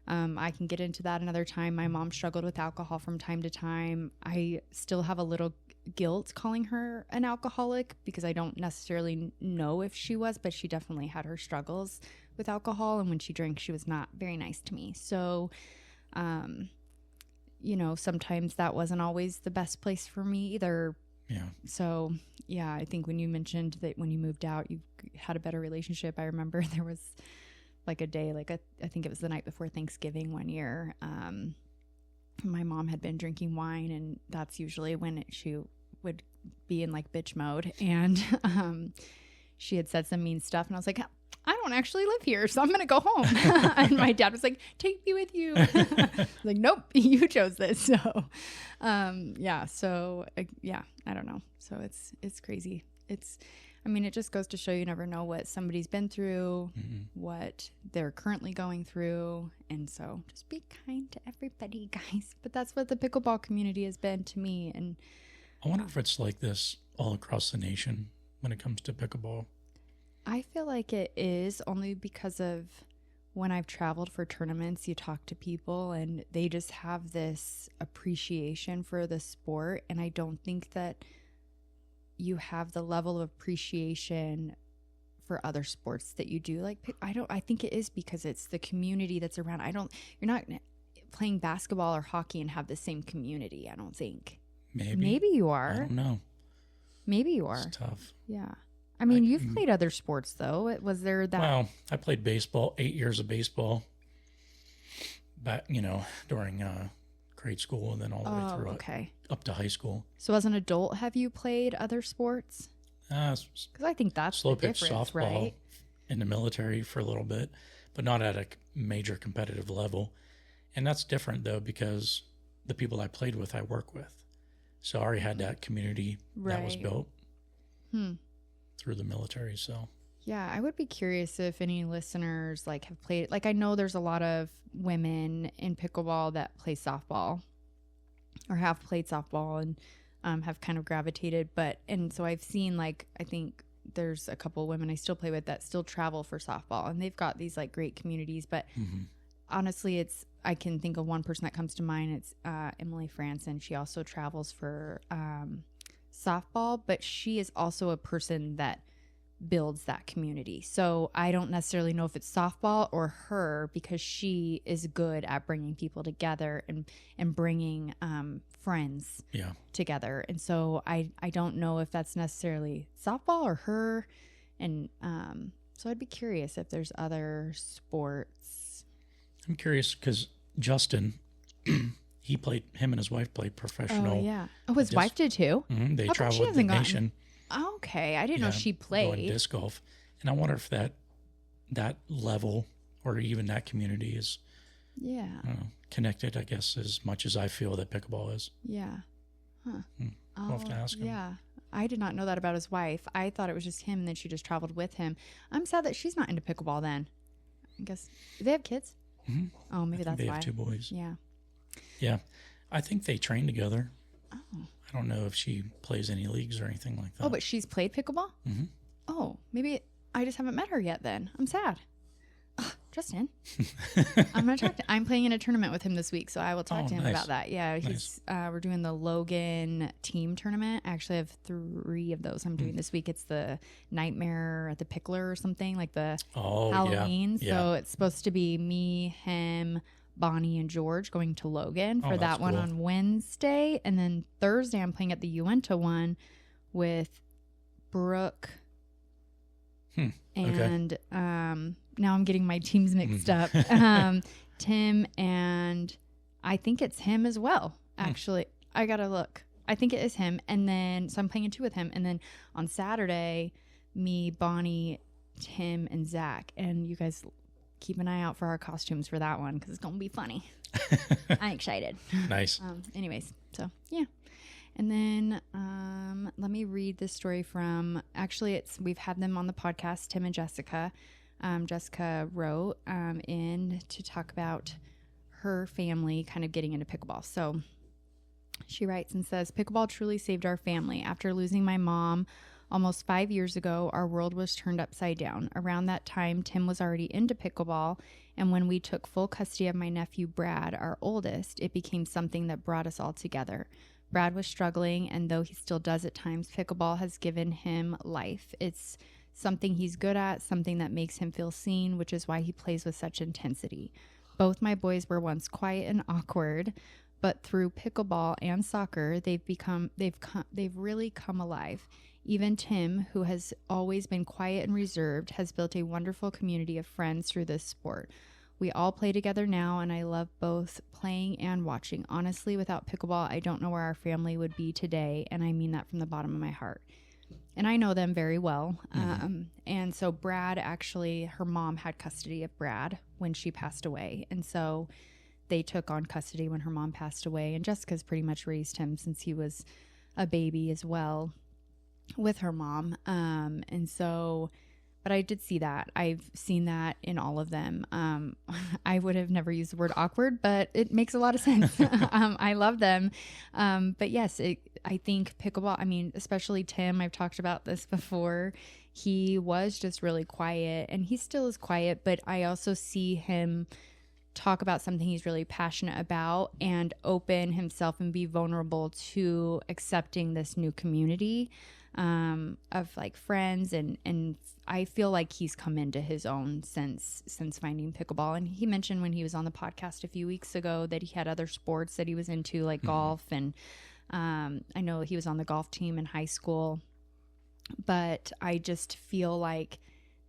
I can get into that another time. My mom struggled with alcohol from time to time. I still have a little guilt calling her an alcoholic because I don't necessarily know if she was, but she definitely had her struggles with alcohol. And when she drank, she was not very nice to me. So, sometimes that wasn't always the best place for me either. Yeah. So, yeah, I think when you mentioned that when you moved out, you had a better relationship. I remember there was like a day, I think it was the night before Thanksgiving one year. My mom had been drinking wine, and that's usually when she would be in like bitch mode. And she had said some mean stuff, and I was like, I don't actually live here, so I'm going to go home. And my dad was like, take me with you. Like, nope, you chose this. So, I don't know. So it's crazy. It just goes to show you never know what somebody's been through, what they're currently going through. And so just be kind to everybody, guys. But that's what the pickleball community has been to me. And I wonder if it's like this all across the nation when it comes to pickleball. I feel like it is, only because of when I've traveled for tournaments, you talk to people and they just have this appreciation for the sport. And I don't think that you have the level of appreciation for other sports that you do. I think it is because it's the community that's around. You're not playing basketball or hockey and have the same community, I don't think. Maybe you are. I don't know. Maybe you are. It's tough. Yeah. You've played other sports though. Was there that? Well, I played baseball, 8 years of baseball back, during grade school and then all the way through up to high school. So as an adult, have you played other sports? Because I think that's slow the pitch difference, softball right? in the military for a little bit, but not at a major competitive level. And that's different though, because the people I played with, I work with. So I already had that community that was built through the military. So yeah, I would be curious if any listeners like have played, like I know there's a lot of women in pickleball that play softball or have played softball and have kind of gravitated, and so I've seen, like, I think there's a couple of women I still play with that still travel for softball, and they've got these like great communities, but honestly, I can think of one person that comes to mind. It's Emily Franson. She also travels for softball, but she is also a person that builds that community. So I don't necessarily know if it's softball or her, because she is good at bringing people together and bringing friends together. And so I don't know if that's necessarily softball or her. And so I'd be curious if there's other sports. I'm curious because Justin, him and his wife played professional. Oh, yeah. Oh, his wife did too? Mm-hmm. They traveled the nation. Okay, I didn't know she played. Going disc golf. And I wonder if that level or even that community is connected, I guess, as much as I feel that pickleball is. Yeah. Huh. I'll have to ask him. Yeah. I did not know that about his wife. I thought it was just him, and then she just traveled with him. I'm sad that she's not into pickleball then. I guess. Do they have kids? Mm-hmm. Oh, maybe that's why. They have 2 boys. Yeah. Yeah. I think they train together. Oh. I don't know if she plays any leagues or anything like that. Oh, but she's played pickleball? Mm-hmm. Oh, maybe I just haven't met her yet then. I'm sad. Ugh, Justin. I'm going to talk to I'm playing in a tournament with him this week, so I will talk to him about that. Yeah, he's we're doing the Logan team tournament. I actually have 3 of those I'm doing this week. It's the Nightmare at the Pickler or something, like the Halloween. Yeah. So it's supposed to be me, him, Bonnie, and George going to Logan for that one on Wednesday. And then Thursday I'm playing at the Uinta one with Brooke. And now I'm getting my teams mixed up. Tim, and I think it's him as well. Actually, I gotta look. I think it is him. And then so I'm playing 2 with him. And then on Saturday, me, Bonnie, Tim, and Zach. And you guys keep an eye out for our costumes for that one, because it's gonna be funny. I'm excited. Nice. Anyways, so yeah. And then let me read this story from, actually we've had them on the podcast, Tim and Jessica. Jessica wrote in to talk about her family kind of getting into pickleball. So she writes and says, pickleball truly saved our family. After losing my mom almost 5 years ago, our world was turned upside down. Around that time, Tim was already into pickleball, and when we took full custody of my nephew, Brad, our oldest, it became something that brought us all together. Brad was struggling, and though he still does at times, pickleball has given him life. It's something he's good at, something that makes him feel seen, which is why he plays with such intensity. Both my boys were once quiet and awkward, but through pickleball and soccer, they've really come alive. Even Tim, who has always been quiet and reserved, has built a wonderful community of friends through this sport. We all play together now, and I love both playing and watching. Honestly, without pickleball, I don't know where our family would be today, and I mean that from the bottom of my heart. And I know them very well. And so Brad, actually, her mom had custody of Brad when she passed away. And so they took on custody when her mom passed away. And Jessica's pretty much raised him since he was a baby as well with her mom. And so, but I did see that. I've seen that in all of them. I would have never used the word awkward, but it makes a lot of sense. I love them. But yes, I think pickleball, I mean, especially Tim, I've talked about this before. He was just really quiet, and he still is quiet, but I also see him talk about something he's really passionate about and open himself and be vulnerable to accepting this new community of like friends, and I feel like he's come into his own since finding pickleball. And he mentioned when he was on the podcast a few weeks ago that he had other sports that he was into, like golf, and I know he was on the golf team in high school, but I just feel like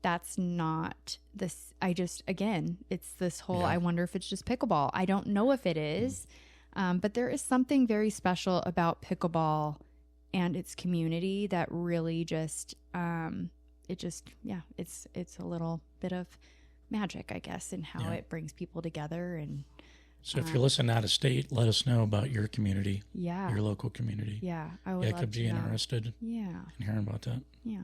that's not this. It's this whole, I wonder if it's just pickleball. I don't know if it is, but there is something very special about pickleball and its community that really just, it's a little bit of magic, I guess, in how it brings people together. And So if you're listening out of state, let us know about your community. Yeah. Your local community. Yeah. I would love could to be know. interested in hearing about that. Yeah.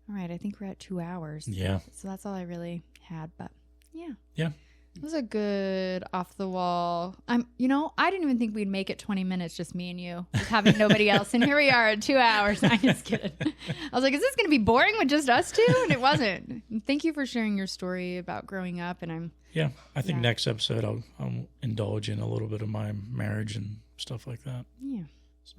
All right. I think we're at 2 hours. Yeah. So that's all I really had. But yeah. Yeah. It was a good off the wall. I didn't even think we'd make it 20 minutes, just me and you, just having nobody else. And here we are at 2 hours. I'm just kidding. I was like, is this going to be boring with just us two? And it wasn't. And thank you for sharing your story about growing up. And I think next episode I'll indulge in a little bit of my marriage and stuff like that. Yeah. So.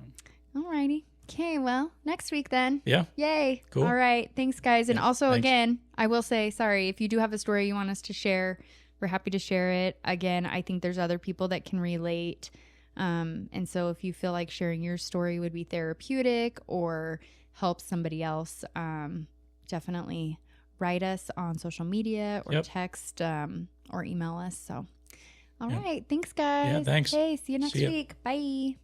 All righty. Okay, well, next week then. Yeah. Yay. Cool. All right. Thanks, guys. And also, thanks. again, I will say, sorry, if you do have a story you want us to share, we're happy to share it. Again, I think there's other people that can relate. And so if you feel like sharing your story would be therapeutic or help somebody else, definitely write us on social media or text or email us. So, all right. Thanks, guys. Yeah, thanks. Okay, see you next week. Bye.